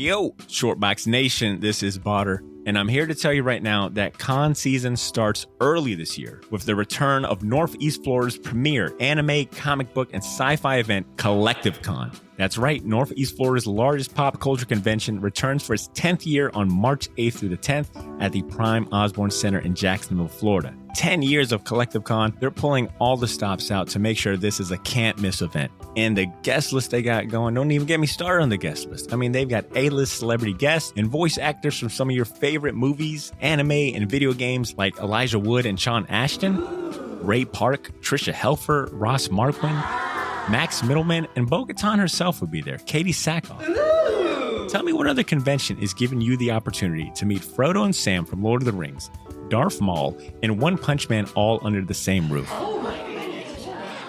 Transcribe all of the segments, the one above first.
Yo, Shortbox Nation, this is Botter, and I'm here to tell you right now that con season starts early this year with the return of Northeast Florida's premier anime, comic book, and sci-fi event, Collective Con. That's right, Northeast Florida's largest pop culture convention returns for its 10th year on March 8th through the 10th at the Prime Osborne Center in Jacksonville, Florida. 10 years of Collective Con, they're pulling all the stops out to make sure this is a can't-miss event. And the guest list they got going, don't even get me started on the guest list. I mean, they've got A-list celebrity guests and voice actors from some of your favorite movies, anime, and video games like Elijah Wood and Sean Ashton, Ray Park, Trisha Helfer, Ross Marquand, Max Middleman, and Bo-Katan herself will be there, Katie Sackhoff. Tell me what other convention is giving you the opportunity to meet Frodo and Sam from Lord of the Rings, Darth Maul, and One Punch Man all under the same roof.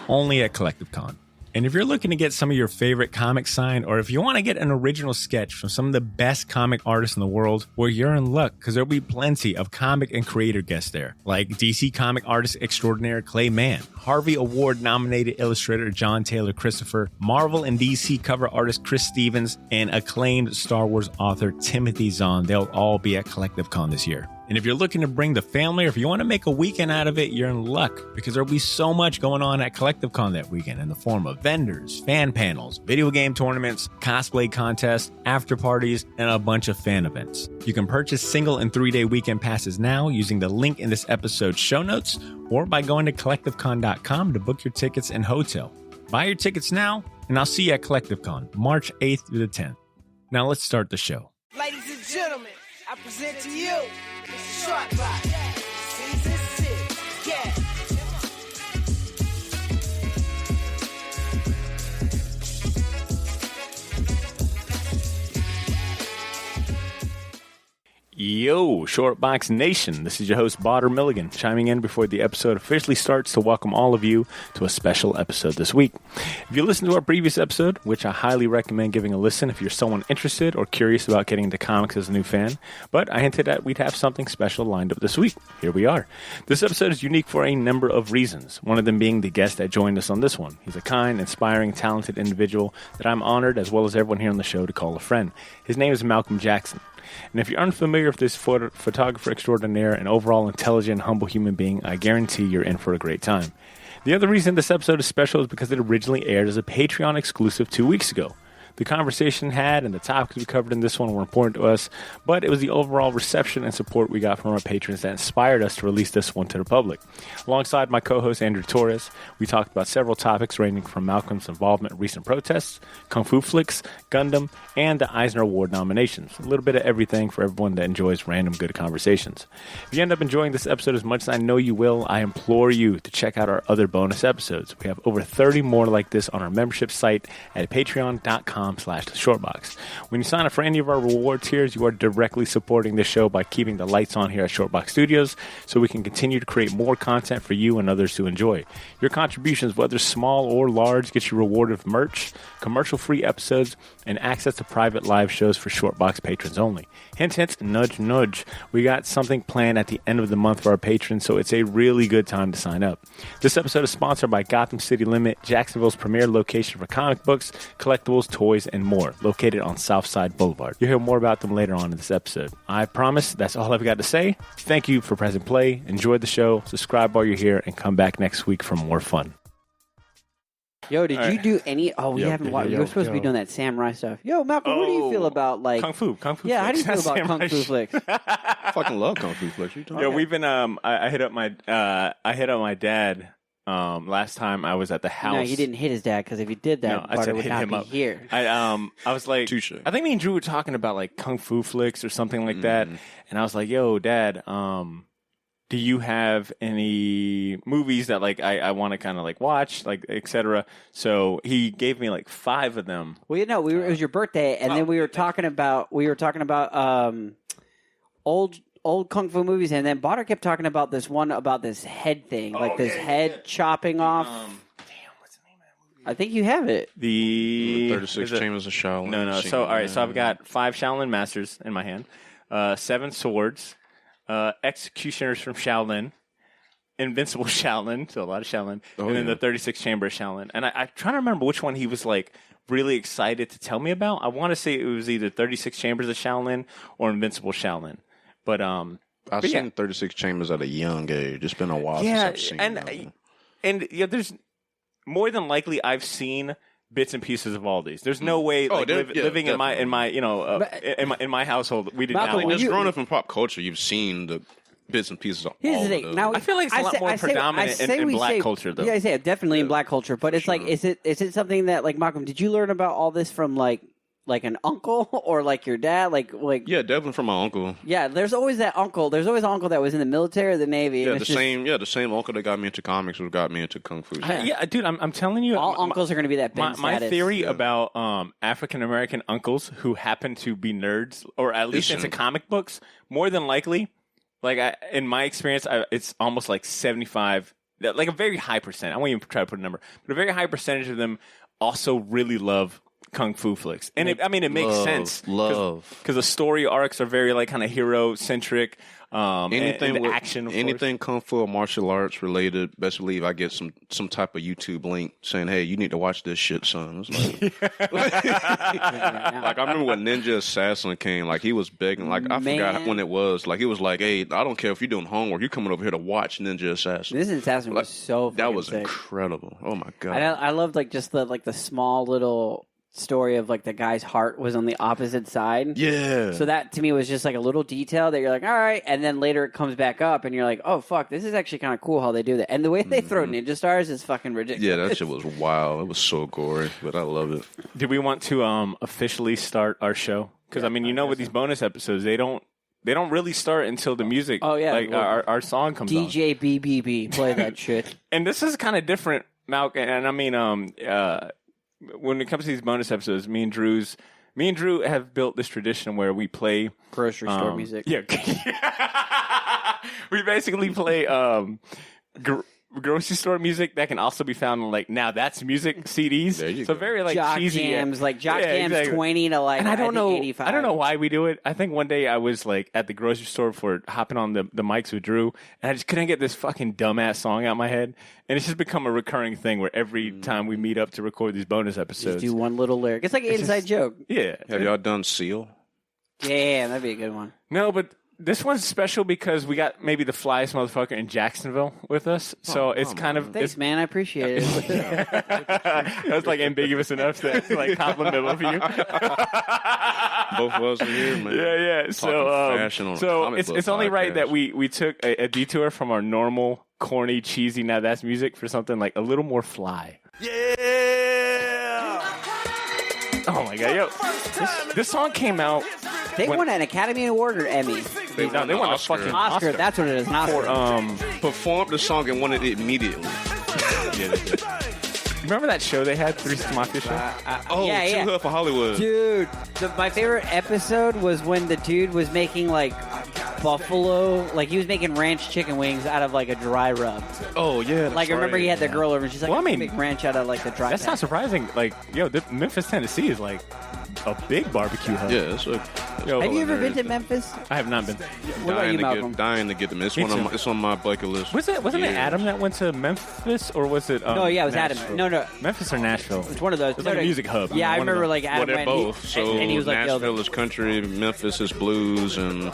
Only at Collective Con. And if you're looking to get some of your favorite comics signed, or if you want to get an original sketch from some of the best comic artists in the world, well, you're in luck, because there'll be plenty of comic and creator guests there, like DC comic artist extraordinaire Clay Mann, Harvey Award-nominated illustrator John Taylor Christopher, Marvel and DC cover artist Chris Stevens, and acclaimed Star Wars author Timothy Zahn. They'll all be at Collective Con this year. And if you're looking to bring the family, or if you want to make a weekend out of it, you're in luck, because there'll be so much going on at Collective Con that weekend in the form of vendors, fan panels, video game tournaments, cosplay contests, after parties, and a bunch of fan events. You can purchase single and 3-day weekend passes now using the link in this episode's show notes, or by going to collectivecon.com to book your tickets and hotel. Buy your tickets now, and I'll see you at Collective Con, March 8th through the 10th. Now let's start the show. Ladies and gentlemen, I present to you Mr. Shortbox, Season 6, yeah. Yo, Shortbox Nation, this is your host, Botter Milligan, chiming in before the episode officially starts to welcome all of you to a special episode this week. If you listened to our previous episode, which I highly recommend giving a listen if you're someone interested or curious about getting into comics as a new fan, but I hinted that we'd have something special lined up this week. Here we are. This episode is unique for a number of reasons, one of them being the guest that joined us on this one. He's a kind, inspiring, talented individual that I'm honored, as well as everyone here on the show, to call a friend. His name is Malcolm Jackson. And if you're unfamiliar with this photographer extraordinaire and overall intelligent, humble human being, I guarantee you're in for a great time. The other reason this episode is special is because it originally aired as a Patreon exclusive 2 weeks ago. The conversation had and the topics we covered in this one were important to us, but it was the overall reception and support we got from our patrons that inspired us to release this one to the public. Alongside my co-host Andrew Torres, we talked about several topics ranging from Malcolm's involvement in recent protests, Kung Fu flicks, Gundam, and the Eisner Award nominations. A little bit of everything for everyone that enjoys random good conversations. If you end up enjoying this episode as much as I know you will, I implore you to check out our other bonus episodes. We have over 30 more like this on our membership site at patreon.com/shortbox. When you sign up for any of our reward tiers, you are directly supporting this show by keeping the lights on here at Shortbox Studios so we can continue to create more content for you and others to enjoy. Your contributions, whether small or large, get you rewarded with merch, commercial-free episodes, and access to private live shows for Shortbox patrons only. Hint, hint, nudge, nudge. We got something planned at the end of the month for our patrons, so it's a really good time to sign up. This episode is sponsored by Gotham City Limit, Jacksonville's premier location for comic books, collectibles, toys, and more, located on Southside Boulevard. You'll hear more about them later on in this episode. I promise that's all I've got to say. Thank you for pressing play. Enjoy the show. Subscribe while you're here, and come back next week for more fun. Yo, did you do any? Oh, we haven't watched. You're supposed to be doing that samurai stuff. Yo, Malcolm, what do you feel about like Kung Fu? Yeah, flicks. how do you feel about Kung Fu flicks? Fucking love Kung Fu flicks. Yeah, we've been. I hit up my dad. Last time I was at the house. No, you didn't hit his dad, because if you did that, No, I Barter said would hit not him be up. here. I was like, Touche. I think me and Drew were talking about like Kung Fu flicks or something like that, and I was like, "Yo, Dad, do you have any movies that like I want to kind of like watch, like etc." So he gave me like 5 of them. Well, you know, it was your birthday, and then we were talking about old Kung Fu movies, and then Botter kept talking about this one about this head thing, like this head chopping off. Damn, what's the name of that movie? I think you have it. The 36 Chambers of Shaolin. No. So all right, so I've got 5 Shaolin Masters in my hand, 7 swords, Executioners from Shaolin, Invincible Shaolin, so a lot of Shaolin, and then the 36 Chamber Shaolin. And I'm trying to remember which one he was like really excited to tell me about. I want to say it was either 36 Chambers of Shaolin or Invincible Shaolin. But I've seen 36 Chambers at a young age. It's been a while since I've seen them. And there's more than likely I've seen bits and pieces of all these. There's no way living in my in my household we did not. Like, just growing up in pop culture, you've seen the bits and pieces of all of those. Now, I feel like it's a lot more predominant in black culture, though. Yeah, I say definitely in black culture, but it's like, is it something that, like, Malcolm, did you learn about all this from like an uncle or like your dad? Like yeah, definitely from my uncle. Yeah, there's always that uncle. There's always an uncle that was in the military or the Navy. Yeah, the same uncle that got me into comics who got me into kung fu. Yeah, dude, I'm telling you, all uncles are going to be that. My theory about African American uncles who happen to be nerds or at least into comic books, more than likely, like in my experience, it's almost like 75, like a very high percent. I won't even try to put a number, but a very high percentage of them also really love kung fu flicks, and it makes sense because the story arcs are very like kind of hero centric. Anything with action, anything kung fu or martial arts related, best believe I get some type of YouTube link saying, "Hey, you need to watch this shit, son." Like, like I remember when Ninja Assassin came, like he was begging, like I forgot when it was, like he was like, "Hey, I don't care if you're doing homework, you're coming over here to watch Ninja Assassin." This Assassin was so that was sick. Incredible. Oh my god, I loved like just the small little story of like the guy's heart was on the opposite side. Yeah. So that to me was just like a little detail that you're like, all right, and then later it comes back up and you're like, oh fuck, this is actually kind of cool how they do that. And the way they throw ninja stars is fucking ridiculous. Yeah, that shit was wild. It was so gory, but I love it. Do we want to officially start our show? Because with these bonus episodes, they don't really start until the music. Oh yeah, like our song comes on. DJ BBB, play that shit. And this is kind of different, Malcolm. And I mean, when it comes to these bonus episodes, me and Drew have built this tradition where we play grocery store music. Yeah, we basically play grocery store music that can also be found in like Now That's Music CDs. There you go. Very like Jock cheesy Jams, like Jock Jams exactly. 20 to like, and I don't know 85. I don't know why we do it. I think one day I was like at the grocery store for hopping on the mics with Drew, and I just couldn't get this fucking dumbass song out of my head. And it's just become a recurring thing where every time we meet up to record these bonus episodes, just do one little lyric. It's like an inside joke. Yeah. Have y'all done Seal? Yeah, that'd be a good one. No, but this one's special because we got maybe the flyest motherfucker in Jacksonville with us. So it's kind of... Thanks, man. I appreciate it. That was like ambiguous enough that like compliment of you. Both of us are here, man. Yeah. So it's only right that we took a detour from our normal, corny, cheesy Now That's Music for something like a little more fly. Yeah! Oh my God, yo. This song came out... They won an Academy Award or Emmy? They won a fucking Oscar. That's what it is, an Oscar. Performed the song and won it immediately. Yeah, they did. Remember that show they had, 36 Mafia show? Yeah. Too Hot for Hollywood. Dude, my favorite episode was when the dude was making like buffalo, like he was making ranch chicken wings out of like a dry rub. Oh yeah, like I remember he had the girl over and she's like, well, make ranch out of like the dry. That's not surprising. Like, yo, Memphis, Tennessee is like a big barbecue hub. Yeah, it's have you ever been to Memphis? I have not been. What about you, Malcolm? Dying to get them. It's on my bucket list. Wasn't it Adam that went to Memphis, or was it? No, yeah, it was Nashville? Adam. No, Memphis or Nashville. It's one of those. It's like a music hub. Yeah, I remember like Adam they're went. Both. So and he was like, Nashville is country, Memphis is blues, and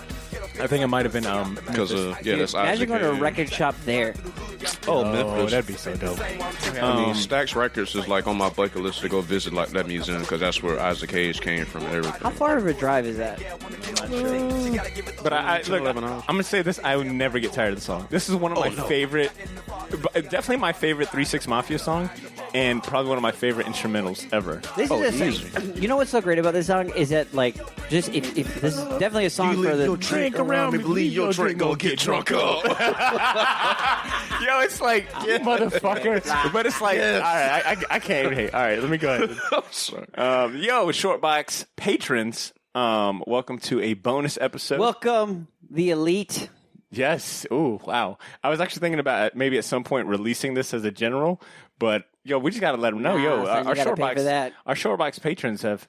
I think it might have been because that's imagine going to a record shop there. Oh, Memphis, that'd be so dope. I mean, Stax Records is like on my bucket list to go visit like that museum because that's where Isaac Hayes came from. And everything. How far of a drive is that? But look, I'm gonna say this: I would never get tired of the song. This is one of my favorite, definitely my favorite 3-6 Mafia song, and probably one of my favorite instrumentals ever. This is you know what's so great about this song is that like just if this is definitely a song for the your drink around me, believe your drink gonna get drunk up. Yo, it's like motherfucker, but it's like all right, I can't even hate. All right, let me go ahead. I'm sorry. Yo, Shortbox patrons, welcome to a bonus episode. Welcome, the elite. Yes. Ooh, wow. I was actually thinking about maybe at some point releasing this as a general, but yo, we just got to let them know. Our Shortbox patrons have.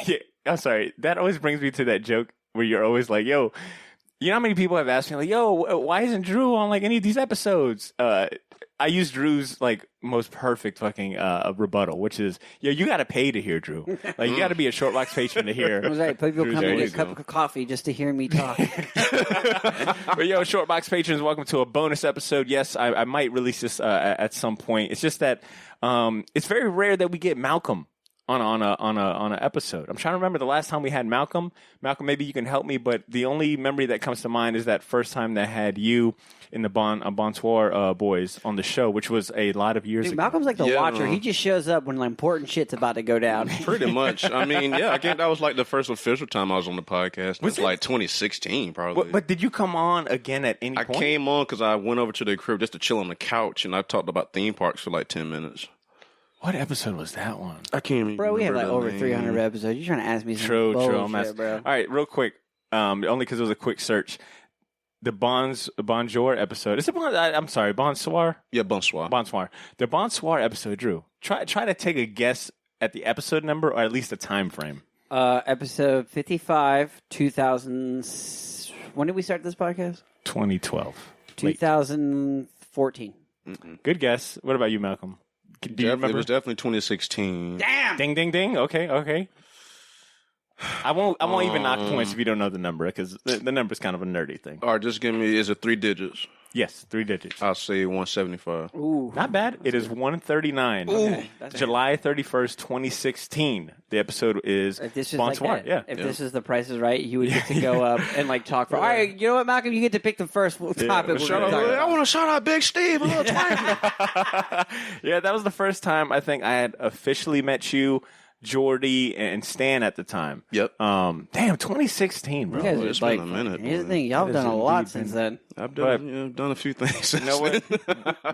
Yeah, I'm sorry. That always brings me to that joke where you're always like, yo, You know how many people have asked me, like, yo, why isn't Drew on, like, any of these episodes? I use Drew's, like, most perfect fucking rebuttal, which is, yo, you got to pay to hear Drew. Like, you got to be a Shortbox patron to hear. I was right. People Drew's come and get voice. a cup of coffee just to hear me talk. But, yo, Shortbox patrons, welcome to a bonus episode. Yes, I might release this at some point. It's just that it's very rare that we get Malcolm on a episode. I'm trying to remember the last time we had Malcolm. Malcolm, maybe you can help me, but the only memory that comes to mind is that first time that had you in the Bonsoir boys on the show, which was a lot of years Dude, ago. Malcolm's like the Yeah, watcher. man. He just shows up when important shit's about to go down. Pretty much. I mean, yeah, I think that was like the first official time I was on the podcast. Was That's it? like 2016, probably. But did you come on again at any I point? came on because I went over to the crib just to chill on the couch, and I talked about theme parks for like 10 minutes. What episode was that one? I can't even Bro, we have like remember over the 300 name. episodes. You're trying to ask me some True, bullshit, true. bro. All right, real quick, only because it was a quick search. The Bonjour episode. Is it I'm sorry, Bonsoir? Yeah, bonsoir. Bonsoir. The Bonsoir episode, Drew. Try to take a guess at the episode number or at least a time frame. Episode 55, 2000. When did we start this podcast? 2012. Late. 2014. Good guess. What about you, Malcolm? Do you It remember? was definitely 2016. Ding, ding, ding. Okay. I won't even knock points if you don't know the number because the number's kind of a nerdy thing. All right, just give me, is it 3 digits? Yes, 3 digits. I'll say 175. Ooh. Not bad. It is 139. Okay, that's July 31st, 2016. The episode is If this is like Bonsoir. that, Yeah. if this is The Price is Right, you would get to go up and like talk for. All right, you know what, Malcolm, you get to pick the first topic. we're Shout gonna out, talk I about. want to shout out Big Steve. A little Yeah, that was the first time I think I had officially met you, Jordy, and Stan at the time. Yep. Damn, 2016, bro. You guys are it's been like, a minute, here's the boy. thing, y'all have It done has a lot indeed since been. then. I've But- done a few things since You know what?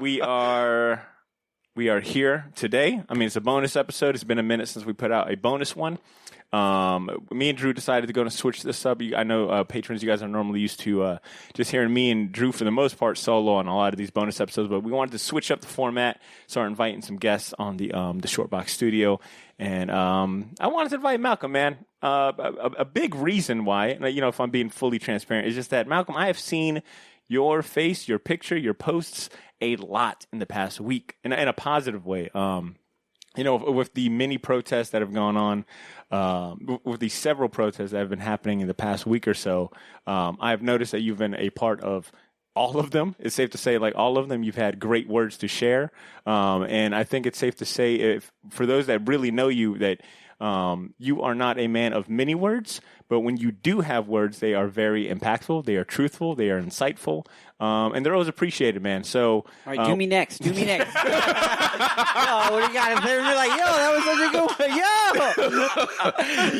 we are here today. I mean, it's a bonus episode. It's been a minute since we put out a bonus one. Me and Drew decided to go and switch this up. I know patrons, you guys are normally used to just hearing me and Drew for the most part solo on a lot of these bonus episodes, but we wanted to switch up the format, start inviting some guests on the Shortbox studio. And I wanted to invite Malcolm, man. A big reason why, and, you know, if I'm being fully transparent, is just that, Malcolm, I have seen your face, your picture, your posts a lot in the past week in a positive way. You know, with the many protests that have gone on, with the several protests that have been happening in the past week or so, I've noticed that you've been a part of all of them. It's safe to say, like, all of them, you've had great words to share. And I think it's safe to say, if for those that really know you, that you are not a man of many words, but when you do have words, they are very impactful, they are truthful, they are insightful, and they're always appreciated, man. So, All right, do me next. Do me next. Yo, what do you got? They're like, yo, that was such a good one. Yo!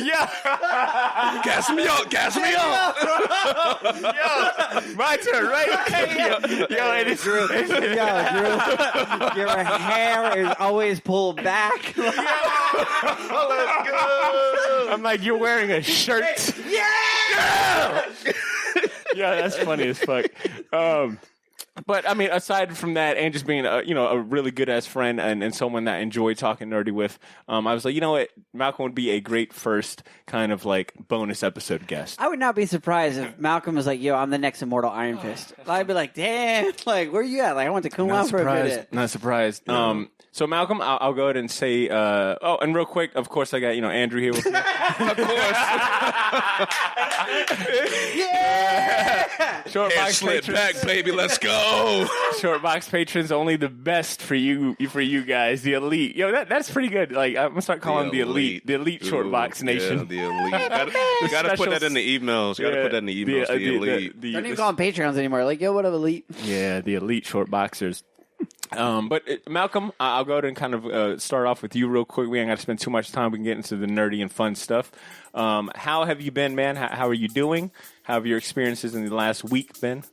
yeah, gas me up, gas me up. my turn, right? yo, it is Yo, Drew, your hair is always pulled back. I'm like, you're wearing a shirt. Yeah, that's funny as fuck. But I mean, aside from that, and just being a really good ass friend and someone that I enjoy talking nerdy with, I was like, you know what, Malcolm would be a great first kind of like bonus episode guest. I would not be surprised if Malcolm was like, yo, I'm the next Immortal Iron Fist. I'd be like, damn, like, where you at? Like, I went to Kumar for a minute. Not surprised. So Malcolm, I'll go ahead and say. And real quick, of course, I got Andrew here with me. Of course. Yeah! Shortbox Slip patrons. back, baby. Let's go. Shortbox patrons, only the best for you guys, the elite. Yo, that's pretty good. Like, I'm gonna start calling the elite Shortbox Nation. Yeah, the elite. Gotta put that in the emails. Gotta put that in the emails. The elite. Don't even call them Patreons anymore. Like, yo, what up, Elite? Yeah, the elite Shortboxers. But Malcolm, I'll go ahead and kind of start off with you real quick. We ain't got to spend too much time. We can get into the nerdy and fun stuff. How have you been, man? How are you doing? How have your experiences in the last week been?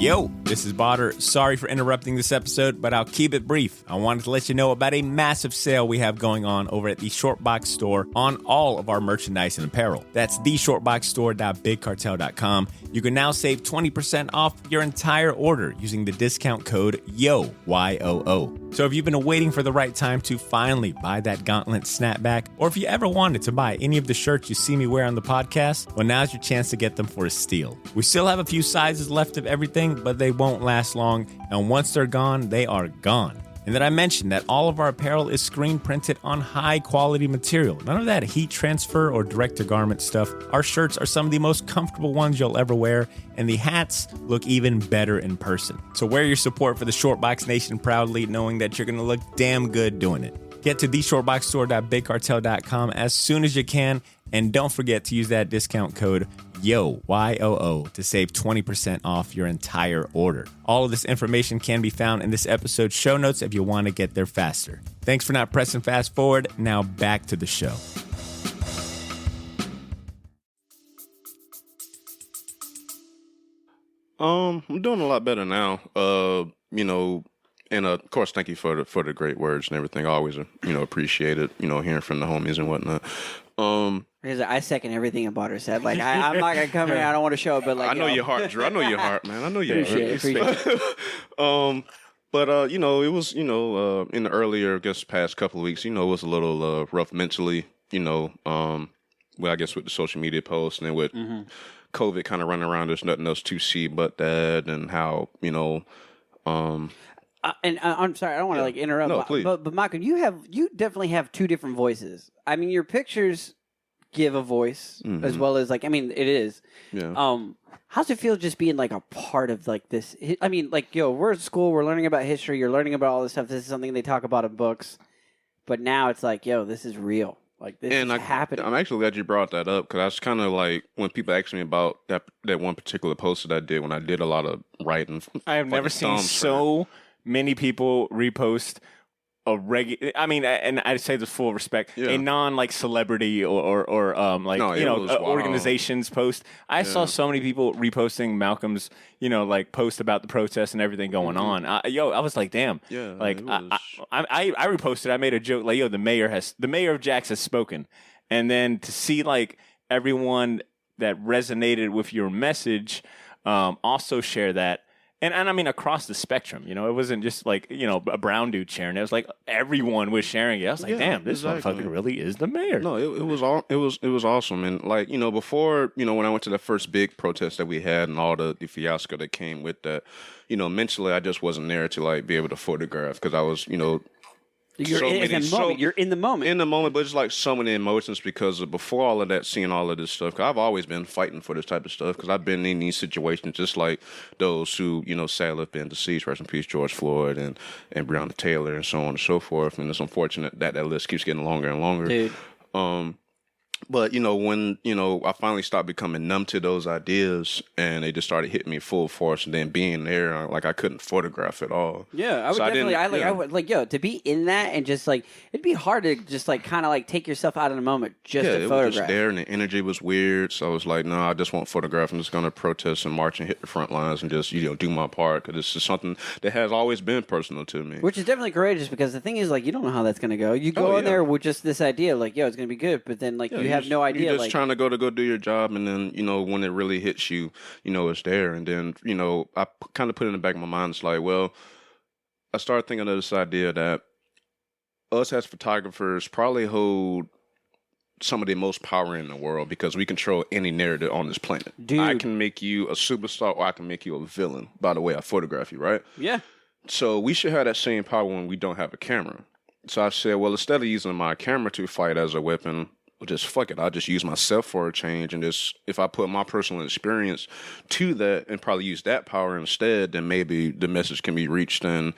Yo, this is Botter. Sorry for interrupting this episode, but I'll keep it brief. I wanted to let you know about a massive sale we have going on over at the Shortbox store on all of our merchandise and apparel. That's theshortboxstore.bigcartel.com. You can now save 20% off your entire order using the discount code YOO, Y-O-O. So if you've been waiting for the right time to finally buy that gauntlet snapback, or if you ever wanted to buy any of the shirts you see me wear on the podcast, well, now's your chance to get them for a steal. We still have a few sizes left of everything, but they won't last long, and once they're gone, they are gone. And then I mentioned that all of our apparel is screen printed on high quality material. None of that heat transfer or direct to garment stuff. Our shirts are some of the most comfortable ones you'll ever wear, and the hats look even better in person. So wear your support for the Shortbox Nation proudly, knowing that you're going to look damn good doing it. Get to theshortboxstore.bigcartel.com as soon as you can, and don't forget to use that discount code YOO, Y-O-O, to save 20% off your entire order. All of this information can be found in this episode's show notes if you want to get there faster. Thanks for not pressing fast forward. Now back to the show. I'm doing a lot better now. And of course, thank you for the great words and everything. I always, appreciate it. Hearing from the homies and whatnot. Because I second everything Botter said. Like, I'm not gonna come here. I don't want to show it, but like, I know your heart, Drew. I know your heart, man. I know your heart. Appreciate it. But it was, in the earlier, I guess, past couple of weeks, it was a little rough mentally. I guess with the social media posts and then with COVID kind of running around, there's nothing else to see but that, and how and I'm sorry, I don't want to interrupt. No, please. But Michael, you definitely have two different voices. I mean, your pictures give a voice as well as it is. Yeah. How's it feel just being a part of this? I mean, we're at school, we're learning about history, you're learning about all this stuff. This is something they talk about in books, but now it's this is real. This is happening. I'm actually glad you brought that up, because I was kind of when people ask me about that one particular post that I did when I did a lot of writing. I have never seen so many people repost a regular. I mean, and I say this full respect, a non-celebrity or organizations post. I saw so many people reposting Malcolm's, post about the protests and everything going on. I was like, damn. Yeah. I reposted. I made a joke the mayor of Jax has spoken, and then to see everyone that resonated with your message, also share that. And I mean, across the spectrum, it wasn't just a brown dude sharing it. It was everyone was sharing it. I was like, damn, this motherfucker really is the mayor. No, it was awesome. And before, when I went to the first big protest that we had and all the fiasco that came with that, mentally I just wasn't there to be able to photograph, because I was, You're in the moment. In the moment, but it's so many emotions, because before all of that, seeing all of this stuff, 'cause I've always been fighting for this type of stuff, because I've been in these situations just like those who, sadly have been deceased, rest in peace, George Floyd and Breonna Taylor and so on and so forth. And it's unfortunate that list keeps getting longer and longer. Dude. But, when, I finally stopped becoming numb to those ideas, and they just started hitting me full force, and then being there, I couldn't photograph at all. Yeah, I would to be in that, and just it'd be hard to just kind of take yourself out of the moment just to photograph. It was just there, and the energy was weird, so I was like, no, I just won't photograph. I'm just going to protest and march and hit the front lines and just, do my part, because this is something that has always been personal to me. Which is definitely courageous, because the thing is, you don't know how that's going to go. You go in there with just this idea, it's going to be good, but then, you have no idea. You're just trying to go do your job, and then, when it really hits you, it's there. And then, I kind of put it in the back of my mind, it's I started thinking of this idea that us as photographers probably hold some of the most power in the world, because we control any narrative on this planet. Dude. I can make you a superstar, or I can make you a villain by the way I photograph you, right? Yeah. So we should have that same power when we don't have a camera. So I said, well, instead of using my camera to fight as a weapon, just fuck it, I'll just use myself for a change, and just, if I put my personal experience to that and probably use that power instead, then maybe the message can be reached. And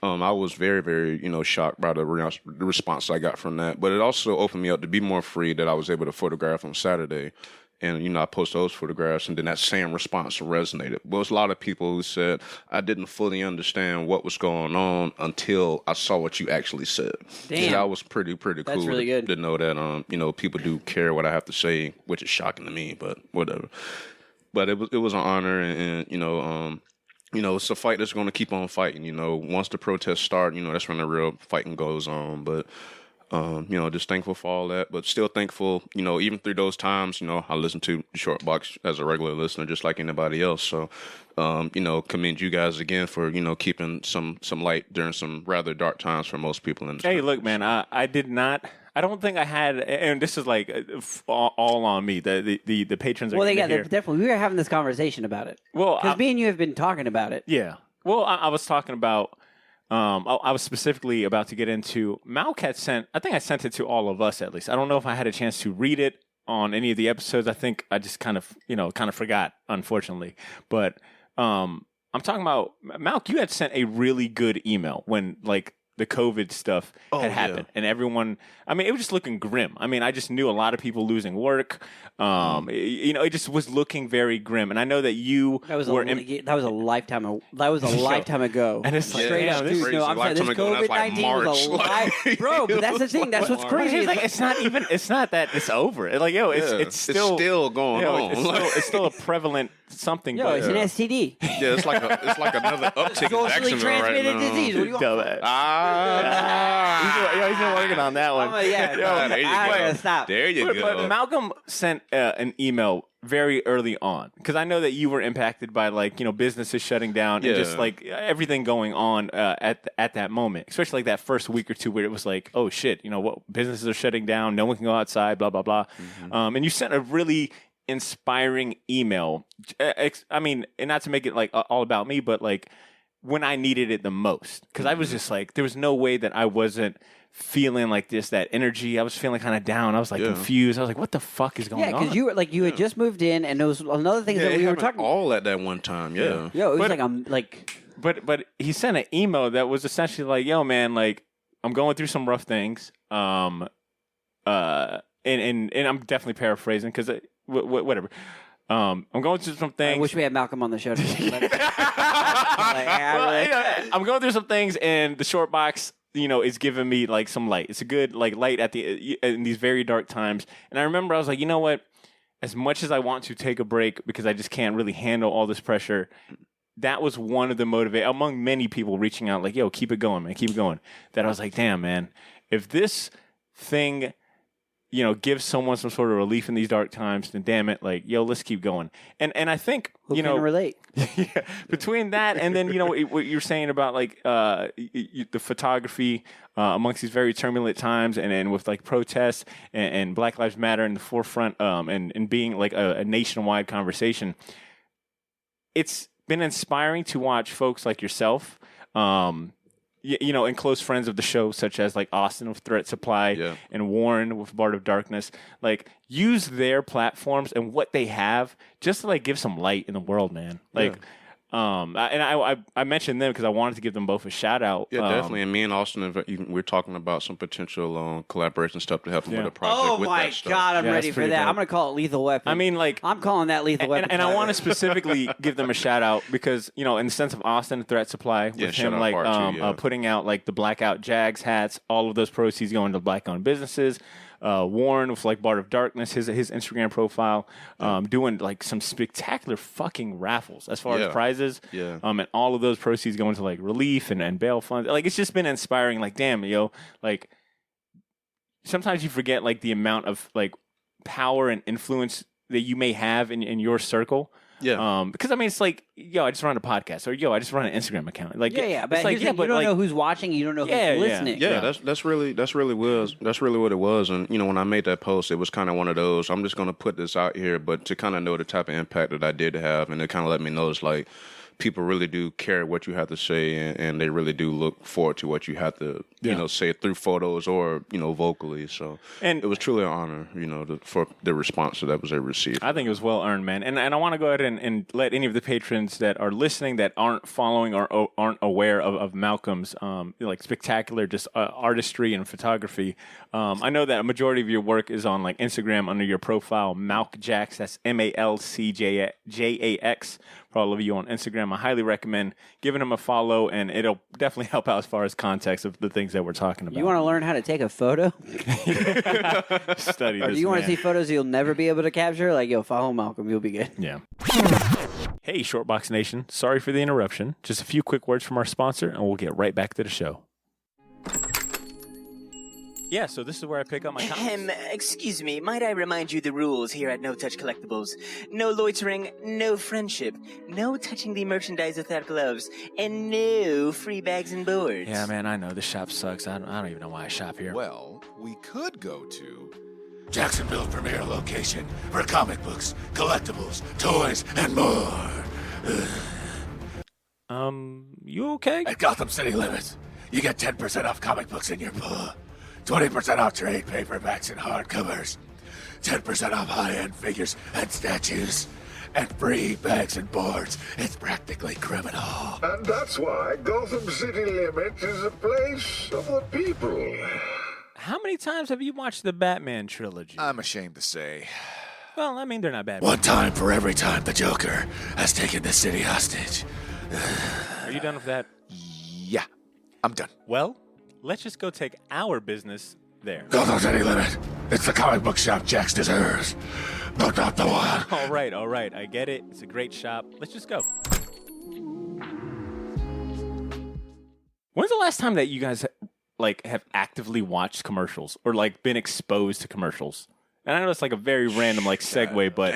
I was very, very, shocked by the response I got from that. But it also opened me up to be more free, that I was able to photograph on Saturday. And, I post those photographs, and then that same response resonated. But there's a lot of people who said, I didn't fully understand what was going on until I saw what you actually said. Damn. And that was pretty cool. That's really good. To know that, people do care what I have to say, which is shocking to me, but whatever. But it was an honor, and it's a fight that's going to keep on fighting. Once the protests start, that's when the real fighting goes on. But just thankful for all that, but still thankful, even through those times, I listen to Short Box as a regular listener, just like anybody else. So, commend you guys again for, keeping some light during some rather dark times for most people in the Hey, look, man, I don't think I had, and this is like all on me. The patrons are definitely. We were having this conversation about it. Well, because me and you have been talking about it. Yeah. Well, I was talking about. I was specifically about to get into. Malk had sent. I think I sent it to all of us at least. I don't know if I had a chance to read it on any of the episodes. I think I just kind of forgot, unfortunately. But I'm talking about Malk. You had sent a really good email when the COVID stuff had happened, and everyone. I mean, it was just looking grim. I mean, I just knew a lot of people losing work. It just was looking very grim, and I know that you that was a lifetime. That was a lifetime ago. And it's straight up. This COVID-19 was a life, bro. But that's the thing. That's what's crazy. It's not even. It's not that it's over. It's still going on. It's still a prevalent something. Yo, it's an STD. Yeah, it's like another uptick in Jacksonville transmitted right disease. What do you want? He's been working on that one. There you go. But Malcolm sent an email very early on because I know that you were impacted by businesses shutting down and just everything going on at that moment, especially that first week or two where it was like, oh shit, what businesses are shutting down, no one can go outside, blah blah blah. Mm-hmm. And you sent a really inspiring email. I mean, and not to make it all about me, but when I needed it the most, because I was just there was no way that I wasn't feeling that energy. I was feeling kind of down. I was confused. I was like, what the fuck is going on? Yeah, because you were you had just moved in, and there was another thing that we were talking all at that one time. Yeah. Yo, it was But he sent an email that was essentially yo, man, I'm going through some rough things. And I'm definitely paraphrasing because whatever. I'm going through some things. I wish we had Malcolm on the show. I'm going through some things, and the Short Box, is giving me some light. It's a good light in these very dark times. And I remember I was like, you know what? As much as I want to take a break because I just can't really handle all this pressure, that was one of the motivators among many people reaching out, yo, keep it going, man, keep it going. That I was like, damn, man, if this thing give someone some sort of relief in these dark times, then damn it, let's keep going. And I think, Who can relate? Yeah, between that and then, what you're saying about the photography amongst these very turbulent times and with protests and Black Lives Matter in the forefront and being a nationwide conversation, it's been inspiring to watch folks like yourself, and close friends of the show, such as Austin with Threat Supply and Warren with Bard of Darkness, use their platforms and what they have just to give some light in the world, man. I mentioned them because I wanted to give them both a shout out. Yeah, definitely. And me and Austin, we're talking about some potential collaboration stuff to help them with a project. Oh my God, I'm ready for that. Dope. I'm going to call it Lethal Weapon. I mean, I'm calling that Lethal Weapon. And I want to specifically give them a shout out because, in the sense of Austin Threat Supply, with him putting out the Blackout Jags hats, all of those proceeds going to Black-owned businesses. Warren with Bard of Darkness, his Instagram profile, doing some spectacular fucking raffles as far as prizes. Yeah. And all of those proceeds going to relief and bail funds. It's just been inspiring. Damn, sometimes you forget the amount of power and influence that you may have in your circle. Yeah. Because I mean, it's I just run a podcast, or I just run an Instagram account. But you don't know who's watching, you don't know who's listening. Yeah, that's really what it was. And when I made that post, it was kind of one of those. I'm just gonna put this out here, but to kind of know the type of impact that I did have, and it kind of let me know it's people really do care what you have to say, and they really do look forward to what you have to, say through photos or, vocally. So it was truly an honor, for the response that was received. I think it was well earned, man. And I want to go ahead and let any of the patrons that are listening that aren't following or aren't aware of Malcolm's spectacular just artistry and photography. I know that a majority of your work is on Instagram under your profile, Malkjax. That's MALCJAX. For all of you on Instagram, I highly recommend giving him a follow, and it'll definitely help out as far as context of the things that we're talking about. You want to learn how to take a photo? Study this, or do you want to see photos you'll never be able to capture? Follow Malcolm, you'll be good. Yeah. Hey, Shortbox Nation. Sorry for the interruption. Just a few quick words from our sponsor, and we'll get right back to the show. Yeah, so this is where I pick up my comics. Excuse me, might I remind you the rules here at No Touch Collectibles? No loitering, no friendship, no touching the merchandise without gloves, and no free bags and boards. Yeah, man, I know. This shop sucks. I don't even know why I shop here. Well, we could go to Jacksonville's premier location for comic books, collectibles, toys, and more. You okay? At Gotham City Limits, you get 10% off comic books in your pull, 20% off trade paperbacks and hardcovers, 10% off high-end figures and statues, and free bags and boards. It's practically criminal. And that's why Gotham City Limits is a place of the people. How many times have you watched the Batman trilogy? I'm ashamed to say. Well, I mean, they're not bad. One time for every time the Joker has taken the city hostage. Are you done with that? Yeah, I'm done. Well, let's just go take our business there. Gotham City Limit. It's the comic book shop Jax deserves, but not the one. All right. I get it. It's a great shop. Let's just go. When's the last time that you guys have actively watched commercials or been exposed to commercials? And I know it's a very random segue, but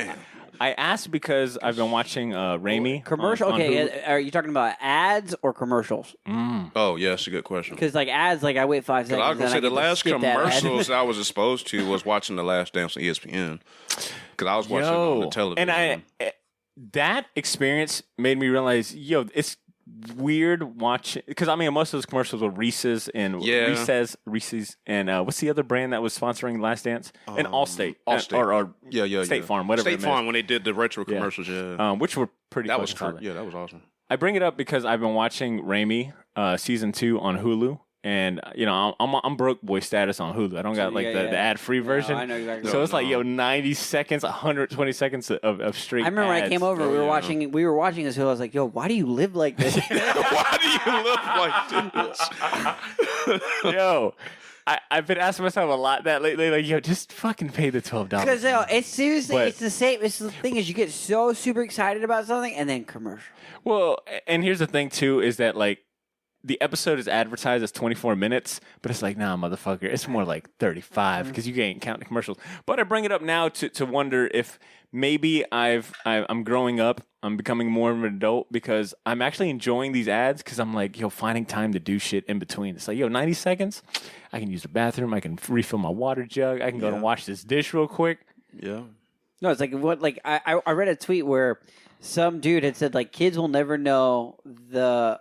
I asked because I've been watching Raimi. Commercial? on Okay, are you talking about ads or commercials? Oh, yeah, that's a good question. Because ads, I wait 5 seconds. I was going to say the last commercials I I was exposed to was watching The Last Dance on ESPN. Because I was watching it on the television. And that experience made me realize, it's weird watching, because most of those commercials were Reese's and Reese's and what's the other brand that was sponsoring Last Dance? And Allstate. or State Farm, whatever. State Farm when they did the retro commercials, which were pretty. That was true. Yeah, that was awesome. I bring it up because I've been watching Raimi season 2 on Hulu. And, I'm broke boy status on Hulu. I don't got the ad-free version. I know exactly. So it's 90 seconds, 120 seconds of straight I remember ads. when I came over, we were watching this Hulu. I was like, yo, why do you live like this? Why do you look like this? Yo, I've been asking myself a lot that lately, just fucking pay the $12. Because it's seriously, it's the same. It's the thing is, you get so super excited about something, and then commercial. Well, and here's the thing, too, is that, the episode is advertised as 24 minutes, but it's nah, motherfucker. It's more 35 because you ain't counting commercials. But I bring it up now to wonder if maybe I'm growing up. I'm becoming more of an adult because I'm actually enjoying these ads because I'm finding time to do shit in between. It's 90 seconds. I can use the bathroom. I can refill my water jug. I can go and wash this dish real quick. Yeah. No, it's I read a tweet where some dude had said kids will never know the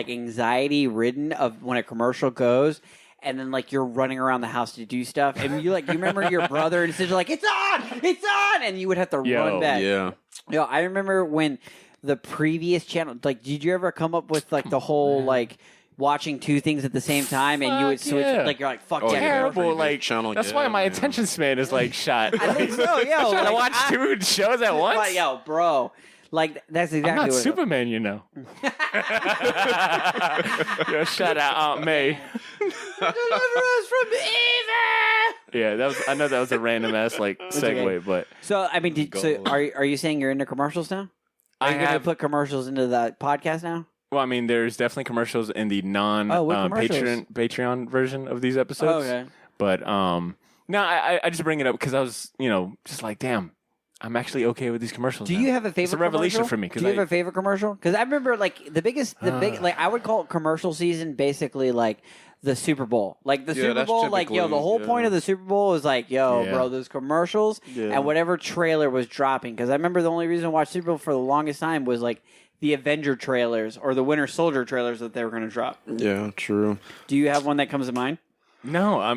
anxiety ridden of when a commercial goes and then you're running around the house to do stuff and you remember your brother and sister it's on and you would have to run back. Yeah. I remember when the previous channel did you ever come up with the whole watching two things at the same time and you would switch you're fuck yeah, terrible channel. That's why my attention span is shot. I think so, yo. Trying to watch two shows at once. But, yo, bro. That's exactly I'm not what Superman, Yo, shout out Aunt May. Deliver us from evil. Yeah, I know that was a random ass segue, okay. But so are you saying you're into commercials now? Are you going to put commercials into the podcast now? Well, there's definitely commercials in the Patreon version of these episodes. Oh, okay. But no, I just bring it up because I was just damn. I'm actually okay with these commercials. Do you have a favorite? It's a revelation commercial? for me. Do you have a favorite commercial? Because I remember I would call it commercial season basically the Super Bowl. The Super Bowl, the whole point of the Super Bowl is bro, those commercials and whatever trailer was dropping. Because I remember the only reason I watched Super Bowl for the longest time was the Avenger trailers or the Winter Soldier trailers that they were going to drop. Yeah, true. Do you have one that comes to mind? No,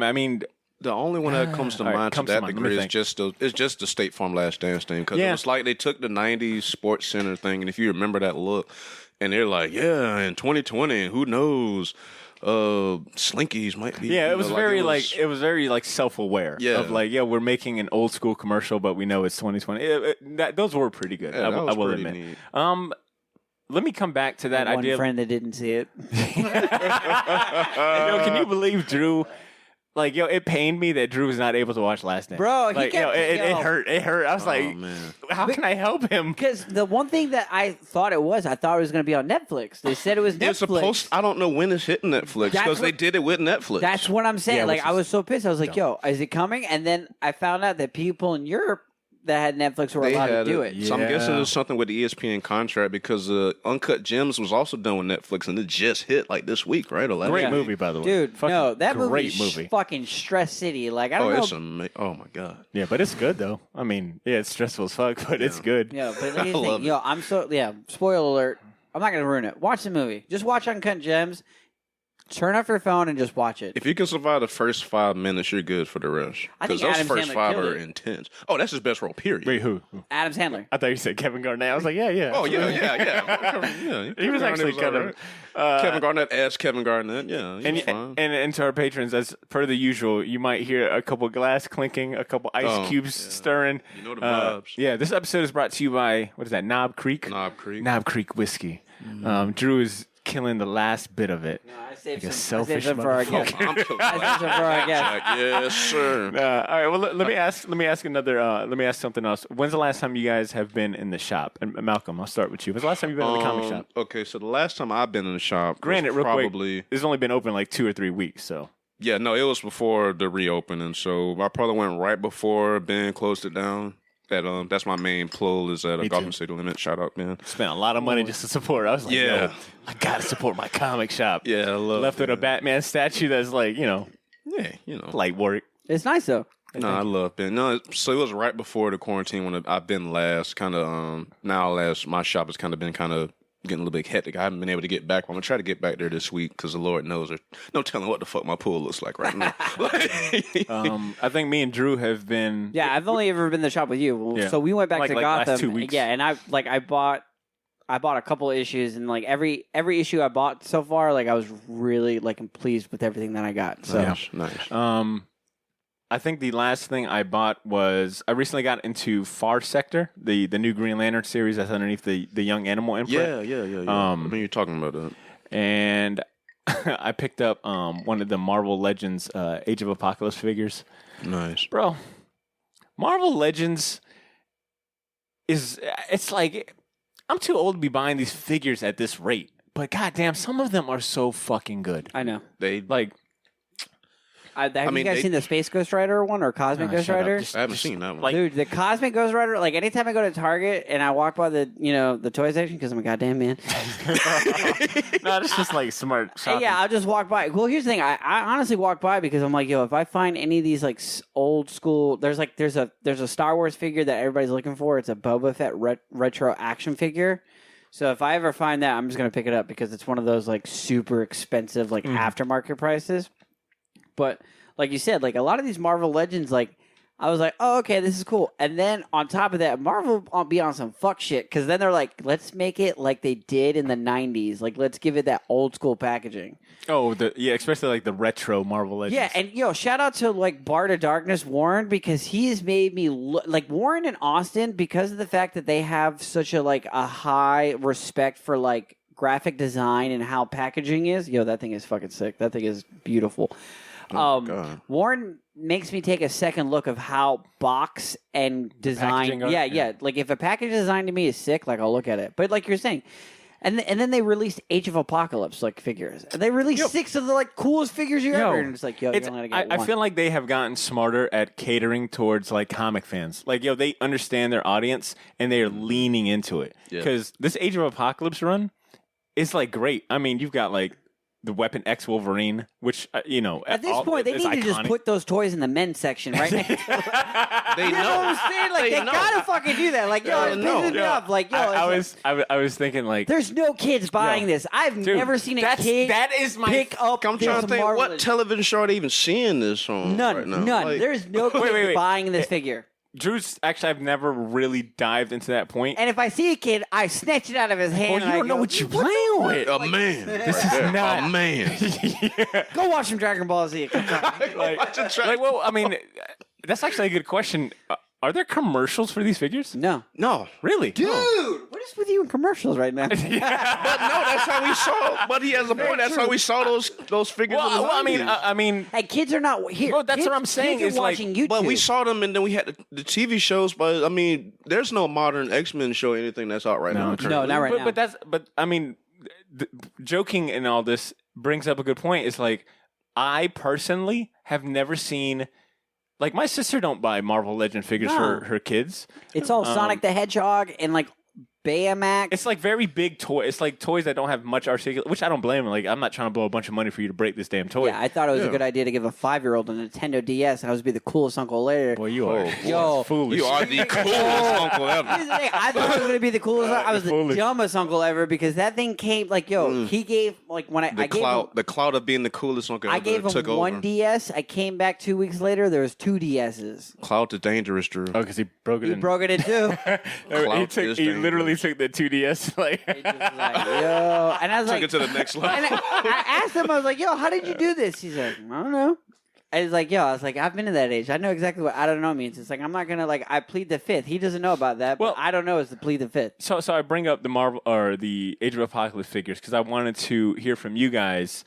the only one that comes to mind to that degree is just the State Farm Last Dance thing because it was they took the '90s Sports Center thing, and if you remember that look, and they're in 2020, who knows, Slinkies might be. Yeah, it was very self-aware. Yeah. Of we're making an old school commercial, but we know it's 2020. Those were pretty good. Yeah, I will admit. Neat. Let me come back to that One idea. friend that didn't see it. Can you believe Drew Like, yo, it pained me that Drew was not able to watch Last Dance. Bro, he like, kept, it hurt. It hurt. I was like, man. how can I help him? Because the one thing that I thought it was going to be on Netflix. They said it was Netflix. It's supposed. I don't know when it's hitting Netflix because they did it with Netflix. That's what I'm saying. Yeah, like, I was so pissed. I was like, yo, is it coming? And then I found out that people in Europe that had Netflix were allowed to do it. So I'm guessing there's something with the ESPN contract because Uncut Gems was also done with Netflix and it just hit like this week, right? Or last Great week? movie, by the way. Dude, Fucking no, that great movie. Fucking Stress City. Like, I don't know. Oh my god. Yeah, but it's good though. I mean, yeah, it's stressful as fuck, but it's good. Yeah, but here's the love thing. Yo, I'm so spoiler alert. I'm not gonna ruin it. Watch the movie. Just watch Uncut Gems. Turn off your phone and just watch it. If you can survive the first 5 minutes, you're good for the rest. I think Because those Adam first Sandler 5 killed are it. intense. Oh, that's his best role, period. Wait, who? Adam Sandler. I thought you said Kevin Garnett. I was like, yeah. Oh, yeah. He was actually kind of Kevin Garnett as Kevin Garnett. Yeah, he was fine. and to our patrons, as per the usual, you might hear a couple glass clinking, a couple ice cubes stirring. You know the vibes. Yeah, this episode is brought to you by, what is that, Knob Creek? Knob Creek. Knob Creek whiskey. Drew is killing the last bit of it. No, I saved Like a some. I saved selfish some for our motherfucker. guest. I'm killing I saved some for our guest. Yes, sir. All right. Well, let me ask. Let me ask another. Let me ask something else. When's the last time you guys have been in the shop? And Malcolm, I'll start with you. When's the last time you've been in the comic shop? Okay, so the last time I've been in the shop, Granted, was real probably quick, it's only been open like 2 or 3 weeks. So yeah, no, it was before the reopening. So I probably went right before Ben closed it down. That's my main pull is at a Gotham City Limit. Shout out, man. spent a lot of money just to support. I was like, Yeah. yo, I gotta support my comic shop. Yeah, I love Left with a Batman statue that's like, Yeah, light work. It's nice though. No, I love Ben. No, so it was right before the quarantine when I've been last. Kind of my shop has kind of been getting a little bit hectic. I haven't been able to get back. I'm gonna try to get back there this week because the Lord knows there's no telling what the fuck my pool looks like right now. I think me and Drew have been. Yeah, I've only ever been to the shop with you. Yeah. So we went back Like to last Gotham. 2 weeks. Yeah, and I bought a couple of issues, and like every issue I bought so far, like I was really like pleased with everything that I got. So nice. I think the last thing I bought was I recently got into Far Sector, the new Green Lantern series that's underneath the Young Animal imprint. Yeah. I mean, you're talking about that. And I picked up one of the Marvel Legends Age of Apocalypse figures. Nice. Bro, Marvel Legends it's like, I'm too old to be buying these figures at this rate. But goddamn, some of them are so fucking good. I know. They Like, Have you guys seen the Space Ghost Rider one or Cosmic Ghost Rider? I haven't seen that one. like- Dude, the Cosmic Ghost Rider, like anytime I go to Target and I walk by the toy section because I'm a goddamn man. no, it's just like smart shopping. Yeah, I'll just walk by. Well, here's the thing. I honestly walk by because I'm like, yo, if I find any of these like old school, there's a Star Wars figure that everybody's looking for. It's a Boba Fett retro action figure. So if I ever find that, I'm just gonna pick it up because it's one of those like super expensive like aftermarket prices. But like you said, like a lot of these Marvel Legends, like I was like, oh, okay, this is cool. And then on top of that, Marvel will be on some fuck shit because then they're like, let's make it like they did in the 90s. Like, let's give it that old school packaging. Oh, especially like the retro Marvel Legends. Yeah, and shout out to like Bart of Darkness, Warren, because he has made me like Warren and Austin because of the fact that they have such a high respect for like graphic design and how packaging is. Yo, that thing is fucking sick. That thing is beautiful. God. Warren makes me take a second look of how box and design. Yeah. Like if a package design to me is sick, like I'll look at it. But like you're saying, and then they released Age of Apocalypse like figures. And they released 6 of the like coolest figures you ever. And it's like, you're only gonna get one. I feel like they have gotten smarter at catering towards like comic fans. Like, they understand their audience and they are leaning into it. Because this Age of Apocalypse run is like great. I mean, you've got like the Weapon X Wolverine, which, at this point, they need to just put those toys in the men's section, right? They You know what I'm saying? Like, they gotta fucking do that. Like, yo, it's pissing me off. Like, yo, I was thinking like, there's no kids buying this. I've never seen a kid that is my pick up I'm trying to think, Marvel. what television show are they even seeing this on? None. right now? None. Like, There's no kid wait. buying this figure. Drew's actually, I've never really dived into that point. And if I see a kid, I snatch it out of his hand. Well, you don't know what you're playing with. a man. This is not a man. Go watch some Dragon Ball Z. Well, I mean, that's actually a good question. Are there commercials for these figures? No. No, Really? Dude, what is with you in commercials right now? But no, that's how we saw. But he has a point. That's how we saw those figures. Well, I mean, hey, kids are not here. Well, that's what I'm saying. Kids Is are like, watching YouTube. But we saw them, and then we had the TV shows. But I mean, there's no modern X-Men show, anything that's out right now. No, not right now. But I mean, joking and all this brings up a good point. It's like I personally have never seen. Like, my sister don't buy Marvel Legend figures for her kids. It's all Sonic the Hedgehog and, like, Baymax. It's like very big toys. It's like toys that don't have much articulation, which I don't blame them. Like, I'm not trying to blow a bunch of money for you to break this damn toy. Yeah, I thought it was a good idea to give a 5-year-old a Nintendo DS, and I was be the coolest uncle later. Boy, you are foolish. You are the coolest uncle ever. Here's the thing, I thought I was going to be the coolest. I was the dumbest uncle ever because that thing came like, he gave like when I gave him, the cloud of being the coolest uncle. I gave him one DS. I came back 2 weeks later. There was 2 DSs. Cloud is dangerous, Drew. Oh, because he broke it. He broke it in 2. He literally took the 2DS. Like, and I was took like, it to the next level. And I asked him, I was like, "Yo, how did you do this?" He's like, "I don't know." I was like, "Yo," I was like, "I've been to that age. I know exactly what I don't know means." It's like I'm not gonna I plead the fifth. He doesn't know about that. Well, but I don't know is the plead the fifth. So I bring up the Marvel or the Age of Apocalypse figures because I wanted to hear from you guys.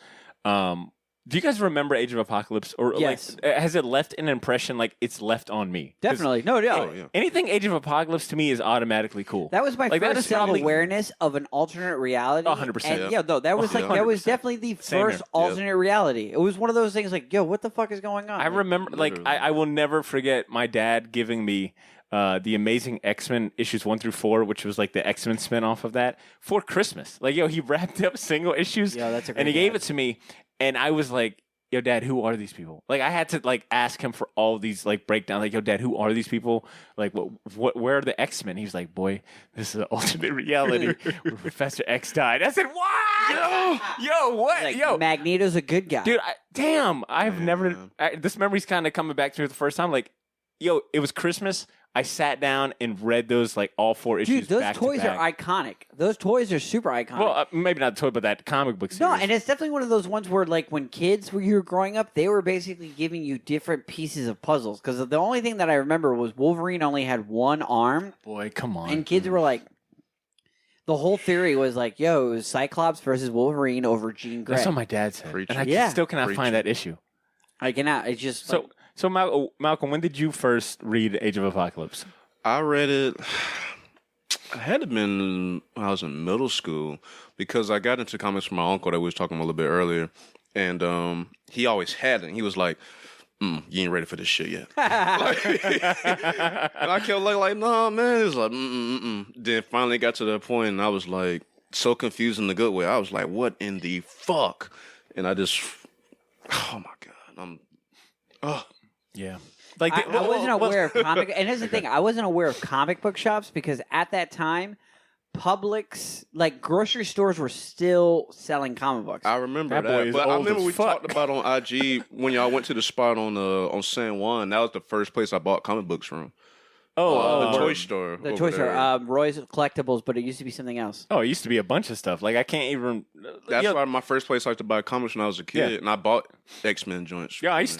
Do you guys remember Age of Apocalypse? Or yes. Like, has it left an impression like it's left on me? Definitely. No. Anything Age of Apocalypse to me is automatically cool. That was my first self-awareness of an alternate reality. 100%. And, that was that was definitely the first alternate reality. It was one of those things like, yo, what the fuck is going on? I remember, I will never forget my dad giving me the Amazing X-Men issues 1 through 4, which was like the X-Men spinoff of that, for Christmas. Like, he wrapped up single issues and he gave it to me. And I was like, yo, Dad, who are these people? Like, I had to, ask him for all these, breakdowns. Like, yo, Dad, who are these people? Like, where are the X-Men? He was like, boy, this is an alternate reality where Professor X died. I said, what? Yo, what? Like, yo. Magneto's a good guy. Dude, I've never... this memory's kind of coming back to me for the first time. Like, yo, it was Christmas. I sat down and read those, all 4 issues. Dude, those back toys to back. are iconic. Those toys are super iconic. Well, maybe not the toy, but that comic book series. No, and it's definitely one of those ones where, when kids you were growing up, they were basically giving you different pieces of puzzles. Because the only thing that I remember was Wolverine only had one arm. Boy, come on. And kids were like, the whole theory was like, yo, it was Cyclops versus Wolverine over Jean Grey. That's what my dad said. And I still cannot find that issue. I cannot. It's just... So Malcolm, when did you first read Age of Apocalypse? I read it. I had to been when I was in middle school because I got into comics from my uncle that we was talking about a little bit earlier, and he always had it. And he was like, "You ain't ready for this shit yet." And I kept like, "No, man." It was like, Then finally got to that point, and I was like, so confused in the good way. I was like, "What in the fuck?" And I just, oh my god, yeah. I wasn't aware of comic, and here's the thing: I wasn't aware of comic book shops because at that time, Publix, grocery stores, were still selling comic books. I remember that, but I remember we talked about on IG when y'all went to the spot on San Juan. That was the first place I bought comic books from. Oh, the toy store. The toy store, Roy's Collectibles, but it used to be something else. Oh, it used to be a bunch of stuff. I can't even. That's why my first place I used to buy comics when I was a kid, and I bought X-Men joints. Yeah, I used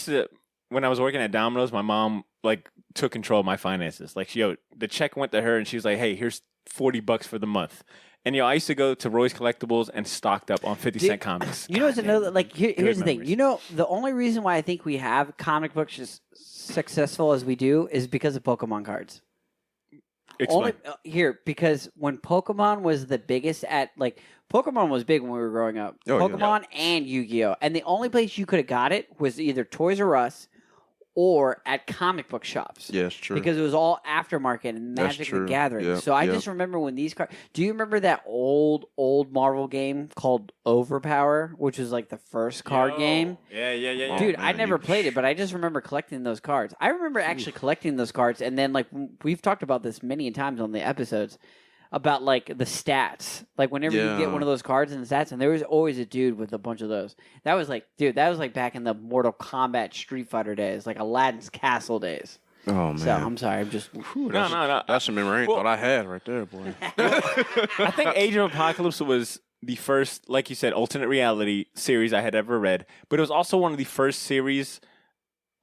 to. When I was working at Domino's, my mom took control of my finances. The check went to her, and she was like, "Hey, here's $40 for the month." And I used to go to Roy's Collectibles and stocked up on 50-cent comics. You know, it's another here's the thing. You know, the only reason why I think we have comic books as successful as we do is because of Pokemon cards. Explain. Because when Pokemon was the biggest Pokemon was big when we were growing up. Pokemon and Yu-Gi-Oh! And the only place you could have got it was either Toys R Us or at comic book shops. Yeah, it's true. Because it was all aftermarket and Magic the Gathering. Yeah, so I just remember when these cards... Do you remember that old Marvel game called Overpower, which was the first card game? Yeah. Dude, I never played it, but I just remember collecting those cards. I remember actually collecting those cards, and then we've talked about this many times on the episodes, about the stats. Whenever you get one of those cards in the stats, and there was always a dude with a bunch of those. That was back in the Mortal Kombat Street Fighter days, Aladdin's Castle days. Oh man! So I'm sorry, I'm just no. That's a memory I thought I had right there, boy. I think Age of Apocalypse was the first, like you said, alternate reality series I had ever read, but it was also one of the first series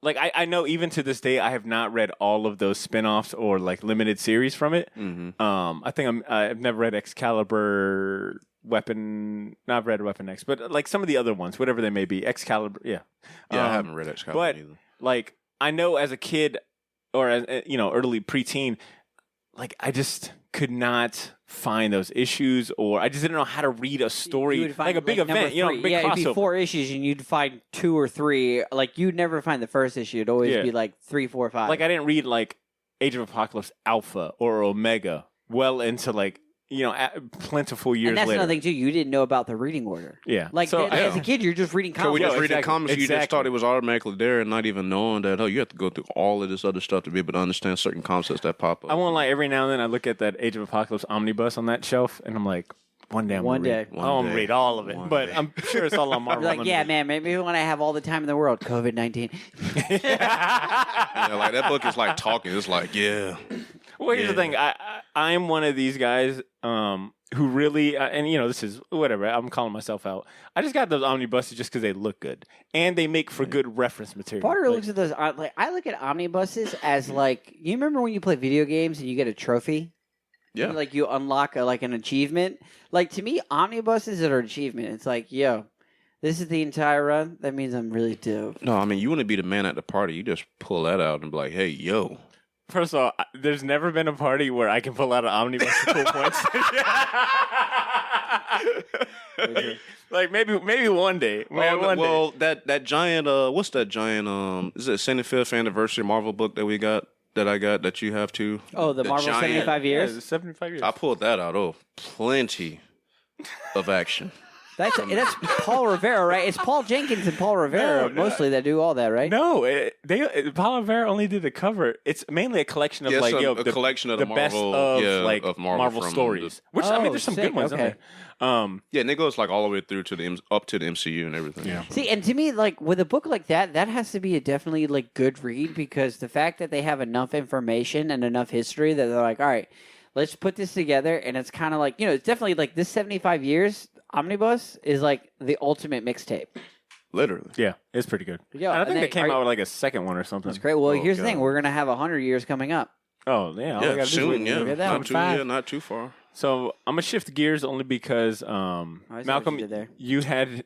like I know even to this day I have not read all of those spin-offs or like limited series from it. I think I've never read Excalibur, I've read Weapon X, but like some of the other ones, whatever they may be, Excalibur, yeah. I haven't read Excalibur either. Like I know as a kid or as early preteen, like I just could not find those issues, or I just didn't know how to read a story like a big event, big crossover. It'd be 4 issues, and you'd find 2 or 3. Like you'd never find the first issue; it'd always be like 3, 4, 5. Like I didn't read like Age of Apocalypse Alpha or Omega well into like plentiful years later. And that's another thing too. You didn't know about the reading order. Yeah. Like so, as a kid, you're just reading comics. So we just reading comics. Exactly. You just thought it was automatically there, and not even knowing that you have to go through all of this other stuff to be able to understand certain concepts that pop up. I won't lie. Every now and then, I look at that Age of Apocalypse omnibus on that shelf, and I'm like, one day I'm gonna read all of it. But I'm sure it's all on Marvel. Like, yeah, man, maybe when I have all the time in the world, COVID-19. Yeah, like that book is like talking. It's like, yeah. Well, here's the thing. I'm one of these guys who really, and this is whatever. I'm calling myself out. I just got those omnibuses just because they look good and they make for good reference material. Barter looks at those. Like I look at omnibuses as like, you remember when you play video games and you get a trophy? Yeah. And, like you unlock an achievement. Like to me, omnibuses are an achievement. It's like, yo, this is the entire run. That means I'm really dope. No, I mean you want to be the man at the party. You just pull that out and be like, hey, yo. First of all, there's never been a party where I can pull out an omnibus for cool points. like maybe one day. Well, that giant what's that giant is it 75th anniversary Marvel book that we got that you have too? Oh, the Marvel giant, 75 years. Yeah, 75 years. I pulled that out. Oh, plenty of action. That's Paul Rivera, right? It's Paul Jenkins and Paul Rivera mostly that do all that, right? No, Paul Rivera only did the cover. It's mainly a collection of a collection of the Marvel, best of Marvel stories. Which I mean, there's some good ones. Okay. In there. And it goes like all the way through to up to the MCU and everything. Yeah. See, and to me, like with a book like that has to be a definitely like good read, because the fact that they have enough information and enough history that they're like, all right, let's put this together, and it's kind of like it's definitely like this 75 years. Omnibus is like the ultimate mixtape. Literally. Yeah, it's pretty good. Yeah, and I think they came out with like a second one or something. That's great. Well, here's the thing. We're going to have 100 years coming up. Oh, yeah. Yeah, soon, not too far. So I'm going to shift gears only because, Malcolm, you had...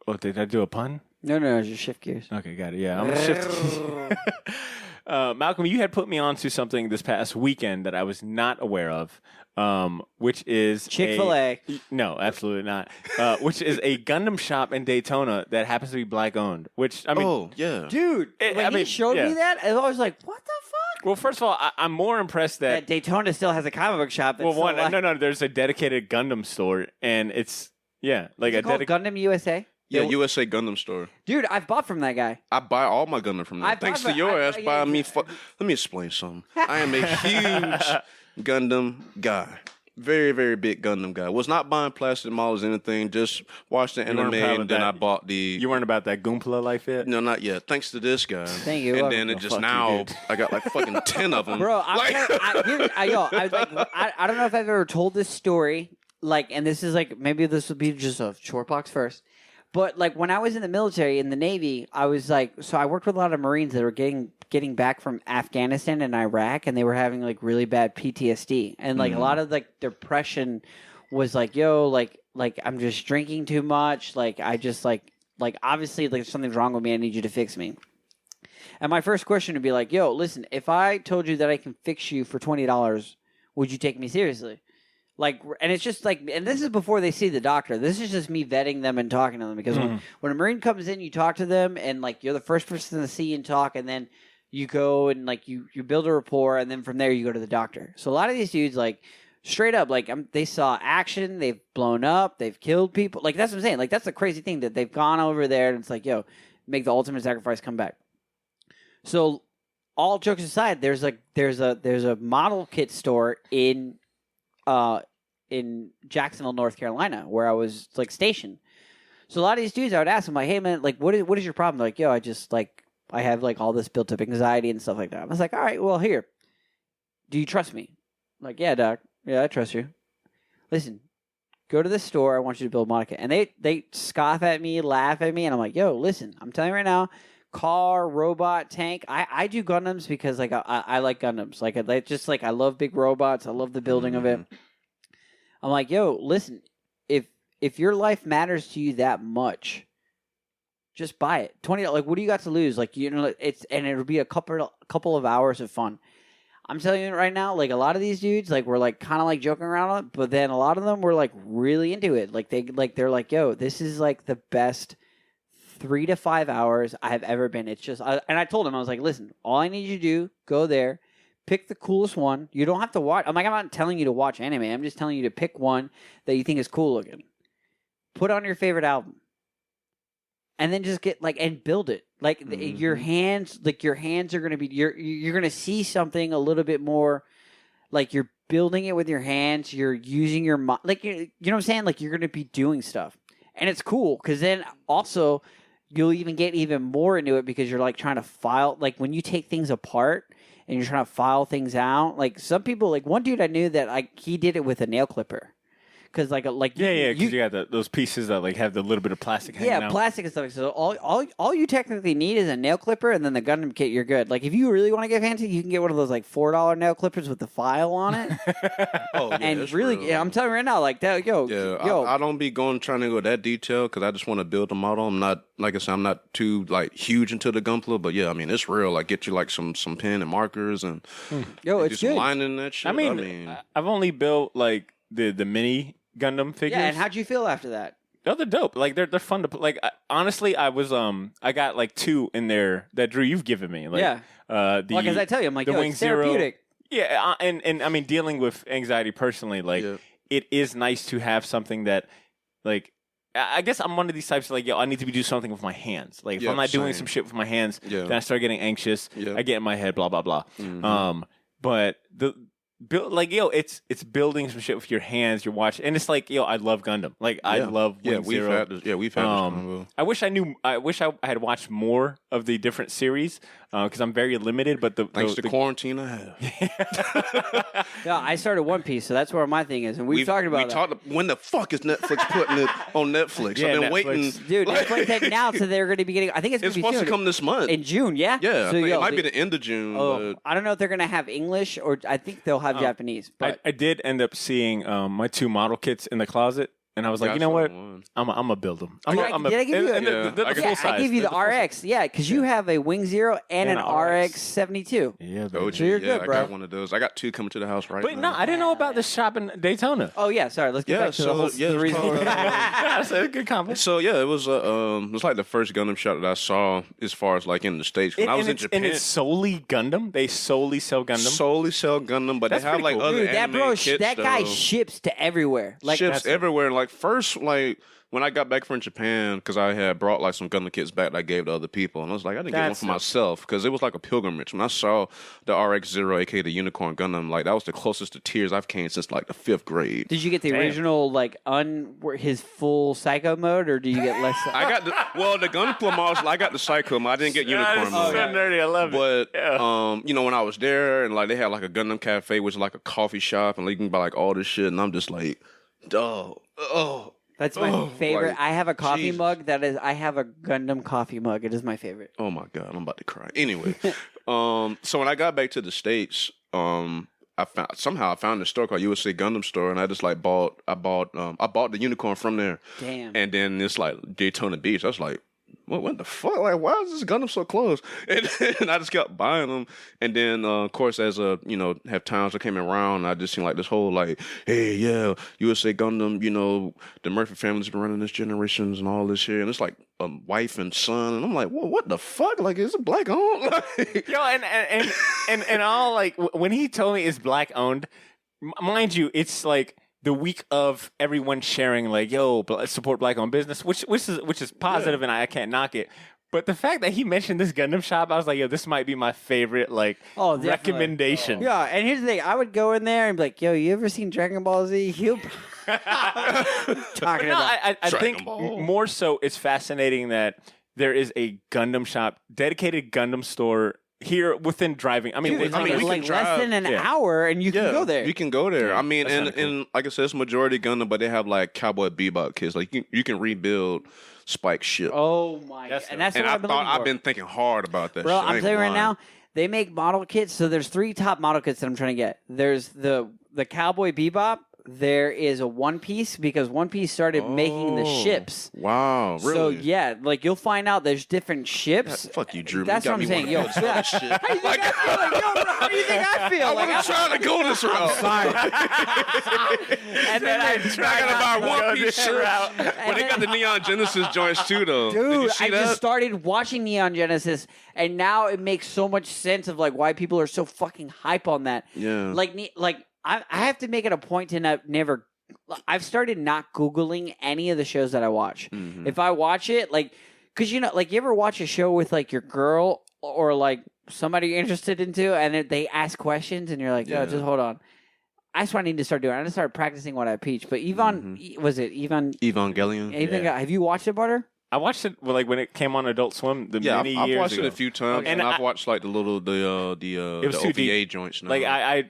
Oh, did I do a pun? No, just shift gears. Okay, got it. Yeah, I'm going to shift Malcolm, you had put me onto something this past weekend that I was not aware of. Which is Chick-fil-A. No, absolutely not. Which is a Gundam shop in Daytona that happens to be black owned. Which I mean, oh yeah, dude. When he showed me that, I was like, "What the fuck?" Well, first of all, I'm more impressed that Daytona still has a comic book shop. That's no. There's a dedicated Gundam store, and it's like a Gundam USA. Yeah, USA Gundam store. Dude, I've bought from that guy. I buy all my Gundam from there. Thanks to your ass buying me. Let me explain something. I am a huge Gundam guy. Very, very big Gundam guy. Was not buying plastic models or anything. Just watched the anime and then I bought the... You weren't about that Gunpla life yet? No, not yet. Thanks to this guy. Thank you. And then it just now... I got like fucking 10 of them. Bro, I don't know if I've ever told this story. Like, and this is like... Maybe this would be just a short box first. But like when I was in the military, in the Navy, I was like... So I worked with a lot of Marines that were getting back from Afghanistan and Iraq, and they were having like really bad PTSD, and like a lot of like depression was like, yo, like I'm just drinking too much, like I just like obviously like something's wrong with me, I need you to fix me. And my first question would be like, yo, listen, if I told you that I can fix you for $20, would you take me seriously? Like, and it's just like, and this is before they see the doctor. This is just me vetting them and talking to them, because when a Marine comes in, you talk to them, and like you're the first person to see and talk, and then you go and like you build a rapport, and then from there you go to the doctor. So a lot of these dudes, like straight up, like they saw action, they've blown up, they've killed people. Like that's what I'm saying. Like that's the crazy thing, that they've gone over there and it's like, yo, make the ultimate sacrifice, come back. So all jokes aside, there's a model kit store in Jacksonville, North Carolina, where I was like stationed. So a lot of these dudes, I would ask them like, hey man, like what is your problem? They're like, yo, I have like all this built up anxiety and stuff like that. I was like, all right, well here, do you trust me? I'm like, yeah, doc. Yeah, I trust you. Listen, go to the store. I want you to build Monica. And they scoff at me, laugh at me. And I'm like, yo, listen, I'm telling you right now, car, robot, tank. I do Gundams because like I like Gundams. Like I love big robots. I love the building of it. I'm like, yo, listen, if your life matters to you that much, just buy it. $20. Like, what do you got to lose? Like, it'll be a couple of hours of fun. I'm telling you right now, like a lot of these dudes, like we're like kind of like joking around on it, but then a lot of them were like really into it. Like they're like, yo, this is like the best 3 to 5 hours I have ever been. It's just, and I told him, I was like, listen, all I need you to do, go there, pick the coolest one. You don't have to watch. I'm not telling you to watch anime. I'm just telling you to pick one that you think is cool looking. Put on your favorite album. And then just get and build it. Like your hands are going to be, you're going to see something a little bit more like you're building it with your hands. You're using your mind. Like, you know what I'm saying? Like you're going to be doing stuff. And it's cool because then also you'll even get even more into it because you're like trying to file, like when you take things apart and you're trying to file things out. Like some people, like one dude I knew that he did it with a nail clipper. Because because you got those pieces that like have the little bit of plastic hanging out. Plastic and stuff. So all you technically need is a nail clipper and then the Gundam kit. You're good. Like if you really want to get fancy, you can get one of those like $4 nail clippers with the file on it. And really, I'm telling you right now, like that, I don't be trying to go that detail because I just want to build a model. I'm not, like I said, I'm not too like huge into the Gunpla, but yeah, I mean it's real. Like get you like some pen and markers and it's do good. some lining and that shit. I mean, I've only built like the mini Gundam figures. Yeah, and how'd you feel after that? No, they're dope. Like they're fun to put. Like honestly, I was I got like 2 in there that Drew you've given me. Like, because I tell you, I'm like, the Wing it's therapeutic. Zero. Yeah, and I mean dealing with anxiety personally, like it is nice to have something that like. I guess I'm one of these types of like, I need to do something with my hands. Like if I'm not doing some shit with my hands, then I start getting anxious. I get in my head, blah blah blah. Mm-hmm. But it's building some shit with your hands. You're watching, and it's like, I love Gundam. Like I love Wing Zero. We've had this I wish I had watched more of the different series because I'm very limited. But thanks to quarantine, I have. Yeah, I started One Piece, so that's where my thing is, and we've talked about that. When the fuck is Netflix putting it on Netflix? Yeah, I've been waiting, dude. Netflix had announced that they're going to be getting. I think it's supposed to come this month in June. Yeah, yeah. So, it might be the end of June. But I don't know if they're going to have English or I think they'll have Japanese. But I did end up seeing my 2 model kits in the closet. And I was like, you know what? I'm gonna build them. Did I give you the full size? I gave you the RX. Yeah, because you have a Wing Zero and an RX 72. Yeah, so you're good, bro. I got one of those. I got 2 coming to the house right now. But no, I didn't know about this shop in Daytona. Oh yeah, sorry. Let's get back to the reason. That's a good compliment. So yeah, it was like the first Gundam shop that I saw as far as like in the States. When I was in Japan, and it's solely Gundam. They solely sell Gundam. But they have like other anime kits. That guy ships to everywhere. Like ships everywhere. Like first, like when I got back from Japan, because I had brought like some Gundam kits back that I gave to other people, and I was like, I didn't get one for myself because it was like a pilgrimage. When I saw the RX-0, aka the Unicorn Gundam, like that was the closest to tears I've came since like the 5th grade. Did you get the original like his full Psycho mode, or do you get less? I got the Gunpla model. I got the Psycho mode. I didn't get Unicorn mode. So nerdy, I love it. But when I was there and like they had like a Gundam cafe, which is like a coffee shop, and like, you can buy like all this shit, and I'm just like, That's my favorite. I have a coffee mug I have a Gundam coffee mug. It is my favorite. Oh my God, I'm about to cry. Anyway, so when I got back to the States, I found a store called USA Gundam Store, and I just like bought the Unicorn from there. Damn. And then it's like Daytona Beach. I was like, what the fuck? Like, why is this Gundam so close? And I just kept buying them. And then, of course, as have times I came around, I just seen like this whole like, hey, yeah, USA Gundam, the Murphy family's been running this generations and all this shit. And it's like a wife and son. And I'm like, well, what the fuck? Like, is it black owned? Yo, and all like when he told me it's black owned, mind you, it's like the week of everyone sharing like, yo, support black-owned business, which is positive, and I can't knock it. But the fact that he mentioned this Gundam shop, I was like, yo, this might be my favorite recommendation. Yeah, and here's the thing. I would go in there and be like, yo, you ever seen Dragon Ball Z? Talking about. I think more so it's fascinating that there is a Gundam shop, dedicated Gundam store here within driving. I mean, Dude, I mean, we like can drive. less than an hour, and you can go there. You can go there. I mean, That's and like I said, it's majority Gundam, but they have like Cowboy Bebop kits. Like you can rebuild Spike's ship. Oh my! That's and that's and what I've been thinking hard about that. Bro, shit. I I'm ain't telling you right lying. now, they make model kits. So there's 3 top model kits that I'm trying to get. There's the Cowboy Bebop. There is a One Piece because One Piece started making the ships. Wow, really? So yeah, like you'll find out there's different ships. Fuck you, Drew. That's You what got I'm me saying. wanting Yo, to yeah. do shit. How do you think I feel? Like, yo, bro, how do you think I feel? I Like, wasn't trying to go this route. and then I gotta buy One Piece shirts. But they got the Neon Genesis joints too, though. Did you Dude, see I that? just started watching Neon Genesis, and now it makes so much sense of like why people are so fucking hype on that. Yeah. Like I have to make it a point to never. I've started not Googling any of the shows that I watch. Mhm. If I watch it, like, because you know, like, you ever watch a show with like your girl or like somebody you're interested into, and they ask questions, and you're like, Yeah. oh, just hold on. That's what I need to start doing. I need to start practicing what I preach. But Yvonne, was it Yvonne? Evangelion. Have you watched it, Butter? I watched it like when it came on Adult Swim. Yeah, many I've years watched ago. it a few times, Okay. and And I've I- watched like the was too OVA deep. joints. Now. Like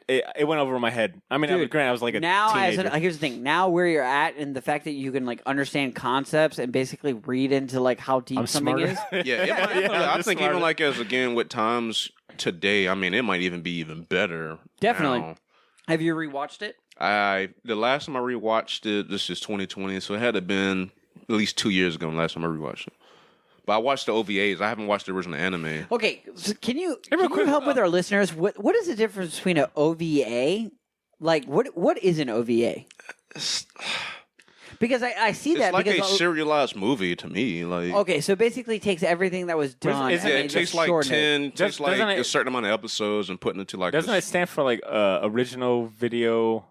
it went over my head. I mean, Dude, granted, I was like a now teenager. here's the thing. Now where you're at, and the fact that you can like understand concepts and basically read into like how deep I'm something smarter. is. yeah, I'm I just think smarter. even like as again with times today, I mean, it might even be even better. Definitely. now. Have you rewatched it? The last time I rewatched it, this is 2020, so it had to been at least 2 years ago. The last time I rewatched it, but I watched the OVAs. I haven't watched the original anime. Okay, so can you quick, help with our listeners? What is the difference between an OVA? Like what is an OVA? Because I see It's that like a because serialized movie to me. Like okay, so basically it takes everything that was done. Isn't and yeah, they it takes just like shorten it. 10, takes like doesn't it- a certain amount of episodes and putting it to like. Doesn't it stand for like original video?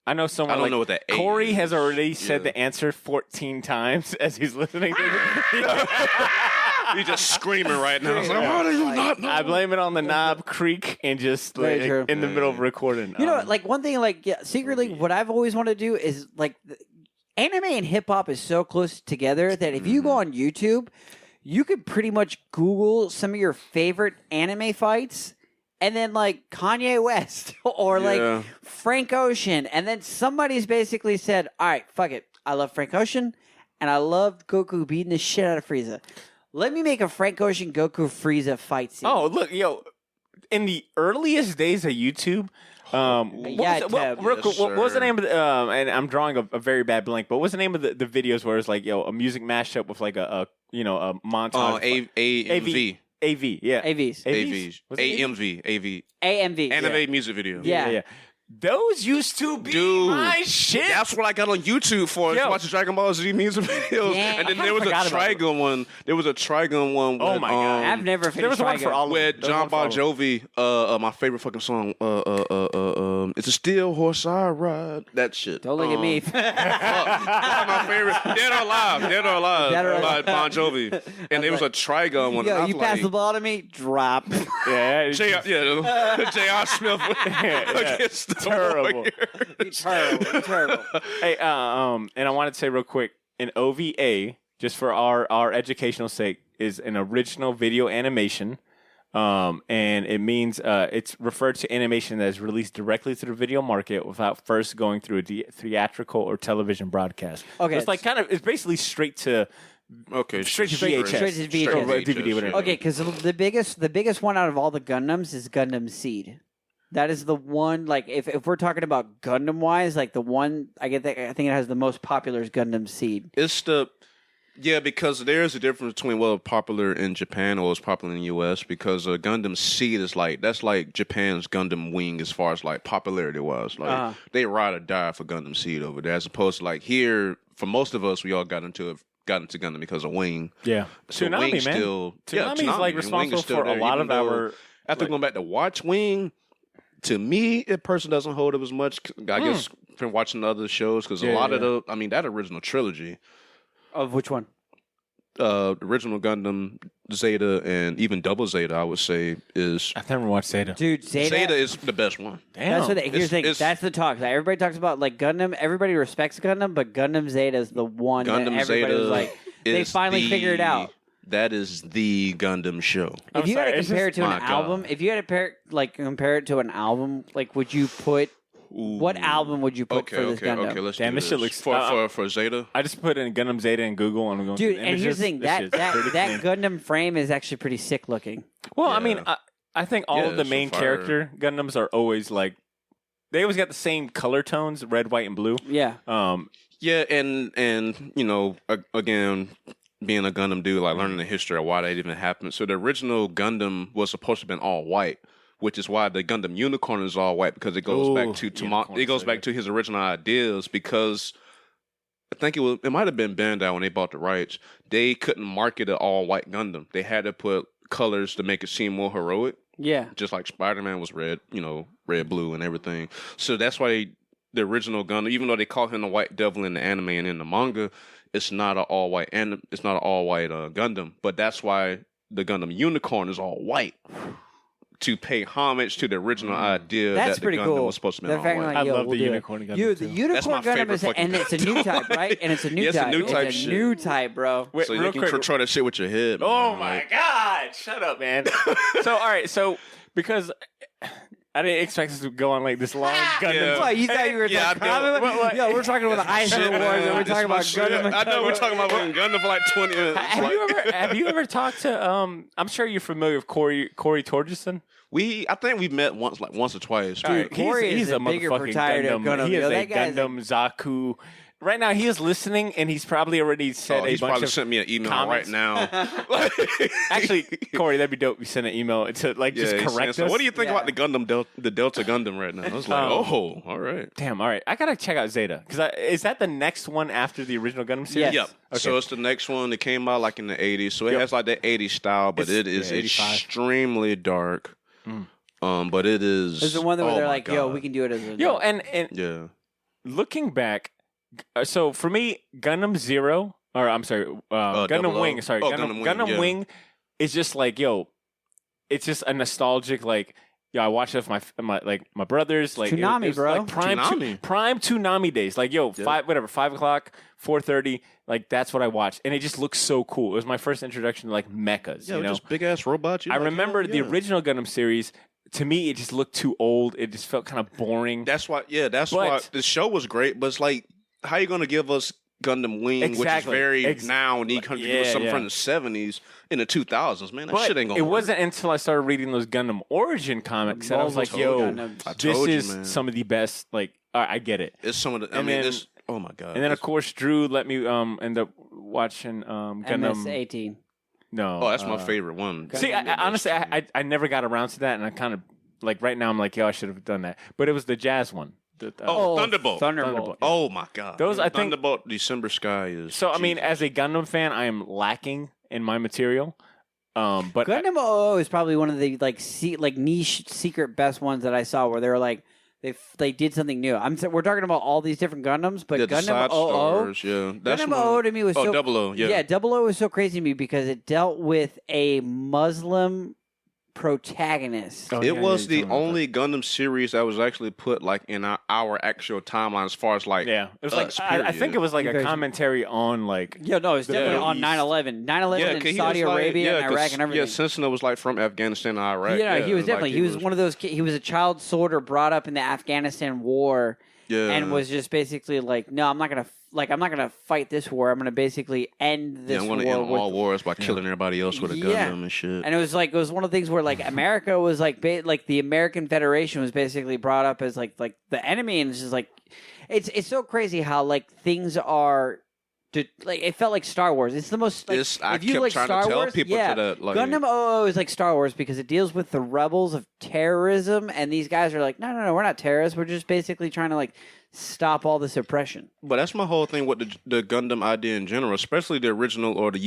I know someone. I don't like, know what that A Corey has is. already said Yeah. the answer 14 times as he's listening to it. He's just screaming right now. It's like, Yeah. how do you not know? I blame it on the Knob Creek and just Very like, true. in the middle of recording. You know, like one thing, like secretly, what I've always wanted to do is like anime and hip hop is so close together that if you go on YouTube, you could pretty much Google some of your favorite anime fights, and then like Kanye West or Yeah. like Frank Ocean, and then somebody's basically said, "All right, fuck it, I love Frank Ocean, and I love Goku beating the shit out of Frieza. Let me make a Frank Ocean Goku Frieza fight scene." oh, look, yo, in the earliest days of YouTube, what Yeah, was, what, Tab. real Yes, quick, what was the sir. name of the, and I'm drawing a very bad blank, but what's the name of the videos where it's like, yo, a music mashup with like a montage? AMV. AV, yeah. AVs, AVs. Was it AMV. AV. AMV, Anime music video. Yeah. Those used to be Dude, my shit. That's what I got on YouTube for. Yo. Is watching Dragon Ball Z music videos. Yeah. And then I there was a forgot about it. Trigun one. There was a Trigun one. Oh with, my God. I've never finished There was one for Trigun. all of them. with There was John one for Bon all of them. Jovi, my favorite fucking song. It's a steel horse I ride. That shit. Don't look at me. That's my favorite. Dead or Alive. Dead or Alive. Dead or by Alive. Bon Jovi. And there was a Trigun one. and I Yo, was you pass like, the ball to me, drop. Yeah, it's J.R. Smith against the Terrible. Warriors. terrible. Hey, and I wanted to say real quick, an OVA, just for our educational sake, is an original video animation. And it means it's referred to animation that is released directly to the video market without first going through a theatrical or television broadcast. Okay, So it's like it's basically straight to Okay, Straight to VHS. Straight to VHS. Or DVD, whatever. Okay, because the biggest one out of all the Gundams is Gundam Seed. That is the one. Like, if we're talking about Gundam wise, like the one I think it has the most popular is Gundam Seed. It's because there's a difference between popular in Japan or was popular in the U.S. because Gundam Seed is that's like Japan's Gundam Wing as far as like popularity was. Like they ride or die for Gundam Seed over there, as opposed to like here for most of us we all got into Gundam because of Wing. Yeah. So Toonami, Wing's man. still Toonami is Toonami, like and responsible Wing is still for a there, lot even of though our after going back to watch Wing. To me, it personally doesn't hold up as much. I guess from watching other shows because a lot of that original trilogy. Of which one? Original Gundam, Zeta, and even Double Zeta, I would say is I've never watched Zeta. Dude, Zeta is the best one. Damn. That's what here's the thing. it's- That's the talk. Like, everybody talks about like Gundam. Everybody respects Gundam, but Gundam Zeta is the one Gundam that everybody Zeta was like. They is finally the- figured it out. That is the Gundam show. If you had to compare it to an album, if you had to compare it to an album, like would you put what album would you put for this Gundam? Okay, let's Damn, do this shit looks for Zeta. I just put in Gundam Zeta in Google and I'm going Dude, to and here's the thing, that Gundam frame is actually pretty sick looking. Well, I mean, I think all of the main character Gundams are always like they always got the same color tones, red, white, and blue. Yeah. Yeah, and you know, again, being a Gundam dude, like learning the history of why that even happened. So the original Gundam was supposed to have been all white, which is why the Gundam Unicorn is all white, because it goes back to his original ideas. Because I think it might have been Bandai when they bought the rights. They couldn't market an all white Gundam. They had to put colors to make it seem more heroic. Yeah, just like Spider-Man was red, red, blue, and everything. So that's why the original Gundam, even though they call him the White Devil in the anime and in the manga, it's not an all white Gundam. But that's why the Gundam Unicorn is all white, to pay homage to the original idea that the Gundam was supposed to be all white. I love the Unicorn Gundam. The Unicorn Gundam is, and it's a new type, right? And it's a new type. It's a new type, bro. Wait, so you can control that shit with your head. Oh my god! Shut up, man. So all right, because I didn't expect us to go on like this long Gundam. Yeah. What, you thought you were Yo, we're talking about the Ice Wars and we're talking about Gundam. I know we're talking about Gundam for like 20 minutes. Have you ever talked to I'm sure you're familiar with Corey Torgerson? I think we've met once or twice. Dude, Corey he's a bigger motherfucking Gundam. He is a Gundam Zaku. Right now, he is listening, and he's probably already said he's probably sent me an email comments. right now. Actually, Corey, that'd be dope. You send an email to just correct us. What do you think about the Gundam, the Delta Gundam right now? I was like, all right. Damn, all right. I gotta check out Zeta because is that the next one after the original Gundam series? Yep. Okay. So it's the next one that came out like in the 80s. So it has like that 80s style, but it is extremely dark. But it is. There's the one where they're like, "Yo, we can do it as a and looking back." So for me, Gundam Zero, or I'm sorry, Gundam Wing. Sorry, Gundam Wing is just like, it's just a nostalgic like. I watched it with my brothers. Like Toonami, it was bro. Like prime Toonami days. Like 5 o'clock, 4:30. Like that's what I watched, and it just looks so cool. It was my first introduction to like mechas. Just big ass robots. I remember the original Gundam series. To me, it just looked too old. It just felt kind of boring. That's why. Yeah, that's why the show was great. But it's like, how you going to give us Gundam Wing, which is very now, and you can give us something from the 70s in the 2000s? Man, that shit ain't going to work. It wasn't until I started reading those Gundam Origin comics that I was like, this is some of the best. Like, I get it. It's some of the. Oh my god! And then of course Drew let me end up watching Gundam MS-18. No. Oh, that's my favorite one. See, honestly, I never got around to that, and I kind of like right now I'm like, I should have done that. But it was the jazz one. Thunderbolt. Oh my god. Those I think Thunderbolt December Sky is. So I mean, as a Gundam fan, I am lacking in my material. But Gundam 00 is probably one of the niche secret best ones that I saw where they were like they did something new. We're talking about all these different Gundams, but Gundam 00, Gundam 00 to me was so 00, yeah. 00 was so crazy to me because it dealt with a Muslim protagonist. It was the only Gundam series that was actually put like in our actual timeline as far as like it was like I think it was like a commentary on like it's definitely on 9/11 in Saudi Arabia and Iraq and everything. Yeah, Sentinel was like from Afghanistan and Iraq. He was definitely he was one of those he was a child soldier brought up in the Afghanistan war and was just basically like, no, I'm not gonna fight this war. I'm gonna basically end this war. I'm gonna end all wars by killing everybody else with a Gundam and shit. And it was one of the things where like America was like the American Federation was basically brought up as like the enemy, and it's just like it's so crazy how like things are. It felt like Star Wars. It's the most. Like, I if you kept like trying Star to tell Wars, people to that. Like, Gundam 00 is like Star Wars because it deals with the rebels of terrorism, and these guys are like, no, we're not terrorists. We're just basically trying to like stop all this oppression. But that's my whole thing with the Gundam idea in general, especially the original or the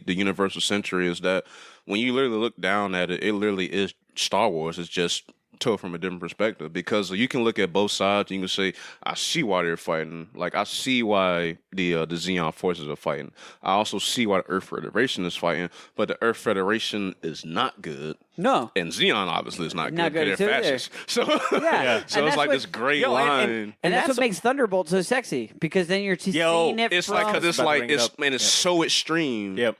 Universal Century, is that when you literally look down at it, it literally is Star Wars. It's just told from a different perspective, because you can look at both sides. You can say, I see why they're fighting. Like, I see why the Xeon forces are fighting. I also see why the Earth Federation is fighting, but the Earth Federation is not good. No. And Xeon obviously is not good. They're fascists. So, yeah. so it's like this great line. And that's what makes Thunderbolt so sexy, because then you're seeing it it's from... like, because it's like, it's so extreme. Yep.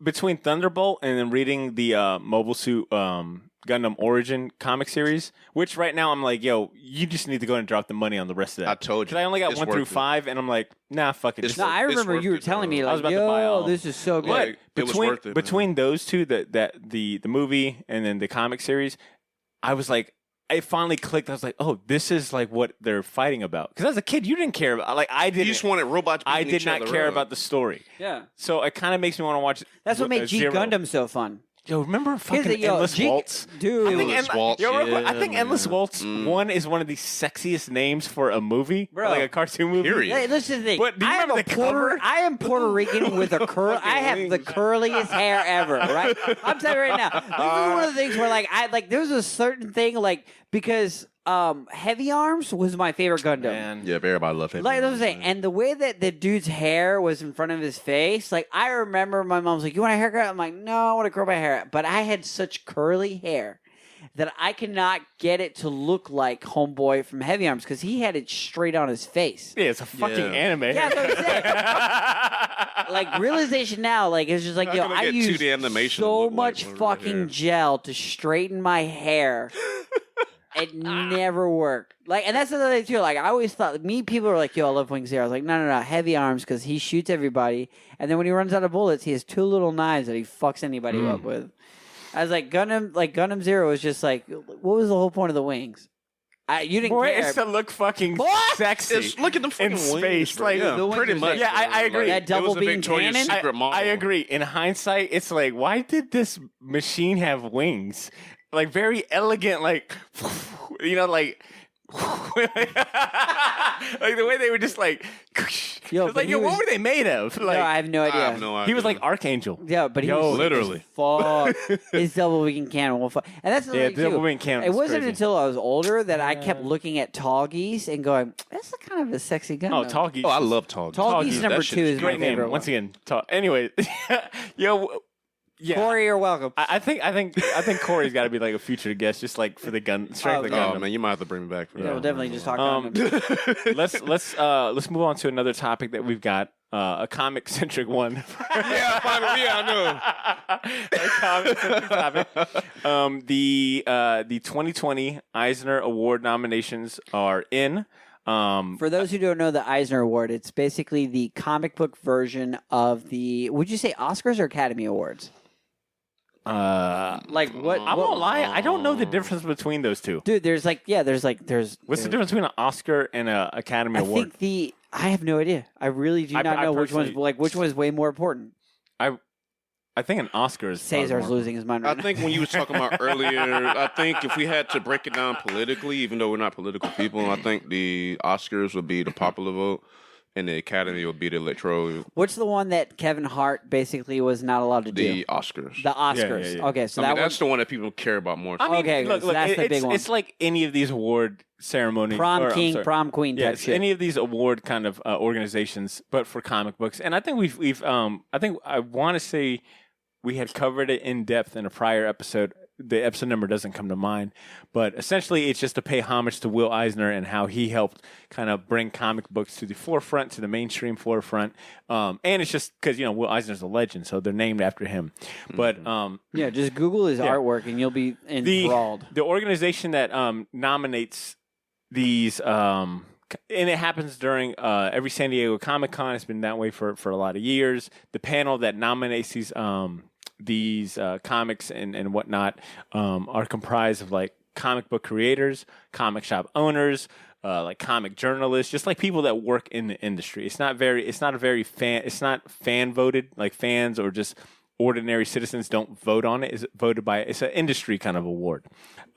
Between Thunderbolt and then reading the Mobile Suit Gundam Origin comic series, which right now I'm like, yo, you just need to go and drop the money on the rest of that. I told you. Because I only got 1 through 5, and I'm like, nah, fuck it. No, I remember you were telling me, like, yo, this is so good. Like, it was worth it. Between those two, the movie and then the comic series, I was like, it finally clicked. I was like, oh, this is like what they're fighting about. Because as a kid, you didn't care about, like, I didn't. You just wanted robots beating I did not care about the story. Yeah. So it kind of makes me want to watch. That's what made G Gundam so fun. Yo, remember fucking Endless Waltz? Dude. I think Endless Waltz 1 is one of the sexiest names for a movie. Bro. Like a cartoon movie. Period. Hey, listen to the thing. But do you remember the cover? I am Puerto Rican with a curl. I have the curliest hair ever, right? I'm telling you right now. This is one of the things where, like, there was a certain thing, like, because Heavy Arms was my favorite Gundam. Man. Yeah, everybody loved Heavy Like I Arms, was saying, and the way that the dude's hair was in front of his face, like, I remember my mom's like, "You want a haircut?" I'm like, "No, I want to curl my hair." But I had such curly hair that I could not get it to look like Homeboy from Heavy Arms, because he had it straight on his face. Yeah, it's a fucking anime. Yeah, that's what I'm saying. Like, realization now, like, it's just like, Not yo, gonna I get used 2D animation to so look much like fucking hair. gel to straighten my hair. It never worked. Like, and that's the other thing too. Like, I always thought, people are like, "Yo, I love Wing Zero." I was like, no, Heavy Arms, because he shoots everybody, and then when he runs out of bullets, he has 2 little knives that he fucks anybody up with. I was like, Gundam Zero was just like, what was the whole point of the wings? You didn't care. It's to look fucking sexy. Look at them fucking in wings, space. bro. Like, Yeah, the wings pretty are much. sexy. Yeah, I agree. That double it was a beam Victoria's cannon? Secret model. I agree. In hindsight, it's like, why did this machine have wings? Like, very elegant, like, you know, like, like the way they were just like, Yo, it's like, yo, what were they made of? Like, No, I have no idea. I have no idea. he was like Archangel. Yeah, but he Yo, was literally. fuck. His double beam cannon will fuck. And that's the Yeah, thing, double too. beam cannon It was wasn't crazy. until I was older that I kept looking at Tall Geese and going, "That's kind of a sexy gun." Oh, Tall Geese. Oh, I love Tall Geese. Tall Geese, Geese that number shit 2 is is my Great name. favorite. Once again, anyway, yo, yeah. Corey, you're welcome. I think Corey's got to be like a future guest, just like for the gun, straight for the Oh Gundam. man, you might have to bring me back for Yeah, that. we'll definitely just talk about him. Let's move on to another topic that we've got, a comic centric one. Yeah, finally, I know. A comic-centric topic. The 2020 Eisner Award nominations are in. For those who don't know the Eisner Award, it's basically the comic book version of the, would you say Oscars or Academy Awards? Like what? I won't lie, I don't know the difference between those two. Dude, there's What's the difference between an Oscar and an Academy I Award? think I have no idea. I really do not know which one's personally- which one is way more important. I think an Oscar is probably Cesar's more- losing his mind I right now. think when you were talking about earlier, I think if we had to break it down politically, even though we're not political people, I think the Oscars would be the popular vote, and the Academy would be the electoral. What's the one that Kevin Hart basically was not allowed to do? The Oscars. The Oscars. yeah. Okay, so I mean, that that's the one that people care about more. I mean, Okay, look, so that's the big one. It's like any of these award ceremonies. prom or, I'm king, sorry. prom queen type Yes, shit. any of these award kind of organizations, but for comic books. And I think I want to say we had covered it in depth in a prior episode. The episode number doesn't come to mind, but essentially it's just to pay homage to Will Eisner and how he helped kind of bring comic books to the forefront, to the mainstream forefront. And it's just because, Will Eisner's a legend, so they're named after him. But yeah, just Google his artwork and you'll be enthralled. the organization that nominates these, and it happens during every San Diego Comic Con. It's been that way for a lot of years. The panel that nominates these comics and whatnot are comprised of like comic book creators, comic shop owners, like comic journalists, just like people that work in the industry. It's not fan voted, like fans or just ordinary citizens don't vote on it. It's voted by, it's an industry kind of award.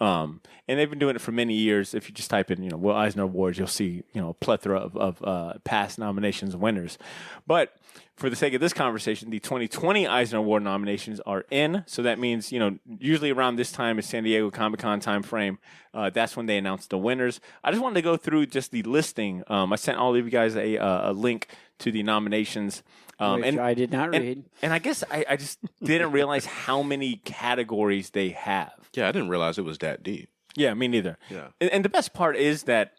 And they've been doing it for many years. If you just type in, Will Eisner Awards, you'll see, a plethora of past nominations and winners. But for the sake of this conversation, the 2020 Eisner Award nominations are in. So that means, usually around this time is San Diego Comic-Con time frame. That's when they announce the winners. I just wanted to go through just the listing. I sent all of you guys a link to the nominations. Which I did not read. And I guess I just didn't realize how many categories they have. Yeah, I didn't realize it was that deep. Yeah, me neither. Yeah. And the best part is that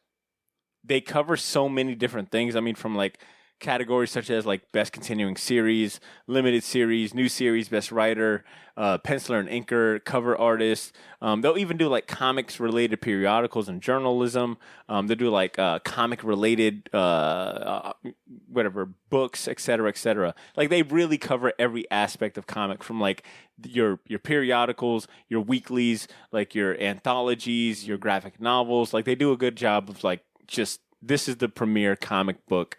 they cover so many different things. I mean, from like categories such as like best continuing series, limited series, new series, best writer, penciler and inker, cover artist. They'll even do like comics related periodicals and journalism. They'll do like comic related books, et cetera, et cetera. Like they really cover every aspect of comic, from like your periodicals, your weeklies, like your anthologies, your graphic novels. Like they do a good job of like just, this is the premier comic book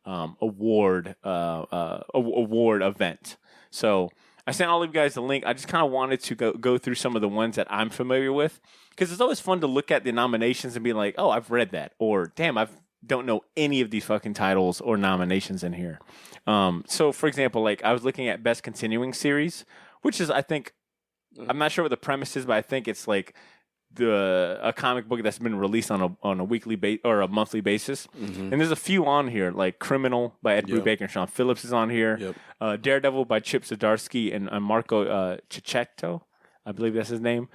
award event. So I sent all of you guys the link. I just kind of wanted to go through some of the ones that I'm familiar with, because it's always fun to look at the nominations and be like, oh, I've read that, or damn, I don't know any of these fucking titles or nominations in here. So for example, like I was looking at best continuing series, which is, I think, I'm not sure what the premise is, but I think it's like a comic book that's been released on a weekly or a monthly basis. Mm-hmm. And there's a few on here, like Criminal by Ed Brubaker and Sean Phillips is on here. Yep. Daredevil by Chip Zdarsky and Marco Checchetto, I believe that's his name,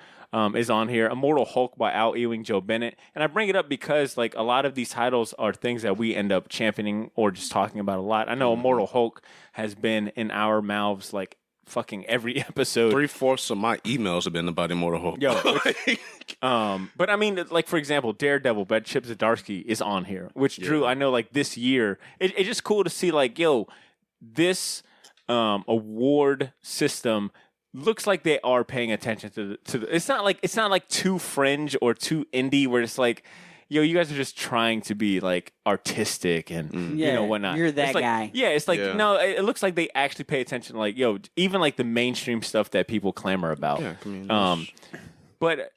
is on here. Immortal Hulk by Al Ewing, Joe Bennett. And I bring it up because like a lot of these titles are things that we end up championing or just talking about a lot. I know Immortal Hulk has been in our mouths like fucking every episode. 3/4 of my emails have been about Immortal Hulk. But I mean, like for example, Daredevil by Chip Zdarsky is on here, which Drew, I know like this year, it's just cool to see like, this award system looks like they are paying attention to the, it's not like too fringe or too indie where it's like, you guys are just trying to be like artistic and whatnot. You're that like, guy. Yeah, it's like no, it looks like they actually pay attention. Like even like the mainstream stuff that people clamor about. Yeah, but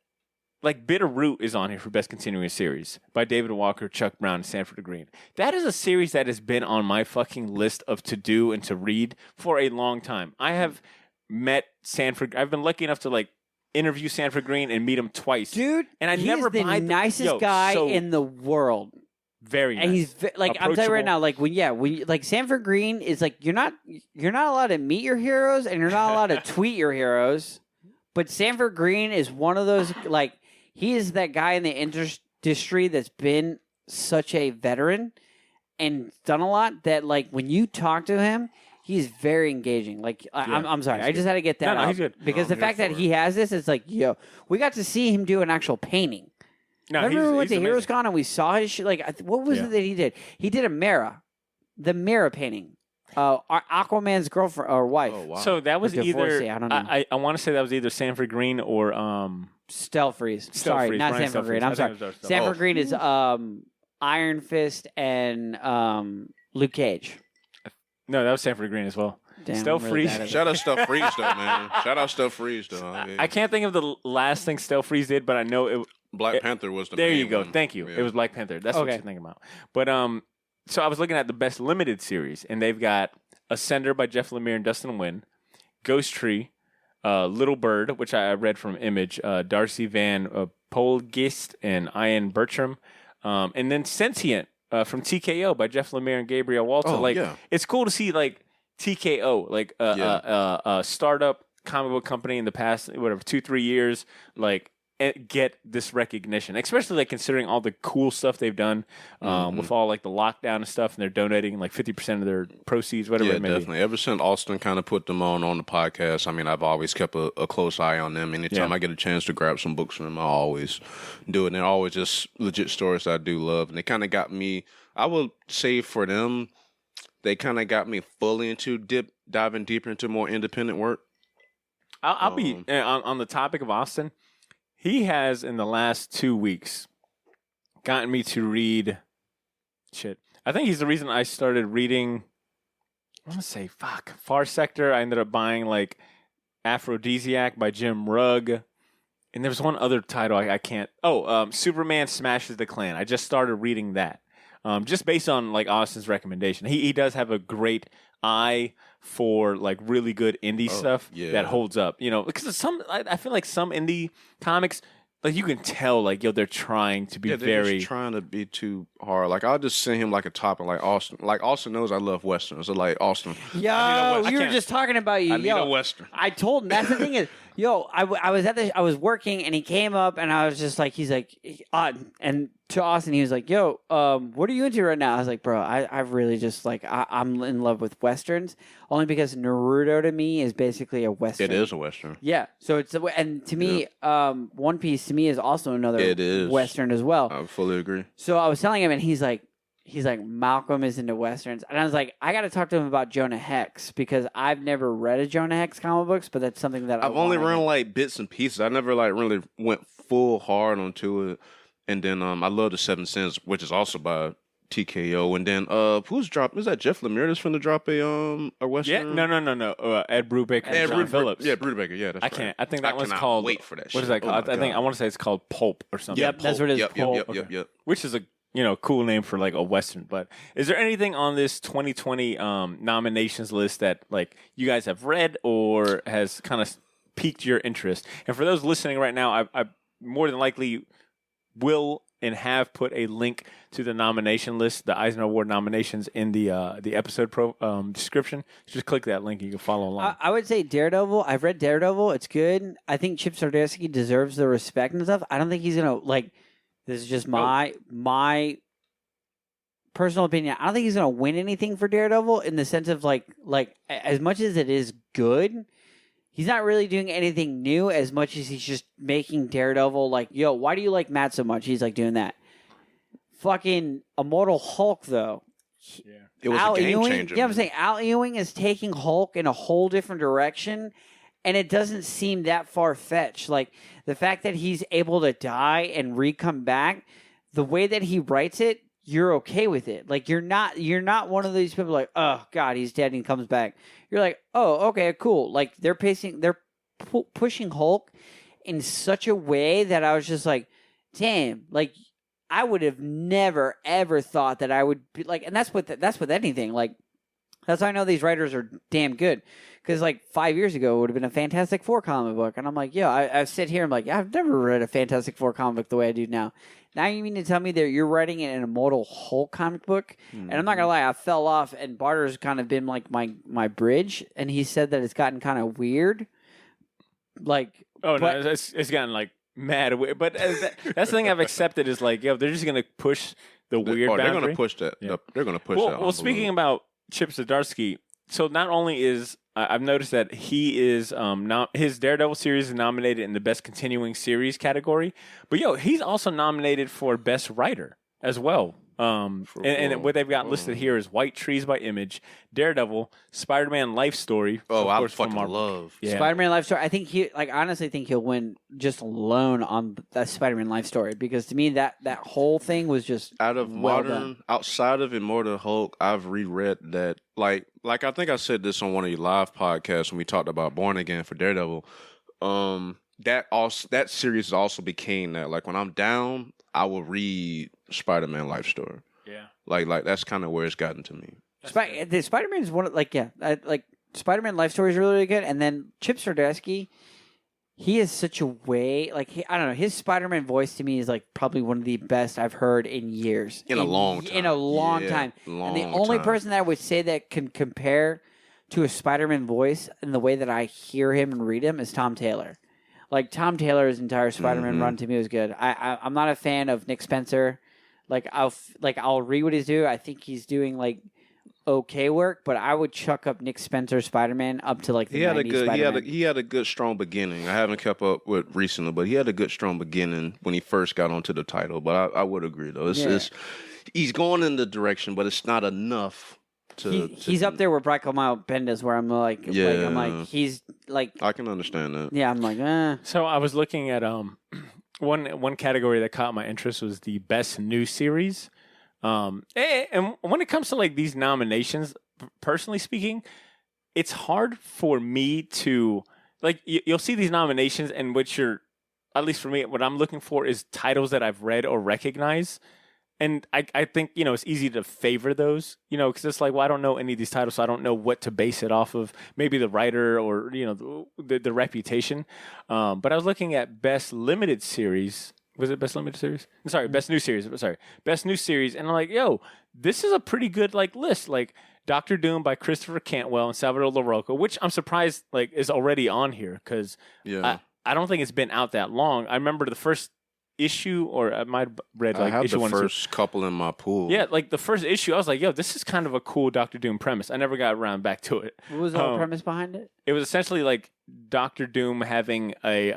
like Bitterroot is on here for best continuing series by David Walker, Chuck Brown, and Sanford Green. That is a series that has been on my fucking list of to do and to read for a long time. I have met Sanford. I've been lucky enough to like interview Sanford Green and meet him twice, dude. And I never the nicest guy in the world. Very nice. And he's like, I'm telling you right now, like when like Sanford Green is like, you're not allowed to meet your heroes and you're not allowed to tweet your heroes, but Sanford Green is one of those, like he is that guy in the industry that's been such a veteran and done a lot that like when you talk to him, he's very engaging. Like, I'm sorry. I just had to get that out. He's good. Because the fact that he has this, it's like, we got to see him do an actual painting. Remember we went to Heroes Con and we saw his shit? Like, what was it that he did? He did the Mera painting. Aquaman's girlfriend or wife. Oh, wow. So that was either, I don't know. I want to say that was either Sanford Green or Stelfreeze. Sorry, not Brian Sanford Green. I'm sorry. Sanford Green is Iron Fist and Luke Cage. No, that was Sanford Green as well. Stelfreeze. Shout out Stelfreeze, though, man. Shout out Stelfreeze, though. Okay. I can't think of the last thing Stelfreeze did, but I know it. Black Panther was the There main you go. one. Thank you. Yeah. It was Black Panther. That's what you're thinking about. But so I was looking at the best limited series, and they've got Ascender by Jeff Lemire and Dustin Nguyen, Ghost Tree, Little Bird, which I read from Image, Darcy Van Polgist and Ian Bertram, and then Sentient from TKO by Jeff Lemire and Gabriel Walter. It's cool to see like TKO, like a startup comic book company in the past 2-3 years, like get this recognition, especially like considering all the cool stuff they've done with all like the lockdown and stuff, and they're donating like 50% of their proceeds, whatever it may definitely. Ever since Austin kind of put them on the podcast, I mean, I've always kept a close eye on them. Anytime I get a chance to grab some books from them, I always do it. And they're always just legit stories I do love. And they kind of got me, I would say for them, they kind of got me fully into diving deeper into more independent work. I'll be on the topic of Austin. He has, in the last 2 weeks, gotten me to read shit. I think he's the reason I started reading want to say, Far Sector. I ended up buying like Aphrodisiac by Jim Rugg. And there was one other title I can't. Superman Smashes the Klan. I just started reading that. Just based on like Austin's recommendation. He does have a great eye for like really good indie stuff that holds up. You know, because I feel like some indie comics, like you can tell, like they're trying to be they're just trying to be too hard. Like I'll just send him like a topic, like Austin. Like Austin knows I love westerns, so like Austin. Yo, we were just talking about you. I need a western. I told him that's the thing is, I was working and he came up and I was just like, he's like, and to Austin he was like, yo, what are you into right now? I was like, bro, I really just like I'm in love with westerns only because Naruto to me is basically a western. It is a western. Yeah, so it's and to me, One Piece to me is also another western as well. I fully agree. So I was telling him, and he's like, Malcolm is into westerns, and I was like, I got to talk to him about Jonah Hex because I've never read a Jonah Hex comic books, but that's something that I've only read like bits and pieces. I never like really went full hard onto it. And then I love the Seven Sins, which is also by TKO. And then who's dropped? Is that Jeff Lemire that's finna drop a western? Yeah, no. Ed Brubaker, and John Phillips. Yeah, Brubaker. Yeah, that's I can't. I think that one's called. Wait for that. What is that called? I want to say it's called Pulp or something. Yep, that's what it is. Pulp. Yep. Which is a cool name for like a western. But is there anything on this 2020 nominations list that like you guys have read or has kind of piqued your interest? And for those listening right now, I more than likely will and have put a link to the nomination list, the Eisner Award nominations in the episode description. Just click that link and you can follow along. I would say Daredevil. I've read Daredevil. It's good. I think Chip Zdarsky deserves the respect and stuff. I don't think he's going to, like, this is just my personal opinion. I don't think he's going to win anything for Daredevil in the sense of, like as much as it is good, he's not really doing anything new as much as he's just making Daredevil like, yo, why do you like Matt so much? He's like doing that. Fucking Immortal Hulk, though. Yeah. It was a game changer. Yeah, I'm saying Al Ewing is taking Hulk in a whole different direction, and it doesn't seem that far-fetched. Like, the fact that he's able to die and re-come back, the way that he writes it, you're okay with it. Like, you're not one of these people like, oh, God, he's dead and he comes back. You're like, oh, okay, cool. Like, they're pushing Hulk in such a way that I was just like, damn, like, I would have never, ever thought that I would be like, and that's with anything. Like, that's why I know these writers are damn good. Because, like, 5 years ago, it would have been a Fantastic Four comic book. And I'm like, yo, I sit here, I'm like, yeah, I've never read a Fantastic Four comic book the way I do now. Now you mean to tell me that you're writing an Immortal Hulk comic book? Mm-hmm. And I'm not going to lie, I fell off, and Barter's kind of been, like, my bridge. And he said that it's gotten kind of weird. Like, no, it's gotten, like, mad weird. But that's the thing I've accepted is, like, yo, they're just going to push the weird boundary. They're going to push that. Yeah. They're going to push that. Well, speaking about Chip Zdarsky, so not only is I've noticed that he is his Daredevil series is nominated in the Best Continuing Series category, but he's also nominated for Best Writer as well. And what they've got listed here is White Trees by Image, Daredevil, Spider-Man Life Story. Oh, I fucking love Spider-Man Life Story. I think honestly think he'll win just alone on that Spider-Man Life Story because to me that whole thing was just outside of Immortal Hulk, I've reread that like I think I said this on one of your live podcasts when we talked about Born Again for Daredevil. That series also became that. Like when I'm down, I will read Spider-Man Life Story. Yeah. Like that's kind of where it's gotten to me. Spider-Man is one of Spider-Man Life Story is really, really good. And then Chip Zdarsky, he is such a way, I don't know, his Spider-Man voice to me is like probably one of the best I've heard in years. In a long time. And the only person that I would say that can compare to a Spider-Man voice in the way that I hear him and read him is Tom Taylor. Like, Tom Taylor's entire Spider-Man run to me was good. I'm not a fan of Nick Spencer. I'll read what he's doing. I think he's doing, okay work, but I would chuck up Nick Spencer's Spider-Man up to, the 90s Spider-Man. He had a good, strong beginning. I haven't kept up with recently, but he had a good, strong beginning when he first got onto the title. But I would agree, though. He's going in the direction, but it's not enough. He's up there with Michael Bendis, where I'm like, he's like, I can understand that. Yeah, I'm like, eh. So I was looking at one category that caught my interest was the best new series. And when it comes to these nominations, personally speaking, it's hard for me to like. You'll see these nominations in which you're, at least for me, what I'm looking for is titles that I've read or recognize. And I think, it's easy to favor those, because it's like, well, I don't know any of these titles, so I don't know what to base it off of. Maybe the writer or, the reputation. But I was looking at Best Limited Series. Was it Best Limited Series? Sorry, Best New Series. Sorry, Best New Series. And I'm like, yo, this is a pretty good, list. Like, Doctor Doom by Christopher Cantwell and Salvador Larroca, which I'm surprised, is already on here, because I don't think it's been out that long. I remember the first issue, or I might have read I had issue the one. First couple in my pool. Yeah, the first issue, I was like, yo, this is kind of a cool Doctor Doom premise. I never got around back to it. What was the premise behind it? It was essentially like Doctor Doom having a,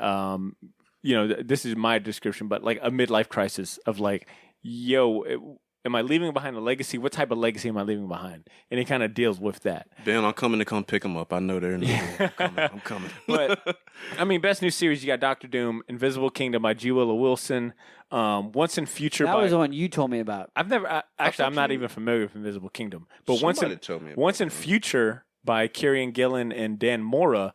this is my description, but like a midlife crisis of like, yo, am I leaving behind a legacy? What type of legacy am I leaving behind? And it kind of deals with that. Ben, I'm coming to come pick them up. I know they're in the I'm coming. But, I mean, Best New Series, you got Doctor Doom, Invisible Kingdom by G. Willow Wilson, Once in Future that was the one you told me about. I've never, I'm not even familiar with Invisible Kingdom. But Once in Future by Kieran Gillen and Dan Mora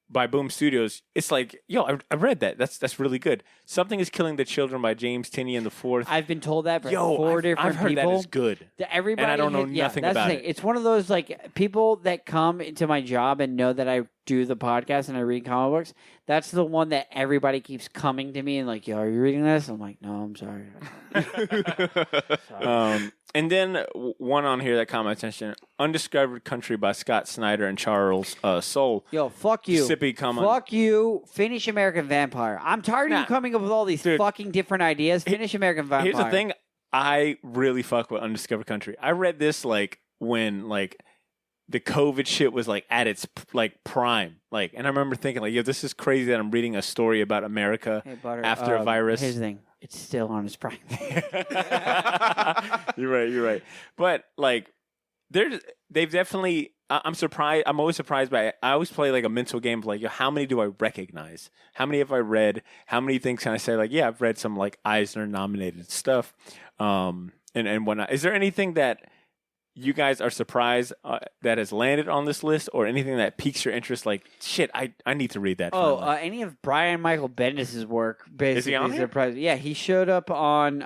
by Boom Studios, it's like, yo, I read that. That's really good. Something is Killing the Children by James Tinney and the Fourth. I've been told that by four different I've heard people. That is good. Everybody, and I don't know nothing that's about the thing. it. It's one of those people that come into my job and know that I do the podcast and I read comic books. That's the one that everybody keeps coming to me and like, yo, are you reading this? I'm like, no, I'm sorry. And then one on here that caught my attention: Undiscovered Country by Scott Snyder and Charles Soule. Yo, fuck you. Sippy, fuck you. Finish American Vampire. I'm tired of you coming up with all these fucking different ideas. Finish American Vampire. Here's the thing: I really fuck with Undiscovered Country. I read this when the COVID shit was at its prime. And I remember thinking yo, this is crazy that I'm reading a story about America after a virus. Here's the thing. It's still on its prime. You're right. But they've definitely. I'm surprised. I'm always surprised by it. I always play a mental game of how many do I recognize? How many have I read? How many things can I say yeah, I've read some Eisner nominated stuff. And whatnot. Is there anything that you guys are surprised that has landed on this list, or anything that piques your interest? Shit, I need to read that. Any of Brian Michael Bendis' work, basically. Is he on here? Yeah, he showed up on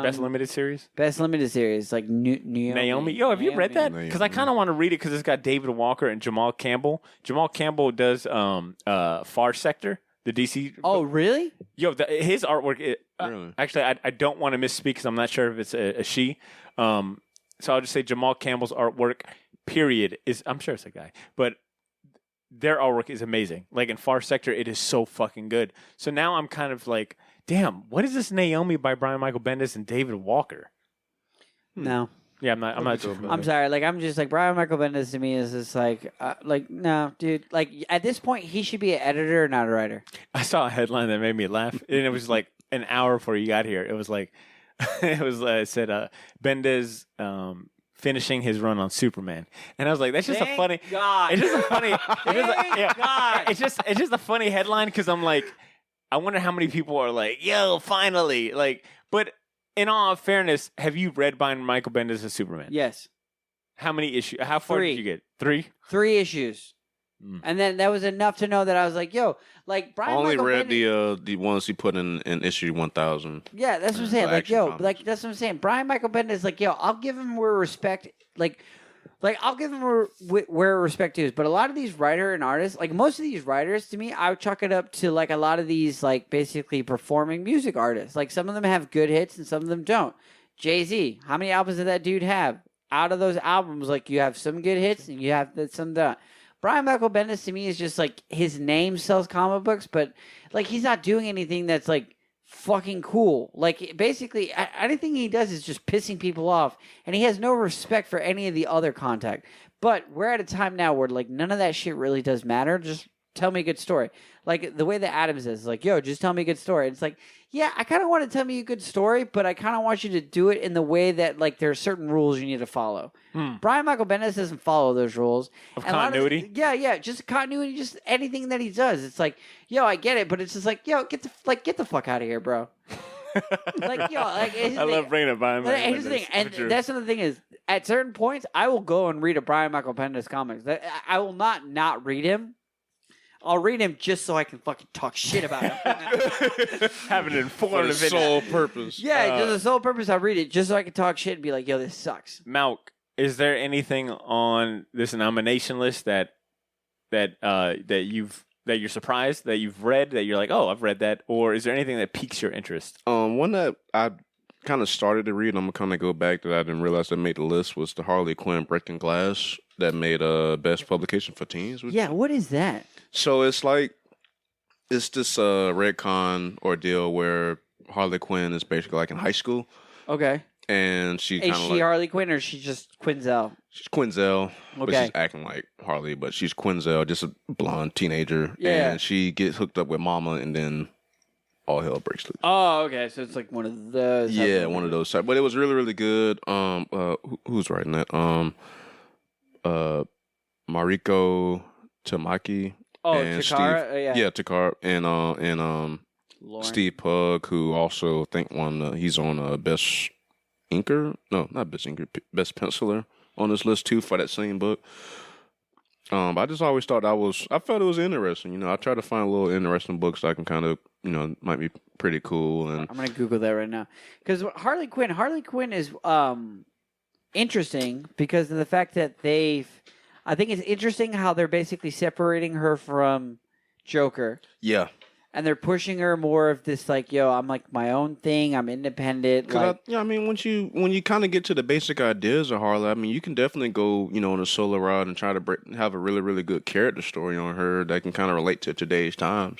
Best Limited Series. Naomi. Yo, have you read that? Because I kind of want to read it because it's got David Walker and Jamal Campbell. Jamal Campbell does Far Sector, the DC. Oh, really? Yo, his artwork. Really? Actually, I don't want to misspeak because I'm not sure if it's a she. So I'll just say Jamal Campbell's artwork, period, I'm sure it's a guy, but their artwork is amazing. In Far Sector, it is so fucking good. So now I'm kind of damn, what is this Naomi by Brian Michael Bendis and David Walker? No. Yeah, I'm not too familiar. I'm sorry. I'm just Brian Michael Bendis to me is just no, dude. At this point, he should be an editor, not a writer. I saw a headline that made me laugh, and it was an hour before you got here. It was it said Bendis finishing his run on Superman, and I was like, that's just a funny. God. It's just a funny. It's just a funny headline because I'm I wonder how many people are yo, finally, But in all fairness, have you read Brian Michael Bendis as Superman? Yes. How many issues? How far 3. did you get? 3? 3 issues. And then that was enough to know that I was yo, Brian I only Michael read Bendis, the ones he put in issue 1000. Yeah, that's what I'm saying. Action Yo, Comics. that's what I'm saying. Brian Michael Bendis, yo, I'll give him where respect, I'll give him where respect is. But a lot of these writer and artists, most of these writers, to me, I would chalk it up to a lot of these basically performing music artists. Some of them have good hits and some of them don't. Jay-Z, how many albums did that dude have? Out of those albums, you have some good hits and you have some don't. Brian Michael Bendis to me is just his name sells comic books, but he's not doing anything that's fucking cool. Basically, anything he does is just pissing people off, and he has no respect for any of the other contact. But we're at a time now where none of that shit really does matter. Just tell me a good story. The way that Adams is yo, just tell me a good story. It's yeah, I kind of want to tell me a good story, but I kind of want you to do it in the way that there are certain rules you need to follow. Brian Michael Bendis doesn't follow those rules of continuity. Yeah, just continuity, just anything that he does. It's yo, I get it, but it's just yo, get the fuck out of here, bro. Like, I love bringing up Brian. Here's the thing, and that's another thing is, at certain points, I will go and read a Brian Michael Bendis comics. I will not read him. I'll read him just so I can fucking talk shit about him. Have an informative for the sole purpose. Yeah, just the sole purpose. I read it just so I can talk shit and be like, "Yo, this sucks." Malk, is there anything on this nomination list that you're surprised that you've read that you're like, oh, I've read that, or is there anything that piques your interest? One that I kind of started to read, I'm gonna kind of go back that I didn't realize that made the list was the Harley Quinn Breaking Glass that made a best publication for teens. Yeah, what is that? So it's this retcon ordeal where Harley Quinn is basically like in high school. Okay. And is she Harley Quinn or is she just Quinzel? She's Quinzel, okay. But she's acting like Harley, but she's Quinzel, just a blonde teenager. Yeah. And she gets hooked up with Mama, and then all hell breaks loose. Oh, okay. So it's like one of those. Yeah, one of those types. But it was really, really good. Who's writing that? Mariko Tamaki. Oh, and Takara? Yeah, Takara. And Steve Pugh, who also think he's on Best Inker. No, not Best Inker. Best Penciler on this list too for that same book. I just always thought I felt it was interesting. I try to find little interesting books that I can kind of, might be pretty cool. And I'm gonna Google that right now because Harley Quinn is interesting because of the fact that I think it's interesting how they're basically separating her from Joker. Yeah. And they're pushing her more of this, like, yo, I'm like my own thing. I'm independent. Like, when you kind of get to the basic ideas of Harley, I mean, you can definitely go, on a solo ride and try to have a really, really good character story on her that can kind of relate to today's times.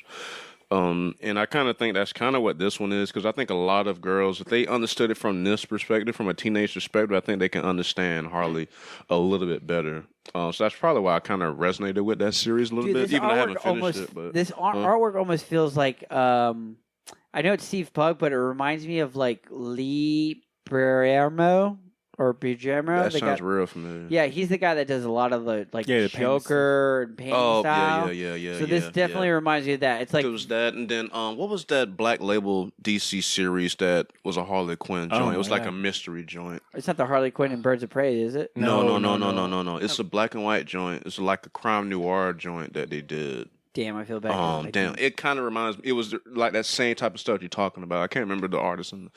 And I kind of think that's kind of what this one is, because I think a lot of girls, if they understood it from this perspective, from a teenage perspective, I think they can understand Harley a little bit better. So that's probably why I kind of resonated with that series a little bit, even though I haven't finished it. But this artwork almost feels like, I know it's Steve Pugh, but it reminds me of like Lee Bermejo. Or Bijamo. That sounds real familiar. Yeah, he's the guy that does a lot of the Joker and painting style. Yeah. So this definitely reminds me of that. It's like it was that, and then what was that Black Label DC series that was a Harley Quinn joint? It was like a mystery joint. It's not the Harley Quinn and Birds of Prey, is it? No. It's a black and white joint. It's like a crime noir joint that they did. Damn, I feel bad. Damn. It kind of reminds me. It was like that same type of stuff you're talking about. I can't remember the artist and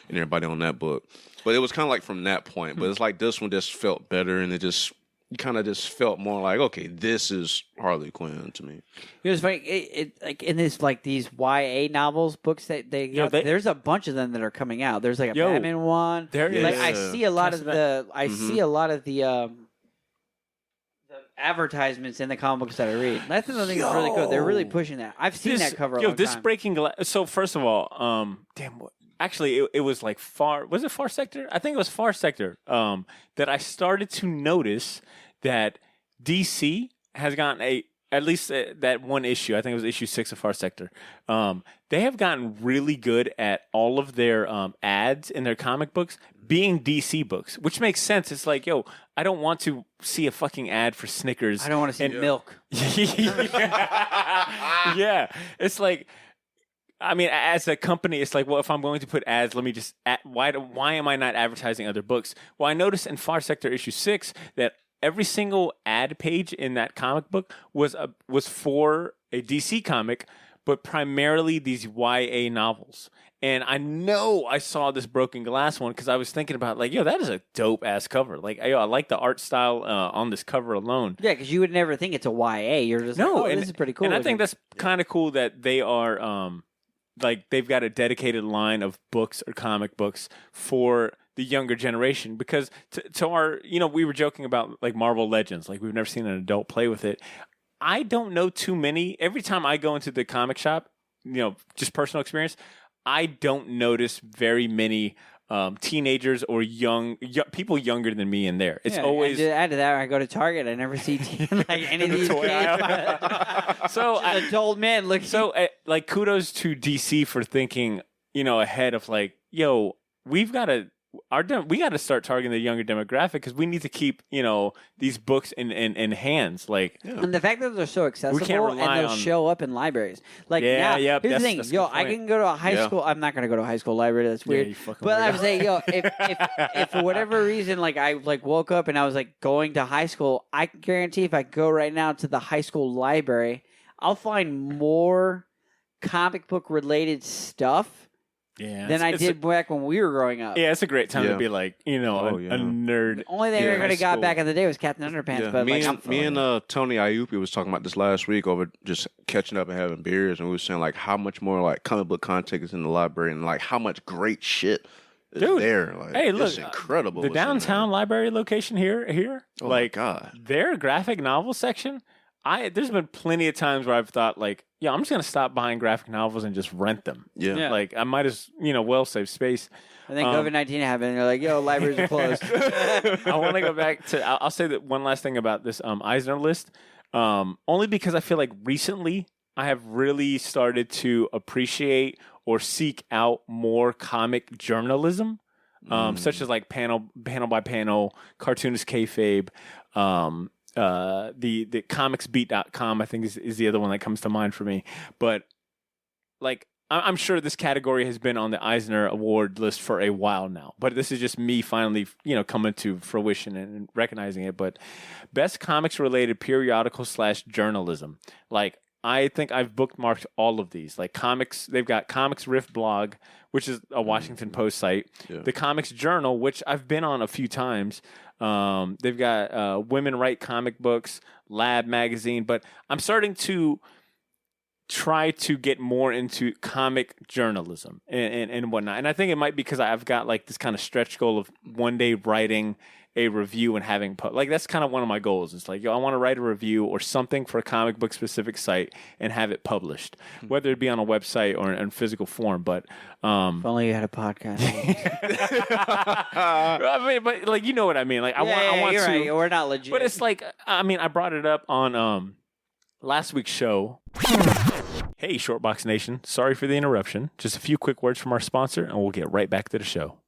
everybody on that book. But it was kind of like from that point. But it's like this one just felt better, and you kind of just felt more like, okay, this is Harley Quinn to me. It was funny. It like in this like these YA novels books that there's a bunch of them that are coming out. There's like a Batman one. There is. Like I see a lot of the advertisements in the comic books that I read. That's another thing that's really cool. They're really pushing that. I've seen that cover. This Breaking Glass. So first of all, actually, it was like was it Far Sector? I think it was Far Sector that I started to notice that DC has gotten at least that one issue. I think it was issue 6 of Far Sector. They have gotten really good at all of their ads in their comic books being DC books, which makes sense. It's like, yo, I don't want to see a fucking ad for Snickers. I don't want to see milk. Yeah. It's like, I mean, as a company, it's like, well, if I'm going to put ads, let me just why am I not advertising other books? Well, I noticed in Far Sector issue 6 that every single ad page in that comic book was for a DC comic, but primarily these YA novels. And I know I saw this Broken Glass one because I was thinking about, like, yo, that is a dope-ass cover. Like, I like the art style on this cover alone. Yeah, because you would never think it's a YA. You're just this is pretty cool. And I think that's kind of cool that they are, like, they've got a dedicated line of books or comic books for the younger generation. Because to our, we were joking about, like, Marvel Legends. Like, we've never seen an adult play with it. I don't know too many. Every time I go into the comic shop, just personal experience, I don't notice very many teenagers or young people younger than me in there. It's always to add to that. When I go to Target, I never see like any of these kids. So an old man looks. So like, kudos to DC for thinking, ahead of like, yo, we've got to we got to start targeting the younger demographic because we need to keep these books in hands. Like, and the fact that they're so accessible and they'll show up in libriaries. Like, here's the thing, I can go to a high school. I'm not going to go to a high school library. That's weird. But I'm saying, if for whatever reason, like I woke up and I was like going to high school, I can guarantee if I go right now to the high school library, I'll find more comic book related stuff than I did back when we were growing up. Yeah, it's a great time to be like, a nerd. The only thing I could have got back in the day was Captain Underpants. Yeah. But me and Tony Iupi was talking about this last week over just catching up and having beers, and we were saying like how much more like comic book content is in the library, and like how much great shit is there. Like, hey, look, it's incredible. The downtown library location here, oh like my God, their graphic novel section. There's been plenty of times where I've thought like, yeah, I'm just gonna stop buying graphic novels and just rent them. Yeah. Like I might as well save space. And then COVID-19 happened, and they're like, "Yo, libraries are closed." I want to go back to. I'll say that one last thing about this Eisner list, only because I feel like recently I have really started to appreciate or seek out more comic journalism, such as like panel by panel, cartoonist kayfabe. The comicsbeat.com I think is the other one that comes to mind for me. But like I'm sure this category has been on the Eisner Award list for a while now. But this is just me finally, coming to fruition and recognizing it. But best comics related periodical / journalism. Like I think I've bookmarked all of these. Like comics, they've got Comics Riff blog, which is a Washington Post site. Yeah. The Comics Journal, which I've been on a few times. They've got Women Write Comic Books, Lab Magazine, but I'm starting to try to get more into comic journalism and whatnot. And I think it might be because I've got like this kind of stretch goal of one day writing a review and having like that's kind of one of my goals. It's like, I want to write a review or something for a comic book specific site and have it published, whether it be on a website or in physical form. But if only you had a podcast. I mean, but like you know what I mean. Like I want you're to. Right. We're not legit. But it's like I brought it up on last week's show. Hey, Shortbox Nation. Sorry for the interruption. Just a few quick words from our sponsor, and we'll get right back to the show.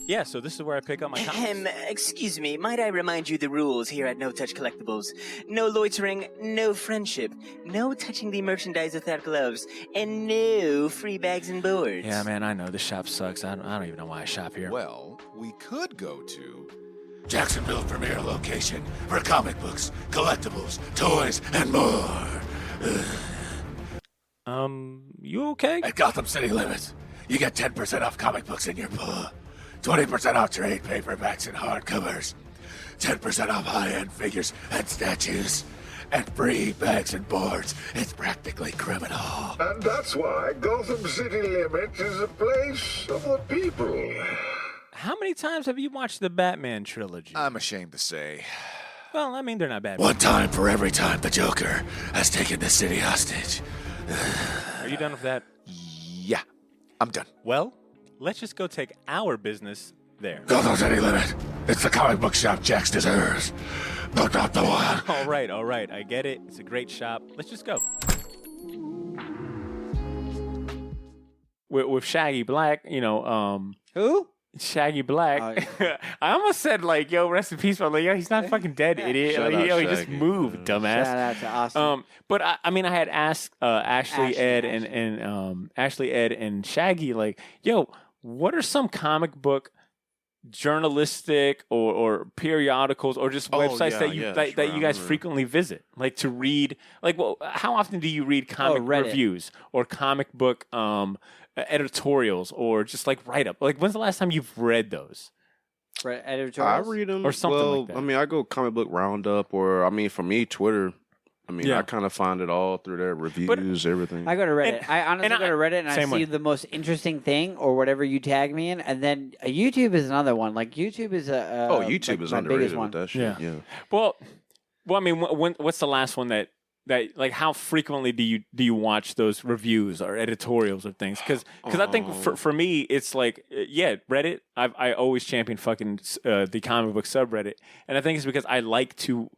Yeah, so this is where I pick up my comics. Excuse me, might I remind you the rules here at No Touch Collectibles? No loitering, no friendship, no touching the merchandise without gloves, and no free bags and boards. Yeah, man, I know. This shop sucks. I don't even know why I shop here. Well, we could go to Jacksonville premier location for comic books, collectibles, toys, and more. You okay? At Gotham City Limits, you get 10% off comic books in your pull. 20% off trade paperbacks and hardcovers. 10% off high-end figures and statues. And free bags and boards. It's practically criminal. And that's why Gotham City Limits is a place of the people. How many times have you watched the Batman trilogy? I'm ashamed to say. Well, I mean, they're not bad. One time for every time the Joker has taken the city hostage. Are you done with that? Yeah, I'm done. Well, let's just go take our business there. Gotham City Limit. It's the comic book shop Jax deserves, but not the one. All right. I get it. It's a great shop. Let's just go. With Shaggy Black, Who? Shaggy Black. Oh, yeah. I almost said like, "Yo, rest in peace," but like, yo, he's not fucking dead, idiot. Shout like, out he just moved, dumbass. Shout out to Austin. But I mean, I had asked Ashley, Ed, and Shaggy, like, "Yo, what are some comic book journalistic or periodicals or just websites that you guys frequently visit, like to read? Like, well, how often do you read comic reviews or comic book editorials or just like write up? Like, when's the last time you've read those? Editorials? I read them or something like that. I mean, I go comic book roundup, or I mean, for me, Twitter. I mean, I kind of find it all through their reviews, everything. I go to Reddit. I honestly go to Reddit and I see way. the most interesting thing or whatever you tag me in, and then YouTube is another one. Like YouTube is YouTube is underrated with that shit. Yeah. Well, I mean, what's the last one that like how frequently do you watch those reviews or editorials of things? Because I think for me it's like Reddit. I always champion fucking the comic book subreddit, and I think it's because I like to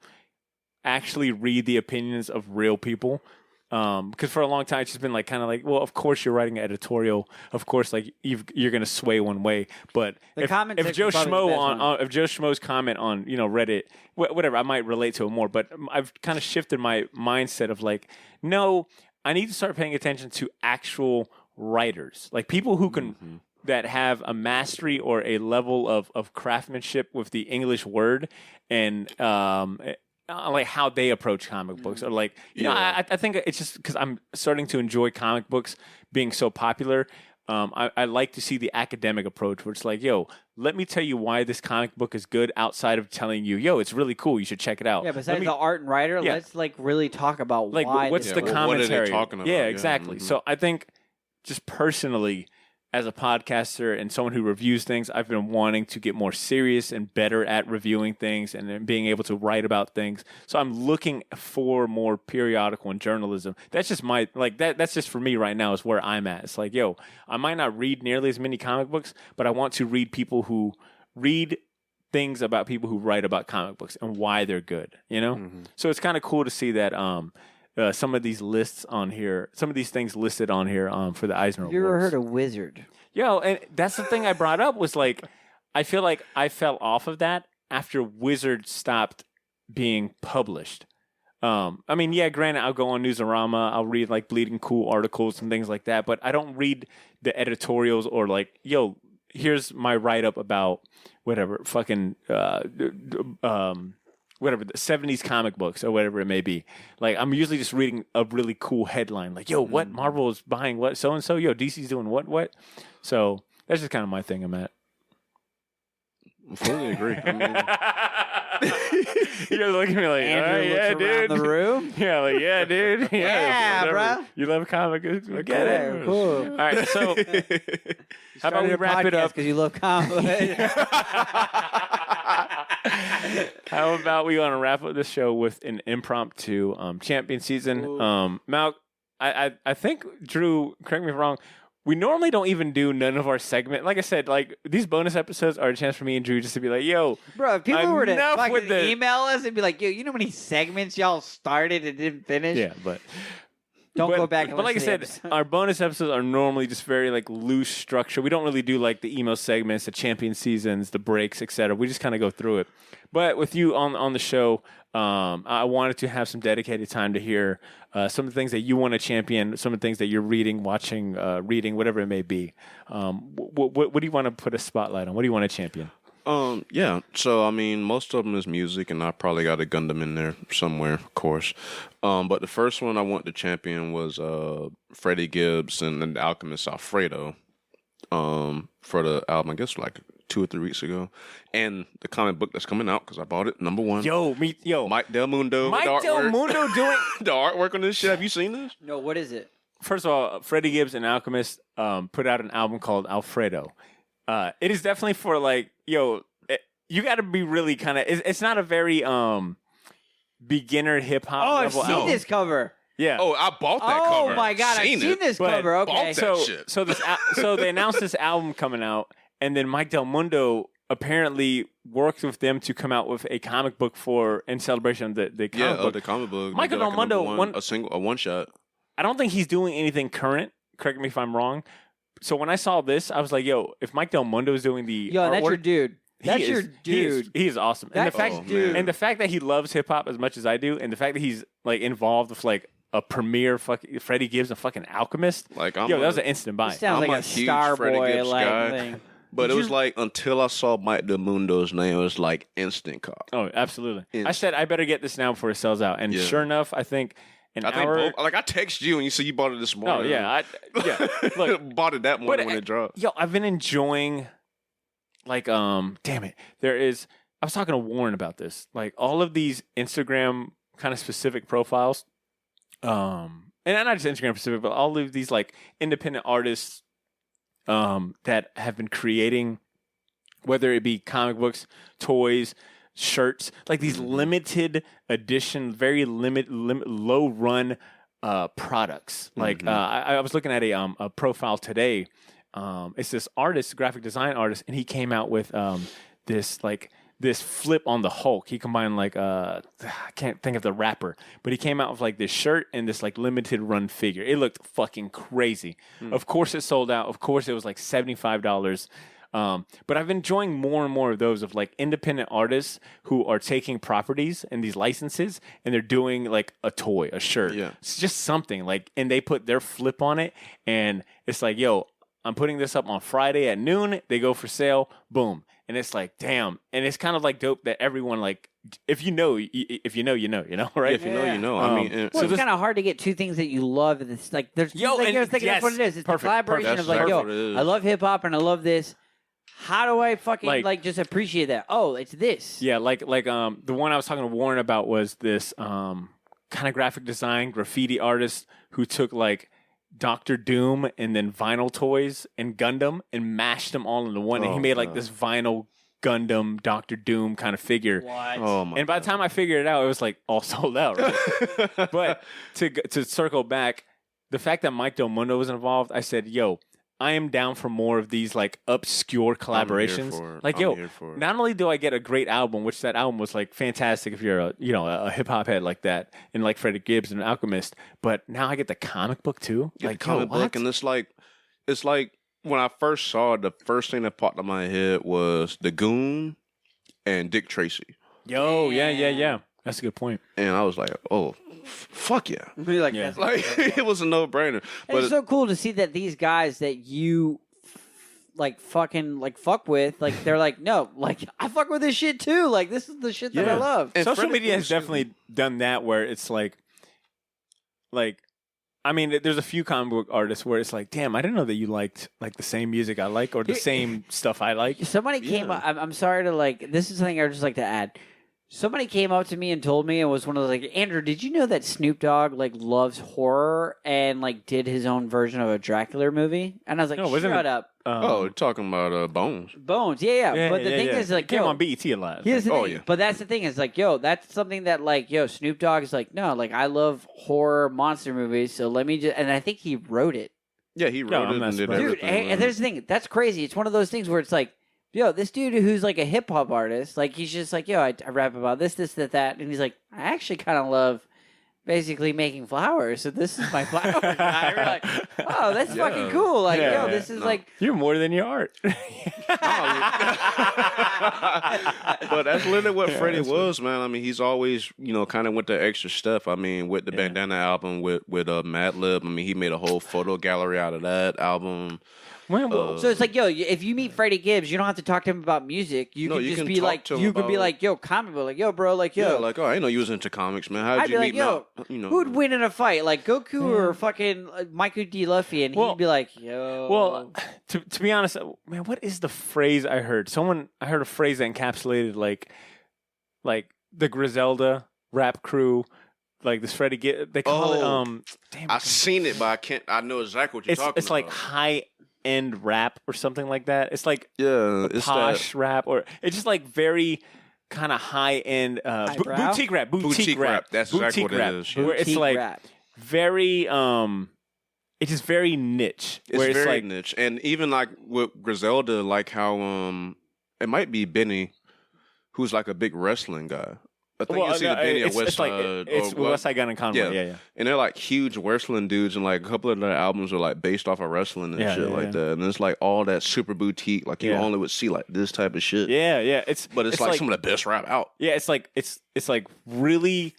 actually read the opinions of real people. Because for a long time, it's just been like kind of like, well, of course you're writing an editorial. Of course, like you're going to sway one way. But if Joe Schmo's comment on Reddit, whatever, I might relate to it more. But I've kind of shifted my mindset of like, no, I need to start paying attention to actual writers, like people who can that have a mastery or a level of craftsmanship with the English word and like how they approach comic books, or like I think it's just because I'm starting to enjoy comic books being so popular. I like to see the academic approach, where it's like, yo, let me tell you why this comic book is good outside of telling you, yo, it's really cool, you should check it out. Yeah, besides the art and writer, let's like really talk about like why. What's the commentary? What are they talking about? Yeah, exactly. So I think just personally, as a podcaster and someone who reviews things, I've been wanting to get more serious and better at reviewing things and then being able to write about things. So I'm looking for more periodical and journalism. That's just that's just for me right now is where I'm at. It's like, yo, I might not read nearly as many comic books, but I want to read people who read things about people who write about comic books and why they're good, So it's kind of cool to see that some of these lists on here, some of these things listed on here for the Eisner Awards. Have you ever heard of Wizard? Yo, and that's the thing I brought up was like, I feel like I fell off of that after Wizard stopped being published. I mean, yeah, granted, I'll go on Newsarama, I'll read like Bleeding Cool articles and things like that, but I don't read the editorials or like, yo, here's my write-up about whatever, fucking... whatever, the 70s comic books or whatever it may be. Like, I'm usually just reading a really cool headline. Like, yo, what? Marvel is buying what? So-and-so? Yo, DC's doing what? So that's just kind of my thing, I'm at. I fully agree. I mean... You're looking at me like, Andrew looks around dude. the room. Yeah, like, yeah, dude. Yeah, bro. You love comic books? We get it. Cool. All right, so how about we wrap it up? Because you love comic. How about we want to wrap up this show with an impromptu champion season? Mal, I think, Drew, correct me if I'm wrong, we normally don't even do none of our segment. Like I said, like these bonus episodes are a chance for me and Drew just to be like, yo, bro, if people were to with the... email us and be like, yo, you know how many segments y'all started and didn't finish? Yeah, but... Don't go back and But like I listen said, our bonus episodes are normally just very like loose structure. We don't really do like the email segments, the champion seasons, the breaks, etc. We just kind of go through it. But with you on the show, I wanted to have some dedicated time to hear some of the things that you want to champion, some of the things that you're reading, watching, reading, whatever it may be. What do you want to put a spotlight on? What do you want to champion? Yeah. So I mean, most of them is music, and I probably got a Gundam in there somewhere, of course. But the first one I want to champion was Freddie Gibbs and the Alchemist Alfredo. For the album, I guess like 2 or 3 weeks ago, and the comic book that's coming out because I bought it. Number 1. Mike Del Mundo. Mike Del Mundo doing the artwork on this shit. Have you seen this? No. What is it? First of all, Freddie Gibbs and Alchemist put out an album called Alfredo. It is definitely for like, yo, you got to be really kind of. It's not a very beginner hip hop. Oh, I've seen this cover. Yeah. Oh, I bought that cover. Oh my god, I've seen this cover. Okay. So they announced this album coming out, and then Mike Del Mundo apparently worked with them to come out with a comic book in celebration of the comic book. the comic book. Michael Del Mundo a one shot. I don't think he's doing anything current. Correct me if I'm wrong. So when I saw this, I was like, yo, if Mike Del Mundo is doing the artwork, that's your dude. That's your dude. He is awesome. And the fact that he loves hip hop as much as I do, and the fact that he's like involved with like a premier fucking Freddie Gibbs and fucking Alchemist. Like, that was an instant buy. Sounds like a Starboy like thing. But it was like until I saw Mike Del Mundo's name, it was like instant cop. Oh, absolutely. Instant. I said I better get this now before it sells out, and sure enough, I think. I texted you and you said you bought it this morning. Oh yeah, Look, bought it that morning when it dropped. Yo, I've been enjoying. Like, damn it, I was talking to Warren about this. Like all of these Instagram kind of specific profiles, and not just Instagram specific, but all of these like independent artists, that have been creating, whether it be comic books, toys, shirts, like these limited edition, very low run products. Like I was looking at a profile today. It's this artist, graphic design artist, and he came out with this this flip on the Hulk. He combined like I can't think of the rapper, but he came out with like this shirt and this like limited run figure. It looked fucking crazy. Of course, it sold out. Of course, it was like $75. But I've been enjoying more and more of those of like independent artists who are taking properties and these licenses and they're doing like a toy, a shirt. Yeah. It's just something like, and they put their flip on it and it's like, yo, I'm putting this up on Friday at noon. They go for sale. Boom. And it's like, damn. And it's kind of like dope that everyone like, if you know, right? Yeah, if you know, you know. Um, I mean, Well, it's kind of hard to get two things that you love. And it's like that's what it is. It's perfect, the collaboration perfect. of like, That's yo, what it is. I love hip hop and I love this. How do I fucking Like- just appreciate that? Oh, it's this. Yeah, like the one I was talking to Warren about was this kind of graphic design graffiti artist who took like Doctor Doom and then vinyl toys and Gundam and mashed them all into one, and he Oh, made like God. this vinyl Gundam Doctor Doom kind of figure. What? oh my And by the time I figured it out, it was like all sold out. Right? But to circle back, the fact that Mike Del Mundo was involved, I said, "Yo, I am down for more of these like obscure collaborations. for it. Like, I'm yo, here for it. not only do I get a great album, which that album was like fantastic if you're a hip hop head like that, and like Freddie Gibbs and Alchemist, but now I get the comic book too. Get Like, the comic yo, book, what? and it's like when I first saw it, the first thing that popped in my head was the Goon and Dick Tracy, Yo, yeah. That's a good point. and I was like, oh, fuck yeah. Be like, Yeah. that's Like it was a no brainer. And But it's so cool to see that these guys that you like fucking like fuck with, like they're like, no, like I fuck with this shit too. Like this is the shit that I Yeah. love. And Social Freddie media has Gibbs- definitely done that where it's like, I mean, there's a few comic book artists where it's like, damn, I didn't know that you liked like the same music I like or the same stuff I like. Somebody came Yeah. up. I'm sorry to like. This is something I would just like to add. Somebody came up to me and told me, and was one of those like, Andrew, did you know that Snoop Dogg like loves horror and like did his own version of a Dracula movie? And I was like, No, wasn't shut it- up, oh, you're talking about Bones. Bones. Yeah. But the thing is, like, it came yo, on BET a lot. here's the Oh, thing. yeah. But that's the thing is like, yo, that's something that like, yo, Snoop Dogg is like, no, like I love horror monster movies, so let me just. And I think he wrote it. Yeah, he wrote I'm it not and did surprised. Dude, everything. and there's the thing. That's crazy. It's one of those things where it's like, yo, this dude who's like a hip hop artist, like he's just like, yo, I rap about this, that, and he's like, I actually kind of love basically making flowers. So this is my flower guy. We're like, oh, that's Yeah. fucking cool. Like, Yeah, yo, yeah. this is No. like, You're more than your art. But that's literally what Freddie that's was, man. I mean, he's always, kind of went the extra stuff. I mean, with the Yeah. Bandana album with Madlib, I mean, he made a whole photo gallery out of that album. Well, so it's like, yo, if you meet Freddie Gibbs, you don't have to talk to him about music. You No, can you just can be talk like, to him you could be about- like, yo, comic book, like, yo, bro, like, yo. Yeah, like, oh, I didn't know you was into comics, man. How I'd did be you like, meet yo, Mount? who'd win in a fight, like Goku or fucking Michael D. Luffy? And Well- he'd be like, yo. well, to be honest, man, what is the phrase I heard? I heard a phrase that encapsulated like the Griselda rap crew, like this Freddie Gibbs. They call Oh. it damn, I seen it, but I can't. I know exactly what you're talking it's like about. high end rap or something like that. It's like Yeah, it's posh rap, or it's just like very kind of high end Highbrow? boutique rap. Boutique rap. That's exactly boutique what it rap, is. Where it's Boutique like rap. very it's just very niche. It's where very like niche, and even like with Griselda, like how it might be Benny, who's like a big wrestling guy. I think it's either Benny or it's West like Side. it's or what- West Side Gun and Conway. Yeah. And they're like huge wrestling dudes, and like a couple of their albums are like based off of wrestling and Yeah, shit yeah, like yeah. that. And it's like all that super boutique, like you Yeah. only would see like this type of shit. Yeah. It's But it's like some of the best rap out. Yeah, it's like really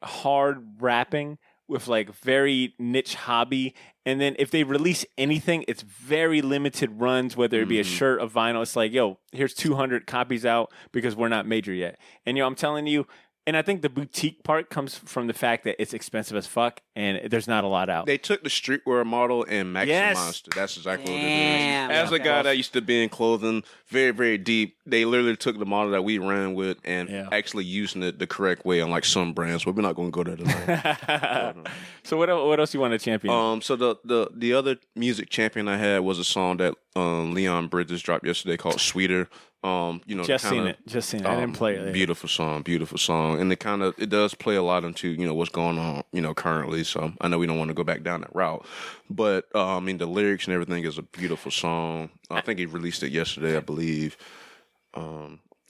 hard rapping with like very niche hobby. And then if they release anything, it's very limited runs, whether it be a shirt, a vinyl. It's like, yo, here's 200 copies out because we're not major yet. And I'm telling you, and I think the boutique part comes from the fact that it's expensive as fuck and there's not a lot out. They took the streetwear model and maximized Yes. it. That's exactly Damn. what it is. As a Okay. guy that used to be in clothing, very, very deep, they literally took the model that we ran with and Yeah. actually using it the correct way on like some brands. But we're not going to go there tonight. So what else you want to champion? So the other music champion I had was a song that Leon Bridges dropped yesterday called "Sweeter." Just seen it. I didn't play it. Beautiful song, and it does play a lot into what's going on currently. So I know we don't want to go back down that route, but I mean the lyrics and everything is a beautiful song. I think he released it yesterday, I believe.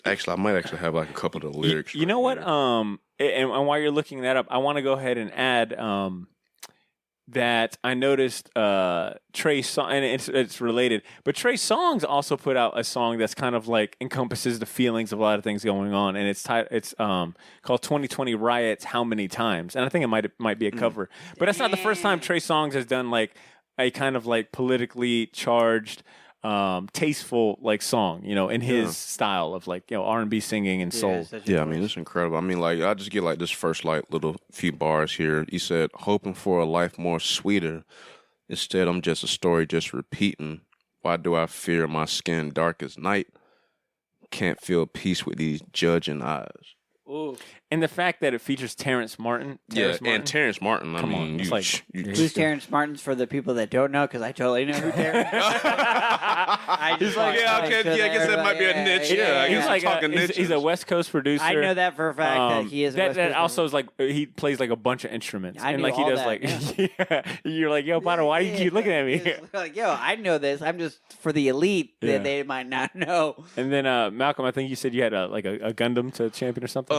Actually, I might actually have like a couple of the lyrics. You know what? And while you're looking that up, I want to go ahead and add that I noticed Trey Songz, and it's related, but Trey Songz also put out a song that's kind of like encompasses the feelings of a lot of things going on, and it's called 2020 Riots How Many Times, and I think it might be a cover, but that's not the first time Trey Songz has done like a kind of like politically charged, tasteful like song, in his style of like R&B singing and soul. Yeah, I mean it's incredible. I mean, like I just get like this first like little few bars here. He said, "Hoping for a life more sweeter. Instead, I'm just a story just repeating. Why do I fear my skin dark as night? Can't feel peace with these judging eyes." Ooh. And the fact that it features Terrence Martin. And Terrence Martin. Come on. Who's Terrence Martin for the people that don't know? Because I totally know who Terrence He's like, I guess that might be a niche. I guess I'm talking niches. He's a West Coast producer. I know that for a fact that he is a West Coast that also is like, he plays like a bunch of instruments. I and knew like he all does that, like, you're like, yo, Potter, why do you keep looking at me? Like, yo, I know this. I'm just for the elite that they might not know. And then Malcolm, I think you said you had a Gundam to champion or something.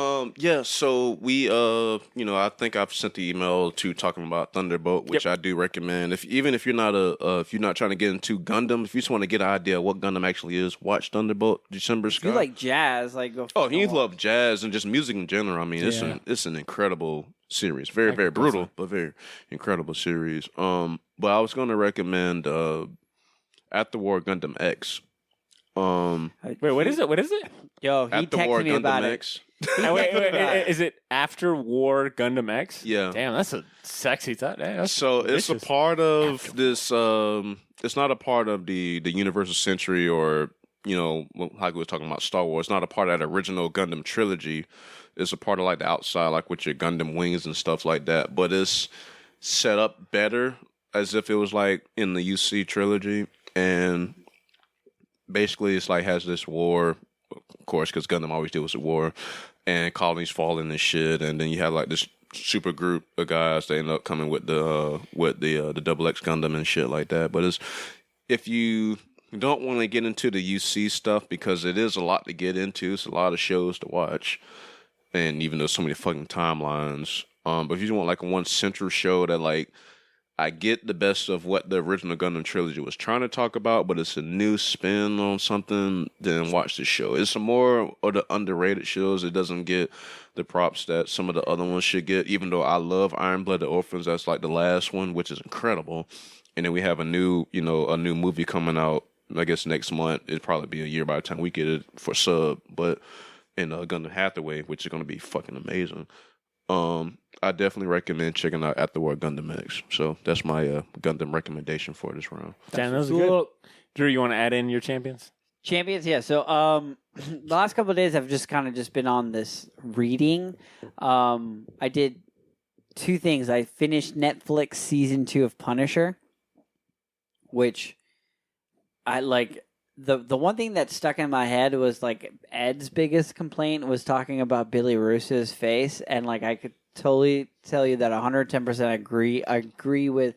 So we I think I've sent the email to talking about Thunderbolt, which I do recommend. If you're not if you're not trying to get into Gundam, if you just want to get an idea of what Gundam actually is, watch Thunderbolt. December Sky. If you like jazz, like go. Oh, you love jazz and just music in general. I mean, it's an incredible series. Very very brutal, but very incredible series. But I was going to recommend At the War Gundam X. Wait, what is it? What is it? Yo, he At the texted War me Gundam about X. Wait, is it After War Gundam X? Yeah. Damn, that's a sexy title. So it's a part of this. It's not a part of the Universal Century or how we were talking about Star Wars. It's not a part of that original Gundam trilogy. It's a part of like the outside, like with your Gundam wings and stuff like that. But it's set up better as if it was like in the UC trilogy, and basically it's like has this war. Of course, because Gundam always deals with war, and colonies falling and shit, and then you have like this super group of guys that end up coming with the Double X Gundam and shit like that. But it's if you don't want to get into the UC stuff because it is a lot to get into, it's a lot of shows to watch, and even though so many fucking timelines. But if you want like one central show that like. I get the best of what the original Gundam trilogy was trying to talk about, but it's a new spin on something, then watch the show. It's some more of the underrated shows. It doesn't get the props that some of the other ones should get, even though I love Iron Blooded Orphans. That's like the last one, which is incredible. And then we have a new movie coming out, I guess next month. It'd probably be a year by the time we get it for sub, but in Gundam Hathaway, which is going to be fucking amazing. I definitely recommend checking out At the War Gundam X. So that's my Gundam recommendation for this round. Damn, that was good. Drew, you want to add in your champions? Champions, yeah. So the last couple of days I've just kind of been on this reading. I did two things. I finished Netflix season 2 of Punisher, which I like. The one thing that stuck in my head was like Ed's biggest complaint was talking about Billy Russo's face, and like I could totally tell you that 110% agree with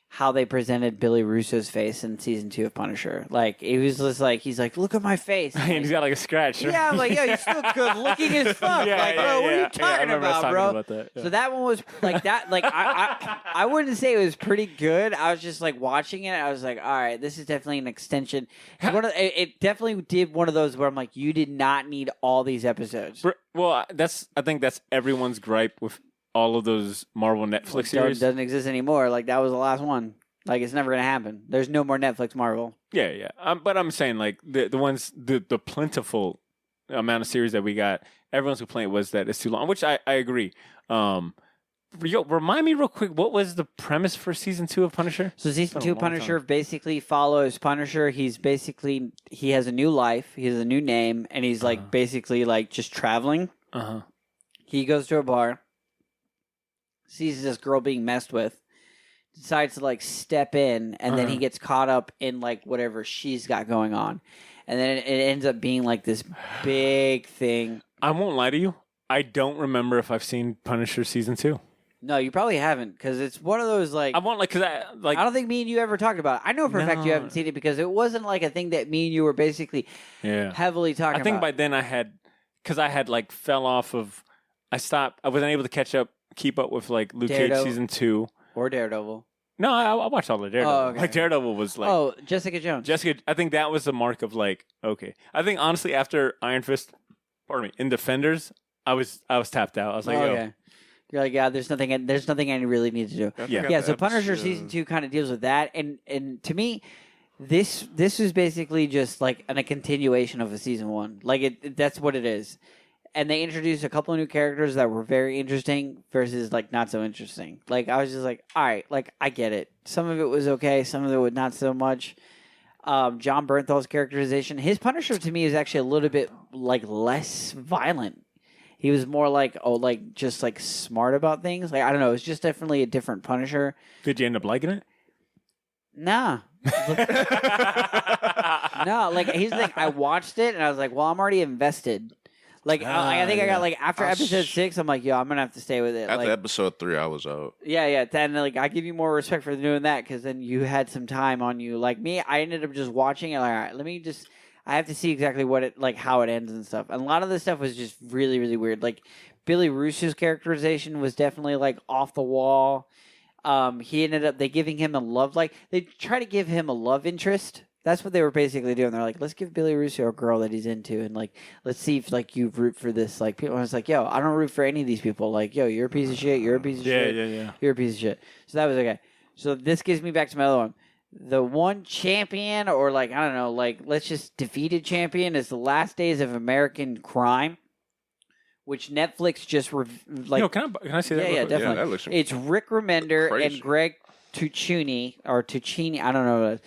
how they presented Billy Russo's face in season 2 of Punisher. Like it was just like he's like, look at my face, and he's got like a scratch. Right? Yeah, I'm like, yo, you're still good looking as fuck. Bro, what are you talking about, bro? About that. Yeah. So that one was like that. Like I wouldn't say it was pretty good. I was just like watching it. I was like, all right, this is definitely an extension. It definitely did one of those where I'm like, you did not need all these episodes. Well, I think that's everyone's gripe with all of those Marvel Netflix series. Doesn't exist anymore. Like that was the last one. Like it's never gonna happen. There's no more Netflix Marvel. Yeah. But I'm saying like the ones the plentiful amount of series that we got. Everyone's complaint was that it's too long, which I agree. Remind me real quick, what was the premise for season 2 of Punisher? So season 2 of Punisher basically follows Punisher. He has a new life. He has a new name, and he's like basically like just traveling. He goes to a bar, sees this girl being messed with, decides to like step in, and then he gets caught up in like whatever she's got going on, and then it ends up being like this big thing. I won't lie to you. I don't remember if I've seen Punisher season 2. No, you probably haven't, because it's one of those like I want because I don't think me and you ever talked about it. I know for a fact you haven't seen it because it wasn't like a thing that me and you were basically heavily talking about. I think by then I had like fell off of. I wasn't able to keep up with like Luke Cage season 2 or Daredevil. No, I watched all the Daredevil. Oh, okay. Like Daredevil was like Jessica Jones. I think that was the mark of like okay. I think honestly after Iron Fist, in Defenders, I was tapped out. I was like, okay. You're like, yeah, there's nothing I really need to do. Yeah. So Punisher season 2 kind of deals with that, and to me, this is basically just like a continuation of a season 1. Like that's what it is. And they introduced a couple of new characters that were very interesting versus like not so interesting. Like I was just like, all right, like I get it. Some of it was okay, some of it was not so much. John Bernthal's characterization, his Punisher to me is actually a little bit like less violent. He was more like just like smart about things. Like I don't know, it's just definitely a different Punisher. Did you end up liking it? Nah. No, like here's the thing. I watched it and I was like, well, I'm already invested. Like I think I got like after episode 6, I'm like, yo, I'm gonna have to stay with it. After like, episode 3, I was out. Yeah. Then like I give you more respect for doing that because then you had some time on you. Like me, I ended up just watching it. Like, all right, I have to see exactly how it ends and stuff. And a lot of the stuff was just really, really weird. Like Billy Russo's characterization was definitely like off the wall. He ended up giving him they try to give him a love interest. That's what they were basically doing. They're like, let's give Billy Russo a girl that he's into, and like, let's see if like you root for this. Like, people. I was like, yo, I don't root for any of these people. Like, yo, you're a piece of shit. You're a piece of shit. Yeah. You're a piece of shit. So that was okay. So this gives me back to my other one. The one champion, or like I don't know, like let's just defeated champion is The Last Days of American Crime, which Netflix just Yo, can I see that? Yeah, definitely. Yeah, that looks it's Rick Remender crazy. and Greg Tuccini. I don't know what it is.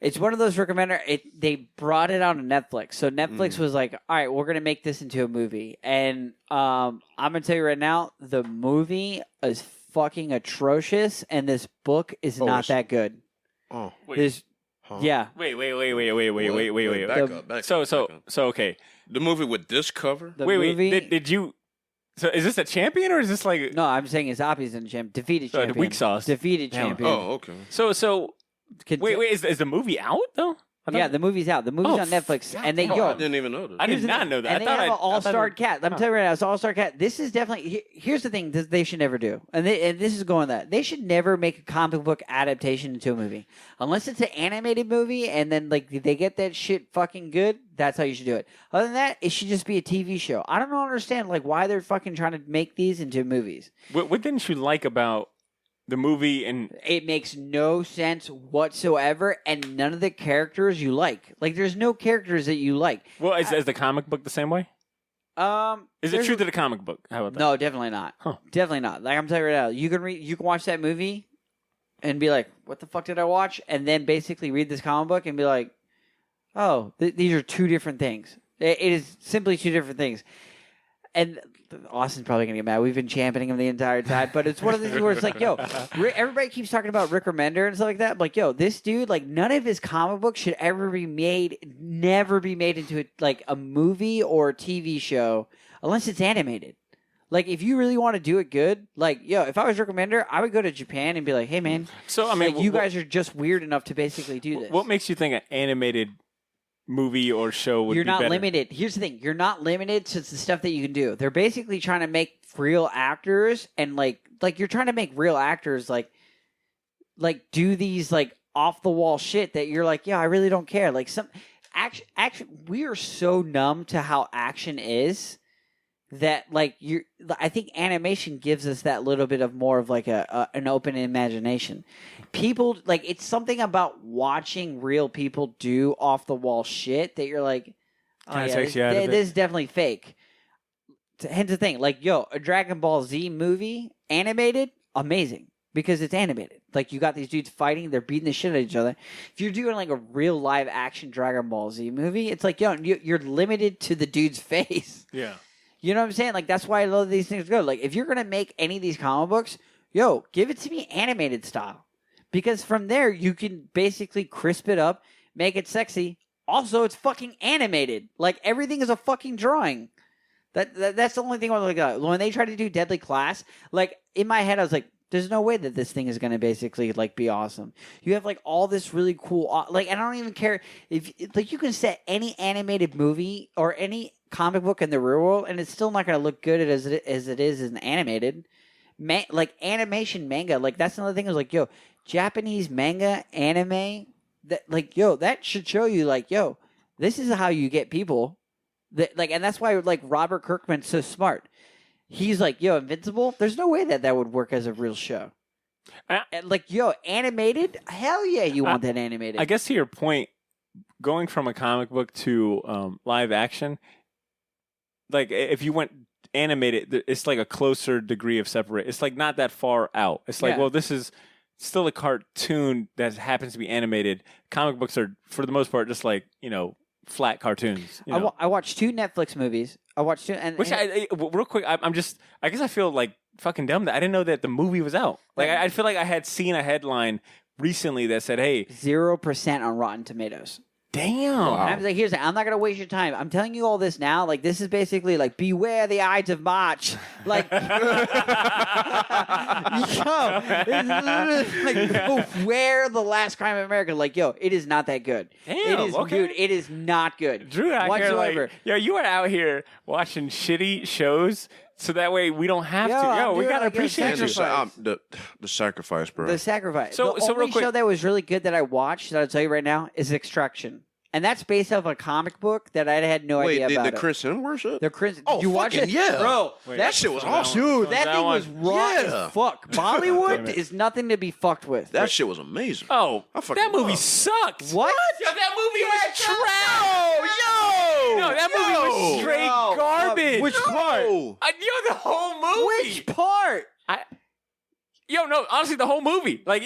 It's one of those recommender. They brought it on Netflix, so Netflix was like, "All right, we're gonna make this into a movie." And I'm gonna tell you right now, the movie is fucking atrocious, and this book is not that good. Oh, Wait. Yeah. Wait. Back up. So okay. The movie with this cover? Wait. Did you? So is this a champion or is this like? No, I'm saying Azapi's in champion, defeated champion, weak sauce, defeated champion. Oh, okay. So. Wait, is the movie out though? Yeah, the movie's out. The movie's on Netflix, and they I didn't even know that. I did not know that. And they have an all-star cat. I'm telling you right now, it's an all-star cat. This is definitely. Here's the thing that they should never do, and this is going that they should never make a comic book adaptation into a movie unless it's an animated movie, and then like they get that shit fucking good. That's how you should do it. Other than that, it should just be a TV show. I don't understand like why they're fucking trying to make these into movies. What didn't you like about the movie? And it makes no sense whatsoever, and none of the characters you like. Like, there's no characters that you like. Well, is the comic book the same way? Is it true to the comic book? How about that? No, definitely not. Huh. Definitely not. Like I'm telling you right now, you can watch that movie and be like, "What the fuck did I watch?" And then basically read this comic book and be like, "Oh, these are two different things." It is simply two different things. And Austin's probably going to get mad. We've been championing him the entire time. But it's one of these where it's like, yo, everybody keeps talking about Rick Remender and stuff like that. I'm like, yo, this dude, like, none of his comic books should ever be never be made into a movie or a TV show unless it's animated. Like, if you really want to do it good, like, yo, if I was Rick Remender, I would go to Japan and be like, hey, man. So, I mean, like, you guys are just weird enough to basically do this. What makes you think an animated movie or show would You're be not better? limited. Here's the thing. You're not limited to the stuff that you can do. They're basically trying to make real actors and like you're trying to make real actors like do these like off the wall shit that you're like, yeah, I really don't care. Like some action we are so numb to how action is that like I think animation gives us that little bit of more of like an open imagination. People like it's something about watching real people do off the wall shit that you're like, oh yeah, this is definitely fake. Hence the thing, like a Dragon Ball Z movie animated, amazing because it's animated. Like you got these dudes fighting, they're beating the shit out of each other. If you're doing like a real live action Dragon Ball Z movie, it's like you're limited to the dude's face. Yeah. You know what I'm saying? Like, that's why I love these things go. Like, if you're going to make any of these comic books, give it to me animated style. Because from there, you can basically crisp it up, make it sexy. Also, it's fucking animated. Like, everything is a fucking drawing. That's the only thing I was like, when they tried to do Deadly Class, like in my head, I was like, there's no way that this thing is going to basically like be awesome. You have like all this really cool, like, and I don't even care if like you can set any animated movie or any comic book in the real world, and it's still not going to look good as it is in animated. Like animation manga, like that's another thing. Is like, yo, Japanese manga anime, that like, yo, that should show you like, yo, this is how you get people. That like, and that's why like Robert Kirkman's so smart. He's like, yo, Invincible. There's no way that would work as a real show. Like, yo, animated. Hell yeah, you want that animated. I guess to your point, going from a comic book to live action, like if you went animated, it's like a closer degree of separate. It's like not that far out. It's like, well, this is still a cartoon that happens to be animated. Comic books are, for the most part, just like, you know, flat cartoons. You know? I watched 2 Netflix movies. I watched 2, real quick, I guess I feel like fucking dumb that I didn't know that the movie was out. Like I feel like I had seen a headline recently that said, "Hey, 0% on Rotten Tomatoes." Damn. Wow. I was like, here's the, I'm not going to waste your time. I'm telling you all this now. Like, this is basically like, beware the Ides of March. Like, beware the last crime in America. Like, yo, it is not that good. Damn, dude, it is not good. Drew, whatsoever. Like, yo, you are out here watching shitty shows. So that way we don't have to. We gotta appreciate the sacrifice, bro. The sacrifice. So the only real quick, show that was really good that I watched that I'll tell you right now is Extraction, and that's based off a comic book that I had no idea about. Wait, the Chris Hemsworth shit? The Chris. Oh, you watch it? Yeah, bro. That shit was awesome. Dude, that thing was raw as fuck. Bollywood is nothing to be fucked with. That shit was amazing. Oh, that movie sucked. What? Yo, that movie was trash. No, that movie was straight garbage. Which part? The whole movie. Which part? Honestly, the whole movie. Like,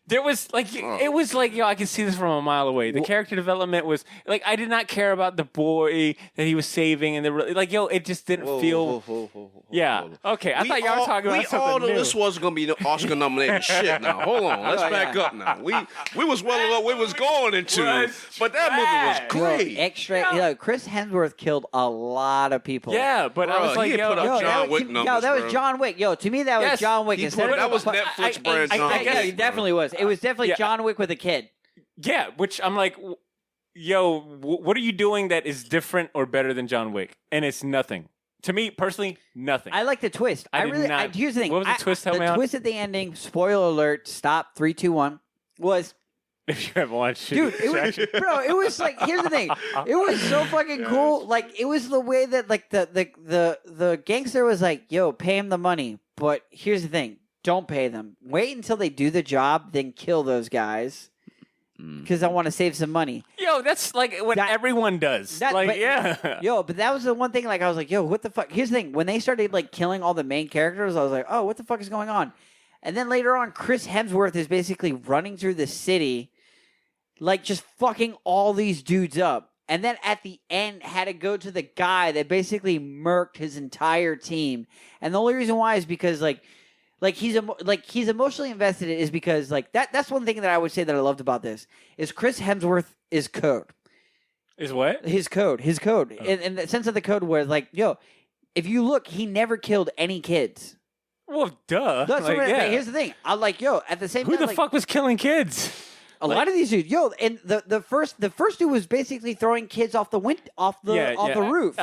there was like, it was like, I could see this from a mile away. The character development was like, I did not care about the boy that he was saving, and it just didn't feel. Okay, I thought y'all were talking about something all knew new. This wasn't gonna be the Oscar nominated shit. Now, hold on, let's back up. Now, we was well what we was going into, but that movie was great. Chris Hemsworth killed a lot of people. Yeah, but I was like, put up John Wick numbers, that was John Wick. To me, that was John Wick. That was Netflix brand John Wick. Yeah, it definitely was. It was definitely John Wick with a kid. Yeah, which I'm like, what are you doing that is different or better than John Wick? And it's nothing. To me, personally, nothing. I like the twist. Here's the thing. What was the twist? The twist at the ending, spoiler alert, stop, 3, 2, 1, was... If you haven't watched it. Dude, it was like, here's the thing. It was so fucking cool. Like, it was the way that, like, the gangster was like, yo, pay him the money. But here's the thing. Don't pay them. Wait until they do the job, then kill those guys. Because I want to save some money. That's like what everyone does. But that was the one thing. Like I was like, what the fuck? Here's the thing. When they started like killing all the main characters, I was like, oh, what the fuck is going on? And then later on, Chris Hemsworth is basically running through the city, like just fucking all these dudes up. And then at the end, had to go to the guy that basically murked his entire team. And the only reason why is because he's emotionally invested in it is because like that's one thing that I would say that I loved about this is Chris Hemsworth is code. Is what? His code. Oh. In the sense of the code where like, if you look, he never killed any kids. Well, duh. Here's the thing. I like, at the same time. Who the fuck was killing kids? A lot of these dudes, and the first dude was basically throwing kids off the roof.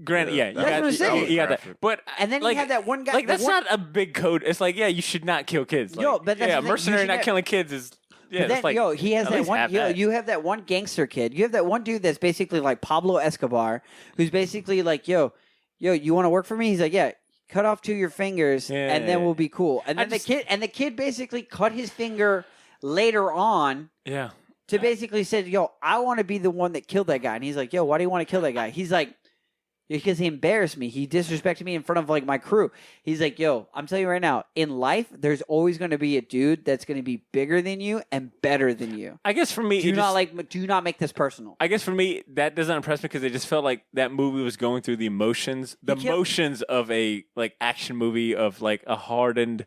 Granted, that's what I'm saying. You got that, but and then you have that one guy. Like that's not a big code. It's like, you should not kill kids. Like, but that's mercenary not killing kids is. Yeah, but then, he has that one. You have that one gangster kid. You have that one dude that's basically like Pablo Escobar, who's basically like, you want to work for me? He's like, yeah. Cut off 2 of your fingers, and then we'll be cool. And then the kid basically cut his finger later on. Yeah. To basically say, I want to be the one that killed that guy. And he's like, why do you want to kill that guy? He's like, because he embarrassed me. He disrespected me in front of like my crew. He's like, I'm telling you right now, in life, there's always going to be a dude that's going to be bigger than you and better than you. I guess for me, do not make this personal. I guess for me, that doesn't impress me because it just felt like that movie was going through the emotions of a like action movie of like a hardened,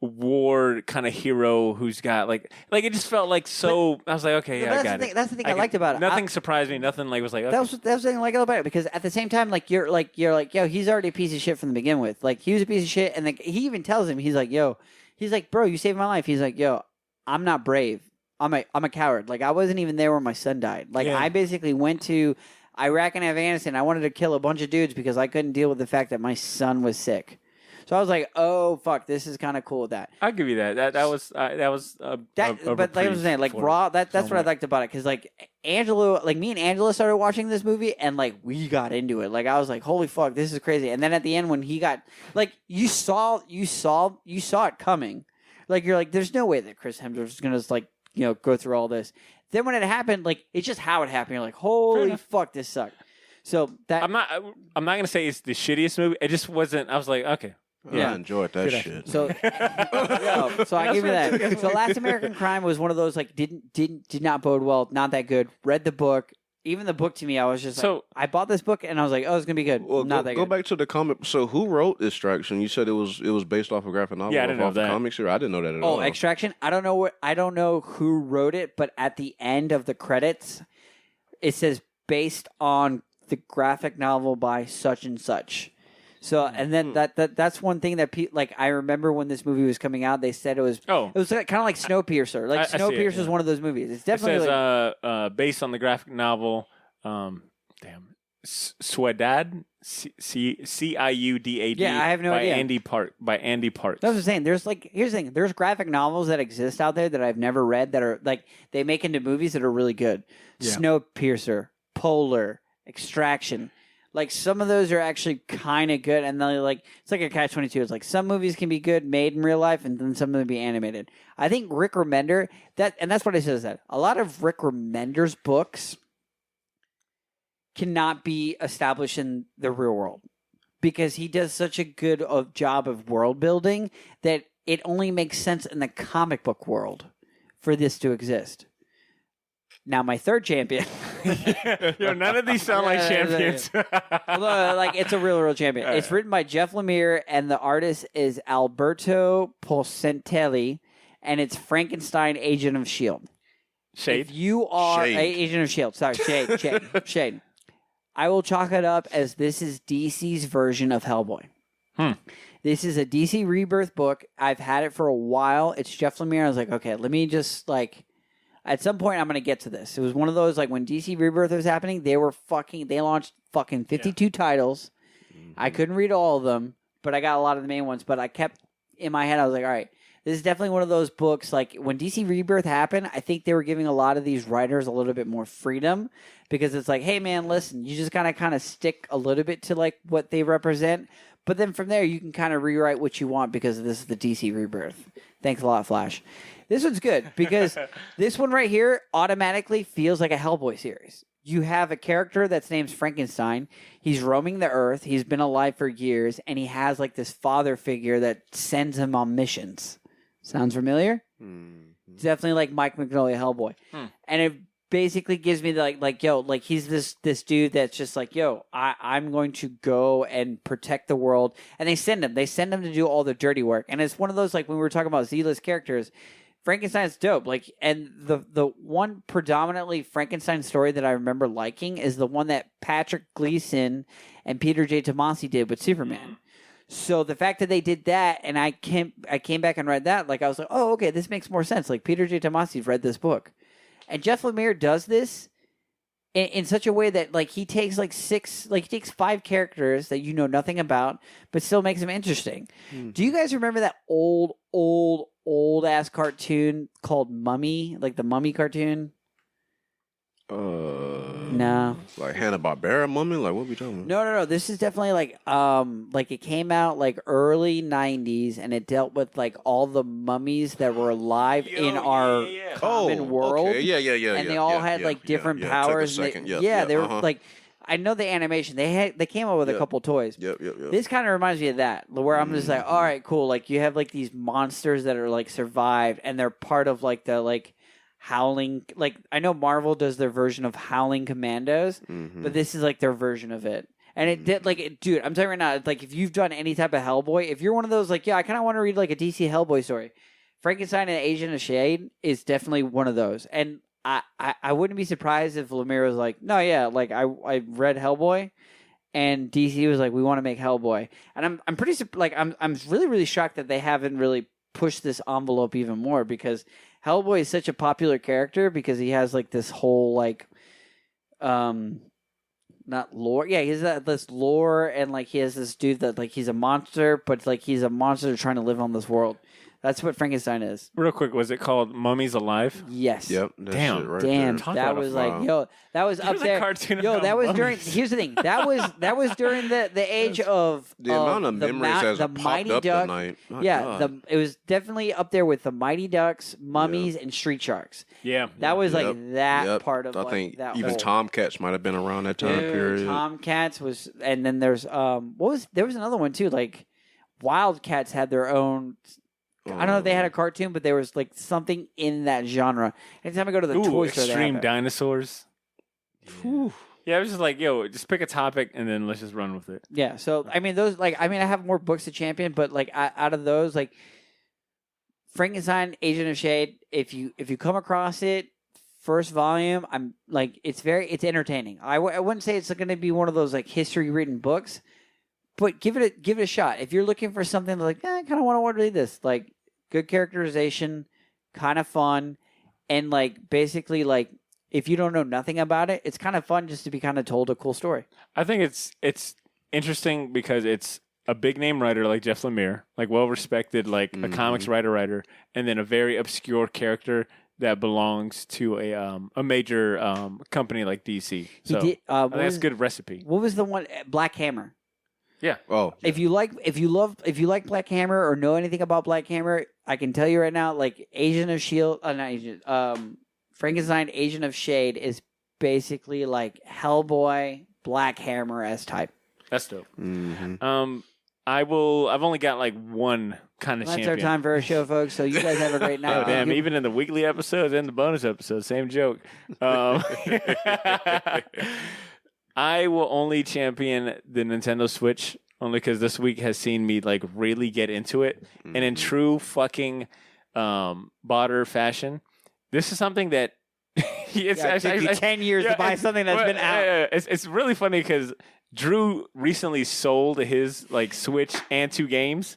war kind of hero who's got like it just felt like so. I was like, okay, yeah, I got it. That's the thing I liked about it. Nothing surprised me. Nothing was like okay. That was the thing I liked about it because at the same time, you're like, yo, he's already a piece of shit from the begin with. Like he was a piece of shit, and he even tells him, he's like, bro, you saved my life. He's like, yo, I'm not brave. I'm a coward. Like I wasn't even there when my son died. Like I basically went to Iraq and Afghanistan. I wanted to kill a bunch of dudes because I couldn't deal with the fact that my son was sick. So I was like, "Oh fuck, this is kind of cool with that." I'll give you that. That was but like I was saying, like Raw. That's what I liked about it because like Angelo, like me and Angela started watching this movie and like we got into it. Like I was like, "Holy fuck, this is crazy!" And then at the end when he got like you saw it coming. Like you're like, "There's no way that Chris Hemsworth's gonna just like go through all this." Then when it happened, like it's just how it happened. You're like, "Holy fuck, this sucked." So that I'm not gonna say it's the shittiest movie. It just wasn't. I was like, okay. Yeah, I enjoyed that shit. So, so I give you that. So, Last American Crime was one of those like did not bode well, not that good. Read the book, even the book to me, I was just like, I bought this book and I was like, oh, it's gonna be good. Well, not that go good. back to the comic. So, who wrote Extraction? You said it was based off a graphic novel. Yeah, I didn't know that. Comics, or I didn't know that at all. Oh, Extraction. I don't know who wrote it, but at the end of the credits, it says based on the graphic novel by such and such. So and then that's one thing that like I remember when this movie was coming out, they said it was kind of like Snowpiercer. Like Snowpiercer is one of those movies. It's definitely it says based on the graphic novel. Ciudad Ciudad. Yeah, I have no idea. By Andy Parks. That's what I'm saying. Here's the thing. There's graphic novels that exist out there that I've never read that are like they make into movies that are really good. Yeah. Snowpiercer, Polar, Extraction. Like some of those are actually kind of good, and then like it's like a catch-22. It's like some movies can be good made in real life, and then some of them be animated. I think Rick Remender that's what I said. That a lot of Rick Remender's books cannot be established in the real world because he does such a good job of world building that it only makes sense in the comic book world for this to exist. Now, my third champion. None of these sound like champions. Like it's a real champion. It's written by Jeff Lemire, and the artist is Alberto Pocentelli, and it's Frankenstein, Agent of S.H.I.E.L.D. Shade? If you are Agent of S.H.I.E.L.D. Sorry, Shade. I will chalk it up as this is DC's version of Hellboy. This is a DC Rebirth book. I've had it for a while. It's Jeff Lemire. I was like, okay, let me just like... At some point, I'm going to get to this. It was one of those, like, when DC Rebirth was happening, they launched fucking 52 titles. Mm-hmm. I couldn't read all of them, but I got a lot of the main ones. But I kept, in my head, I was like, all right, this is definitely one of those books. Like, when DC Rebirth happened, I think they were giving a lot of these writers a little bit more freedom. Because it's like, hey, man, listen, you just kind of stick a little bit to, like, what they represent. But then from there, you can kind of rewrite what you want because this is the DC Rebirth. Thanks a lot, Flash. This one's good because this one right here automatically feels like a Hellboy series. You have a character that's named Frankenstein. He's roaming the earth. He's been alive for years, and he has like this father figure that sends him on missions. Sounds familiar? Mm-hmm. Definitely like Mike Mignola Hellboy. And it basically gives me like he's this dude that's just like, yo, I'm going to go and protect the world. And they send him to do all the dirty work. And it's one of those, like when we were talking about Z-list characters, Frankenstein's dope. Like, and the one predominantly Frankenstein story that I remember liking is the one that Patrick Gleason and Peter J. Tomasi did with Superman. So the fact that they did that, and I came back and read that, like I was like, oh, okay, this makes more sense. Like Peter J. Tomasi read this book, and Jeff Lemire does this in such a way that like he takes five characters that you know nothing about, but still makes them interesting. Do you guys remember that old ass cartoon called Mummy, like the Mummy cartoon? No. Like Hanna-Barbera Mummy? Like what are we talking about? No. This is definitely like it came out like early 90s and it dealt with like all the mummies that were alive in our common world. Okay. Yeah. And they all had like different powers. Took a second. They were like, I know the animation. They came up with a couple toys. Yep. This kind of reminds me of that, where I'm just like, all right, cool. Like you have like these monsters that are like survived, and they're part of like the like Howling. Like I know Marvel does their version of Howling Commandos, but this is like their version of it. And it did, like, dude, I'm telling you right now, like, if you've done any type of Hellboy, if you're one of those, like, yeah, I kind of want to read, like, a DC Hellboy story, Frankenstein and Agent of S.H.I.E.L.D. is definitely one of those. And I wouldn't be surprised if Lemire was like, no, yeah, like, I read Hellboy, and DC was like, we want to make Hellboy. And I'm pretty, like, I'm really, really shocked that they haven't really pushed this envelope even more, because Hellboy is such a popular character because he has, like, this whole, like, not lore. Yeah, he has this lore, and, like, he has this dude that, like, he's a monster, but, like, he's a monster trying to live on this world. That's what Frankenstein is. Real quick, was it called Mummies Alive? Yes. Yep. Damn. Shit right Damn. there. That was like, yo, that was up There's a there. cartoon Yo, about that was mummies. during. Here's the thing. That was during the age of The amount of memories that's the popped Mighty up Ducks. tonight. My Yeah, God. it was definitely up there with the Mighty Ducks, Mummies, and Street Sharks. Yeah. That was like Yep. that Yep. part of I like, think that even whole. Tomcats might have been around that time Dude, period. Tomcats was, and then there was another one too. Like Wildcats had their own. I don't know if they had a cartoon, but there was like something in that genre. Anytime I go to the toy store, they Extreme have it. Dinosaurs. Yeah, I was just like, yo, just pick a topic and then let's just run with it. Yeah, so I mean, I have more books to champion, but like out of those, like Frankenstein, Agent of Shade, if you come across it, first volume, I'm like, it's entertaining. I wouldn't say it's going to be one of those like history written books, but give it a shot. If you're looking for something like, I kind of want to read this, like good characterization, kind of fun, and like basically like. If you don't know nothing about it, it's kind of fun just to be kind of told a cool story. I think it's interesting because it's a big name writer like Jeff Lemire, like well respected, like a comics writer, and then a very obscure character that belongs to a major company like DC. So He did. I think that's a good recipe. What was the one? Black Hammer. Yeah. Oh, If you like Black Hammer or know anything about Black Hammer, I can tell you right now, like Agent of Shield, not Agent, Frankenstein, Agent of Shade is basically like Hellboy, Black Hammer as type. That's dope. mm-hmm. I've only got like one kind of That's champion. our time for our show, folks. So you guys have a great night. Oh, damn. You- Even in the weekly episodes and the bonus episodes, same joke. I will only champion the Nintendo Switch only because this week has seen me like really get into it. And in true fucking Botter fashion, this is something that it took you 10 years to buy something that's been out. It's really funny because Drew recently sold his like Switch and 2 games.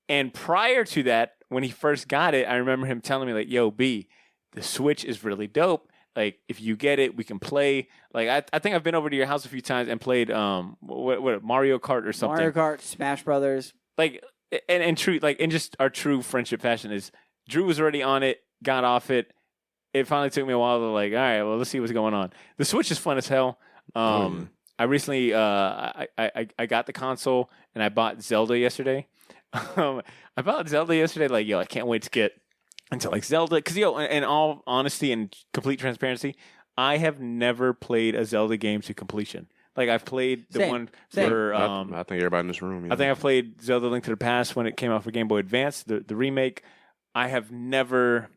And prior to that, when he first got it, I remember him telling me like, yo, B, the Switch is really dope. Like, if you get it, we can play. Like, I think I've been over to your house a few times and played what Mario Kart or something. Mario Kart, Smash Brothers. Like, and true, like, in just our true friendship fashion is Drew was already on it, got off it. It finally took me a while to like, all right, well, let's see what's going on. The Switch is fun as hell. I recently, I got the console and I bought Zelda yesterday. I bought Zelda yesterday. Like, yo, I can't wait to get into like Zelda. Because, yo, in all honesty and complete transparency, I have never played a Zelda game to completion. Like, I've played the Same. one Same. for. I think everybody in this room. I think I played Zelda Link to the Past when it came out for Game Boy Advance, the remake. I have never.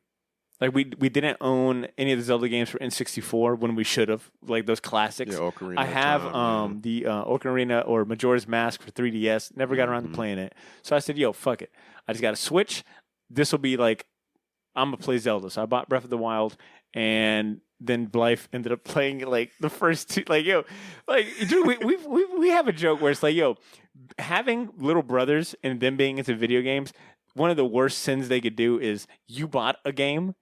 Like, we didn't own any of the Zelda games for N64 when we should have, like those classics. Yeah, Ocarina I of have Time, the Ocarina or Majora's Mask for 3DS. Never got around to playing it. So I said, yo, fuck it. I just got a Switch. This will be like, I'm going to play Zelda. So I bought Breath of the Wild, and then Blythe ended up playing like the first 2. Like, yo, like, dude, we have a joke where it's like, yo, having little brothers and them being into video games, one of the worst sins they could do is you bought a game,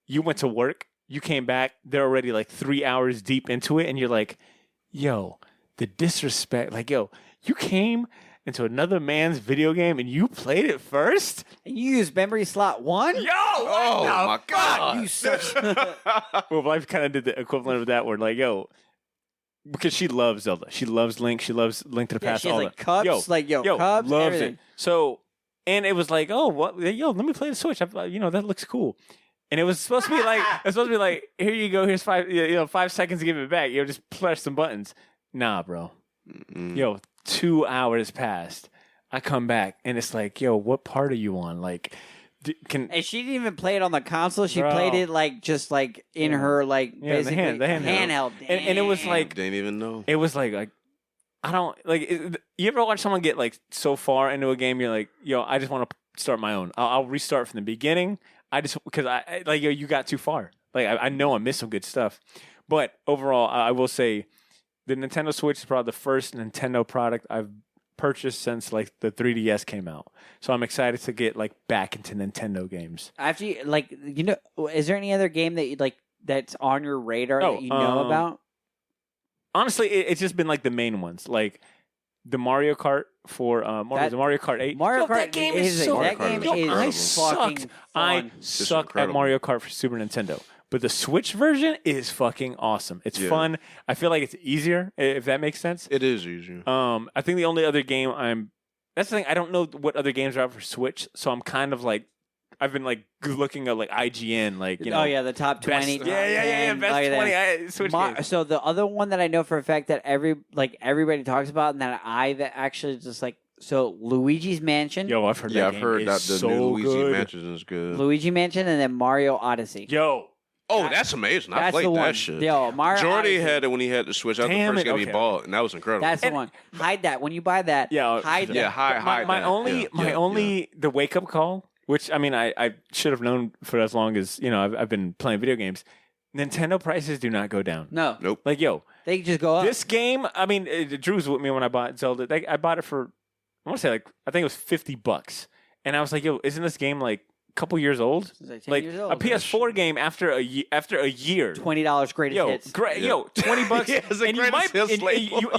you went to work, you came back, they're already like 3 hours deep into it, and you're like, yo, the disrespect. Like, yo, you came into another man's video game and you played it first? And you use memory slot 1? Yo! Oh my God! You such. Well, Life kind of did the equivalent of that word. Like, yo, because she loves Zelda. She loves Link. She loves Link to the Yeah, Past. she has all like that. cups, Yo, cups, loves everything. it. So, and it was like, oh, what? Yo, let me play the Switch. That looks cool. And it was supposed to be like, here you go. Here's 5 seconds to give it back. Just press some buttons. Nah, bro. Yo, 2 hours passed. I come back and it's like, yo, what part are you on? Like, And she didn't even play it on the console. She Bro. played it like just like in her like Yeah, the basically handheld. handheld. And it was like, Didn't even know. it was like I don't like. You ever watch someone get like so far into a game, you're like, yo, I just want to start my own. I'll restart from the beginning. Because I like, yo, you got too far. Like I know I missed some good stuff, but overall, I will say the Nintendo Switch is probably the first Nintendo product I've purchased since like the 3DS came out. So I'm excited to get like back into Nintendo games. After like, is there any other game that you like that's on your radar that you know about? Honestly, it's just been like the main ones, like the Mario Kart for the Mario Kart 8. Mario Kart that game is so that game is fucking I suck at Mario Kart for Super Nintendo. But the Switch version is fucking awesome. It's fun. I feel like it's easier, if that makes sense. It is easier. I think the only other game that's the thing, I don't know what other games are out for Switch, so I'm kind of like, I've been like looking at like IGN, like, you know. Oh yeah, the top 20. Best 20 Switch games. So the other one that I know for a fact that everybody talks about, and that actually just like, so Luigi's Mansion. Yo, I've heard that. Yeah, I've heard that the new Luigi Mansion is good. Luigi Mansion, and then Mario Odyssey. Yo. Oh, that's amazing. I played that shit. Yo, Mario Jordy Odyssey. had it when he had the Switch. That was the first game he bought, and that was incredible. That's the one. Hide that. When you buy that, hide that. Yeah, hide my that. only the wake-up call, which, I mean, I should have known for as long as, you know, I've been playing video games. Nintendo prices do not go down. No. Nope. Like, yo. They just go up. This game, I mean, Drew was with me when I bought Zelda. I bought it for, I want to say, like, I think it was $50. And I was like, yo, isn't this game, like, couple years old, like 10 like years old. A PS4 game after a year. $20 greatest hits. Yo, $20, and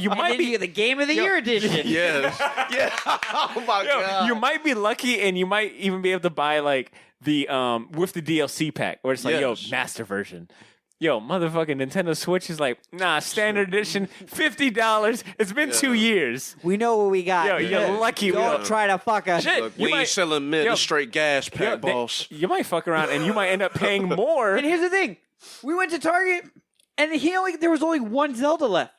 you might be the Game of the Year edition. Yes, yeah. Oh my god. You might be lucky, and you might even be able to buy like the with the DLC pack, where it's like, yo, master version. Yo, motherfucking Nintendo Switch is like, nah, standard edition, $50. It's been 2 years. We know what we got. Yo, you're lucky. Don't try to fuck us. Shit, Look, we ain't selling mid and straight gas pack, boss. You might fuck around, and you might end up paying more. And here's the thing: we went to Target, and there was only one Zelda left.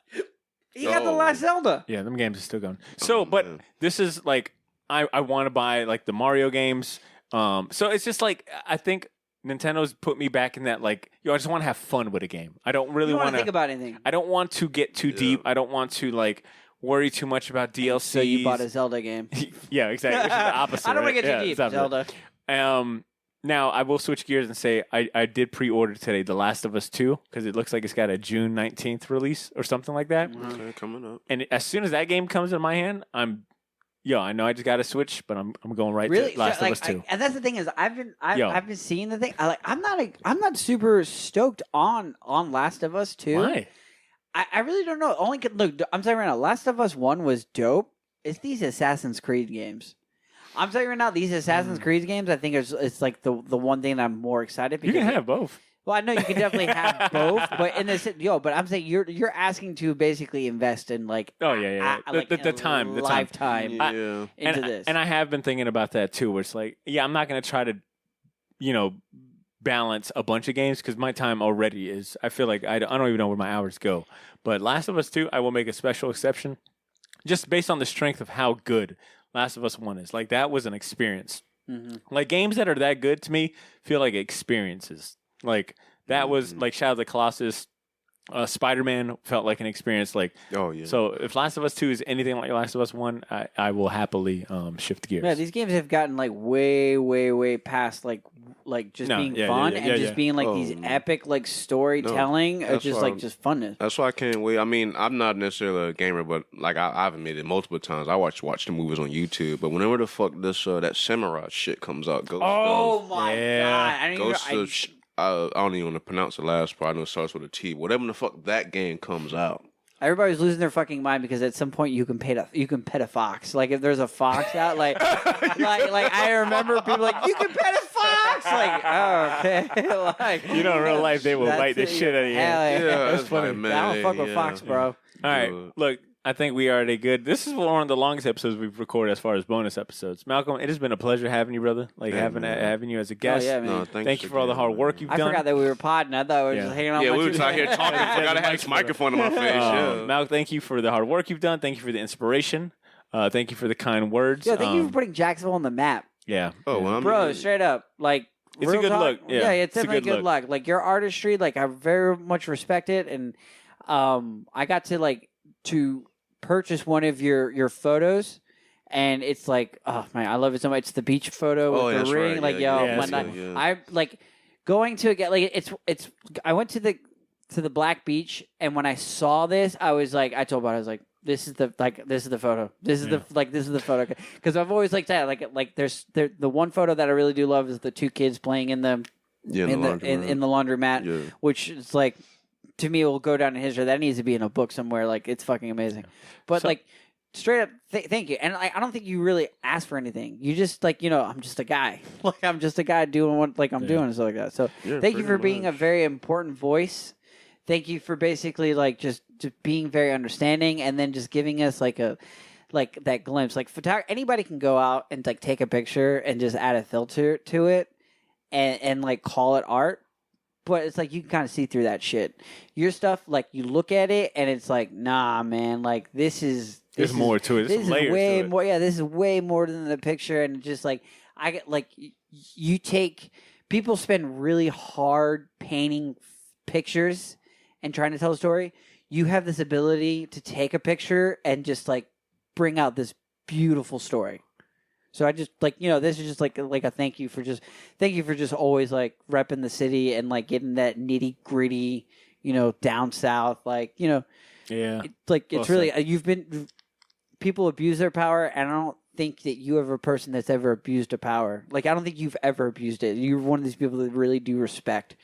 He got the last Zelda. Yeah, them games are still going. So, but this is like, I want to buy like the Mario games. So it's just like, I think Nintendo's put me back in that, like, yo, I just want to have fun with a game. I don't really want to think about anything. I don't want to get too deep. I don't want to like worry too much about DLC. So you bought a Zelda game. Yeah, exactly. Which is the opposite. I don't want to get right? too deep, Zelda. Now I will switch gears and say I did pre-order today The Last of Us 2 because it looks like it's got a June 19th release or something like that. Okay, coming up. And as soon as that game comes in my hand, I know I just got to switch, but I'm going right to Last of Us 2. And that's the thing is, I've been seeing the thing. I'm not super stoked on Last of Us 2. Why? I really don't know. Look, I'm telling you right now, Last of Us 1 was dope. It's these Assassin's Creed games. I'm telling you right now, these Assassin's Creed games, I think it's like the one thing that I'm more excited because you can have both. Well, I know you can definitely have both, but but I'm saying you're asking to basically invest in like the time, lifetime into this. And I have been thinking about that too. Where it's like, I'm not going to try to, balance a bunch of games because my time already is. I feel like I don't even know where my hours go. But Last of Us 2, I will make a special exception, just based on the strength of how good Last of Us 1 is. Like, that was an experience. Mm-hmm. Like, games that are that good to me feel like experiences. Like, that was like Shadow of the Colossus. Spider-Man felt like an experience. Like, oh yeah. So if Last of Us 2 is anything like Last of Us 1, I will happily shift gears. Yeah, these games have gotten like way, way, way past like just being fun and just being like these epic like storytelling or just funness. That's why I can't wait. I mean, I'm not necessarily a gamer, but like I've admitted multiple times, I watch the movies on YouTube. But whenever the fuck this that samurai shit comes out, Ghost God! I don't even want to pronounce the last part. I know it starts with a T. Whatever the fuck that game comes out. Everybody's losing their fucking mind because at some point you can pet a fox. Like if there's a fox out, like I remember people like, you can pet a fox. Like, oh, okay. Like, in real life they will bite the shit out of you. Yeah, that's funny. Man, I don't fuck with fox, bro. All right, look. I think we are already good. This is one of the longest episodes we've recorded as far as bonus episodes. Malcolm, it has been a pleasure having you, brother. Like having you as a guest. Oh, yeah, man. No, thank you for all the hard work you've done. I forgot that we were podding. I thought we were just hanging out. Yeah, we were out here talking. I forgot I had this microphone in my face. Malcolm, thank you for the hard work you've done. Thank you for the inspiration. Thank you for the kind words. Yeah, thank you for putting Jacksonville on the map. Yeah. Oh, well, bro, straight up, like. It's a good look. Yeah, it's definitely a good look. Like your artistry, like I very much respect it, and I got to purchased one of your photos. And it's like, oh man, I love it so much. It's the beach photo with the ring. Right. Like, I like going to it. Like, it's. I went to the Black Beach, and when I saw this, I was like, I told Bob, I was like, this is the photo. This is the photo. Because I've always liked that. Like there's the one photo that I really do love is the two kids playing in the laundromat, which is like, to me, it will go down in history. That needs to be in a book somewhere. Like, it's fucking amazing. But straight up, thank you. And I don't think you really ask for anything. You just I'm just a guy. Like, I'm just a guy doing what I'm doing and stuff like that. So thank you for being a very important voice. Thank you for basically just being very understanding, and then just giving us that glimpse. Like, anybody can go out and take a picture and just add a filter to it and call it art. But it's you can kind of see through that shit. Your stuff, you look at it and it's nah, man, there's more to it. This is way more. Yeah, this is way more than the picture. And just I get you take people spend really hard painting pictures and trying to tell a story. You have this ability to take a picture and just bring out this beautiful story. So I just this is just a thank you for just always repping the city and getting that nitty gritty, down south, yeah. It's really you've been. People abuse their power, and I don't think that you are a person that's ever abused a power. I don't think you've ever abused it. You're one of these people that really do respect,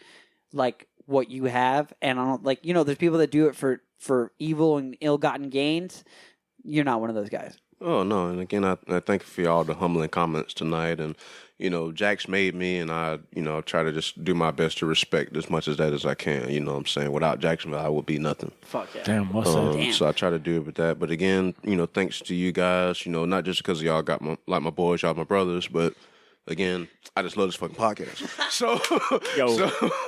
what you have. And I don't there's people that do it for evil and ill-gotten gains. You're not one of those guys. Oh, no. And again, I thank you for all the humbling comments tonight. And, Jack's made me, and I try to just do my best to respect as much as that as I can. You know what I'm saying? Without Jacksonville, I would be nothing. Fuck yeah. Damn, what's that? So I try to do it with that. But again, thanks to you guys, not just because y'all got my boys, y'all my brothers, but again, I just love this fucking podcast. So,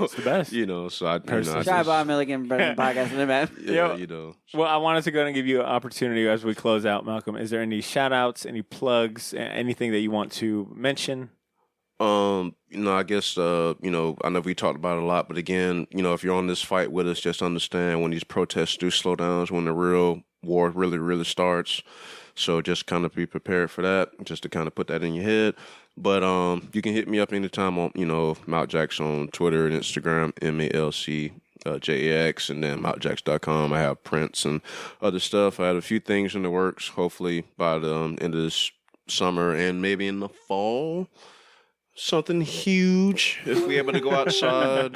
it's the best. So I Try Bob Milligan podcast, man. Yeah, Well, I wanted to go and give you an opportunity as we close out, Malcolm. Is there any shout outs, any plugs, anything that you want to mention? I guess, I know we talked about it a lot, but again, if you're on this fight with us, just understand when these protests do slow down is when the real war really, really starts. So just kind of be prepared for that, just to kind of put that in your head. But you can hit me up anytime on, Mount Jax on Twitter and Instagram, MALCJAX, and then MountJax.com. I have prints and other stuff. I had a few things in the works, hopefully by the end of this summer and maybe in the fall. Something huge, if we're able to go outside.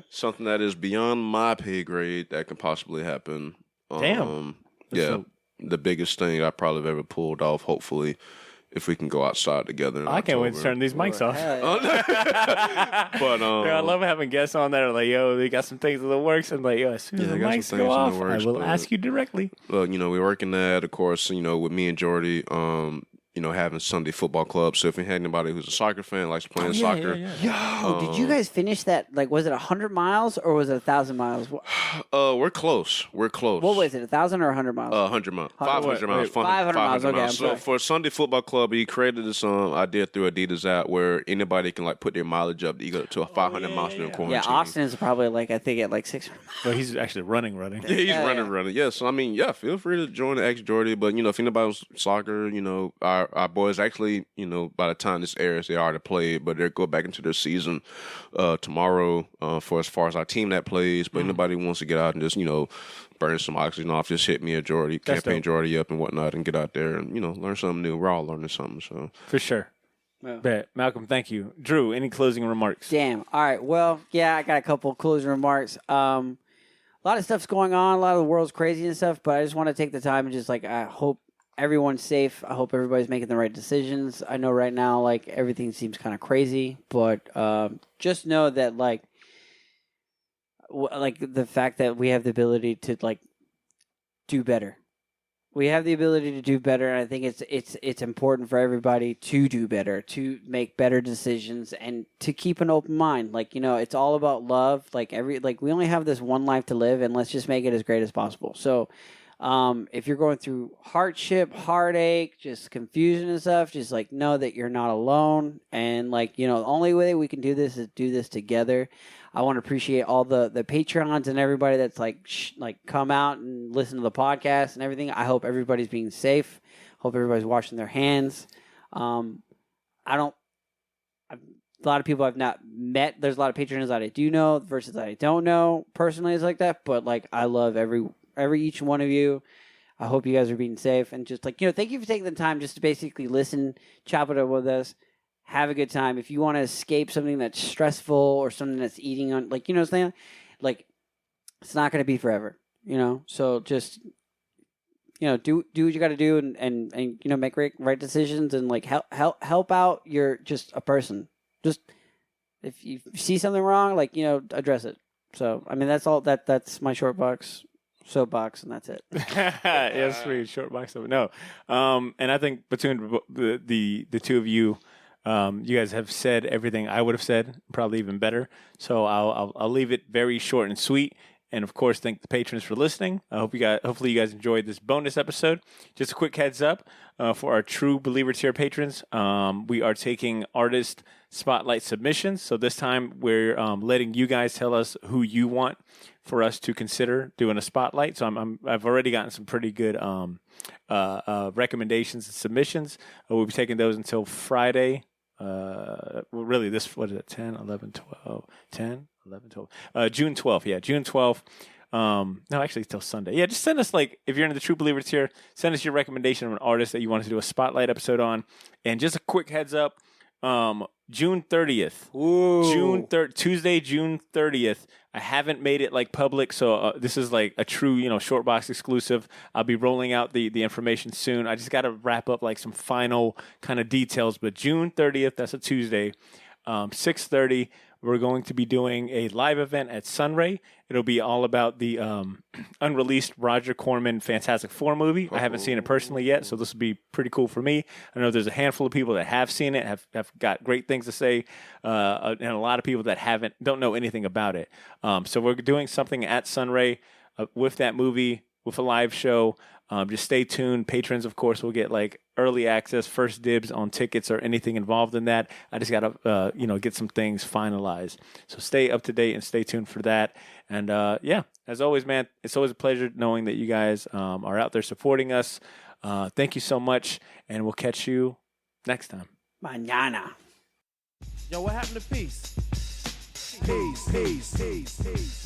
Something that is beyond my pay grade that could possibly happen. Damn. Yeah. The biggest thing I probably have ever pulled off, hopefully, if we can go outside together. I can't wait to turn these mics off. But I love having guests on that are they got some things in the works, and as soon as the mics go off, I will ask you directly. Well, we're working that, of course, with me and Jordy, having Sunday football club. So if you had anybody who's a soccer fan, likes playing soccer. Yo, did you guys finish that? Was it 100 miles or was it 1,000 miles? We're close. What was it, 1,000 or 100 miles? 100 miles. 500 miles. 500 miles. Okay, so for Sunday football club, he created this idea through Adidas app where anybody can put their mileage up. You go to a 500 miles during quarantine. Yeah, Austin is probably I think at 600 miles. Well, he's actually running. Yeah, he's running. Yeah, so feel free to join the Jordy. But if anybody's soccer, our boys actually, by the time this airs, they already played, but they'll go back into their season tomorrow for as far as our team that plays. But anybody wants to get out and just, burn some oxygen off, just hit me a Jordy, campaign Jordy up and whatnot, and get out there and, learn something new. We're all learning something. So for sure. Yeah. Bet. Malcolm, thank you. Drew, any closing remarks? Damn. All right. Well, yeah, I got a couple closing remarks. A lot of stuff's going on. A lot of the world's crazy and stuff, but I just want to take the time and just I hope everyone's safe. I hope everybody's making the right decisions. I know right now, everything seems kind of crazy, but just know that, the fact that we have the ability to do better. We have the ability to do better, and I think it's important for everybody to do better, to make better decisions, and to keep an open mind. It's all about love. We only have this one life to live, and let's just make it as great as possible. So. If you're going through hardship, heartache, just confusion and stuff, just like know that you're not alone. And like, the only way we can do this is do this together. I want to appreciate all the Patreons and everybody that's like come out and listen to the podcast and everything. I hope everybody's being safe. Hope everybody's washing their hands. A lot of people I've not met. There's a lot of Patreons that I do know versus that I don't know personally. It's like that, but like I love every each one of you. I hope you guys are being safe and just like thank you for taking the time just to basically listen, chop it up with us, have a good time. If you want to escape something that's stressful or something that's eating on, like what I'm saying, like it's not going to be forever, So just do what you got to do and make right decisions and like help out. You're just a person. Just if you see something wrong, like address it. So I mean that's all. That's my soapbox, and that's it. Yes, sweet short box. No, and I think between the two of you, you guys have said everything I would have said, probably even better. So I'll leave it very short and sweet. And of course, thank the patrons for listening. Hopefully you guys enjoyed this bonus episode. Just a quick heads up for our True Believer tier patrons. We are taking artist spotlight submissions. So this time we're letting you guys tell us who you want for us to consider doing a spotlight. So I've already gotten some pretty good recommendations and submissions. We'll be taking those until Friday. Really, what is it? 10, 11, 12, 10, 11, 12. June 12th. Yeah, June 12th. No, actually, till Sunday. Yeah, just send us, if you're into the True Believers here, send us your recommendation of an artist that you want us to do a spotlight episode on. And just a quick heads up, June 30th. Ooh. Tuesday, June 30th. I haven't made it public, so this is a true, short box exclusive. I'll be rolling out the information soon. I just got to wrap up some final kind of details. But June 30th, that's a Tuesday, 6:30. We're going to be doing a live event at Sunray. It'll be all about the unreleased Roger Corman Fantastic Four movie. I haven't seen it personally yet, so this will be pretty cool for me. I know there's a handful of people that have seen it, have got great things to say, and a lot of people that don't know anything about it. So we're doing something at Sunray with that movie, with a live show. Just stay tuned. Patrons, of course, will get early access, first dibs on tickets or anything involved in that. I just got to, get some things finalized. So stay up to date and stay tuned for that. And as always, man, it's always a pleasure knowing that you guys are out there supporting us. Thank you so much, and we'll catch you next time. Mañana. Yo, what happened to peace? Peace.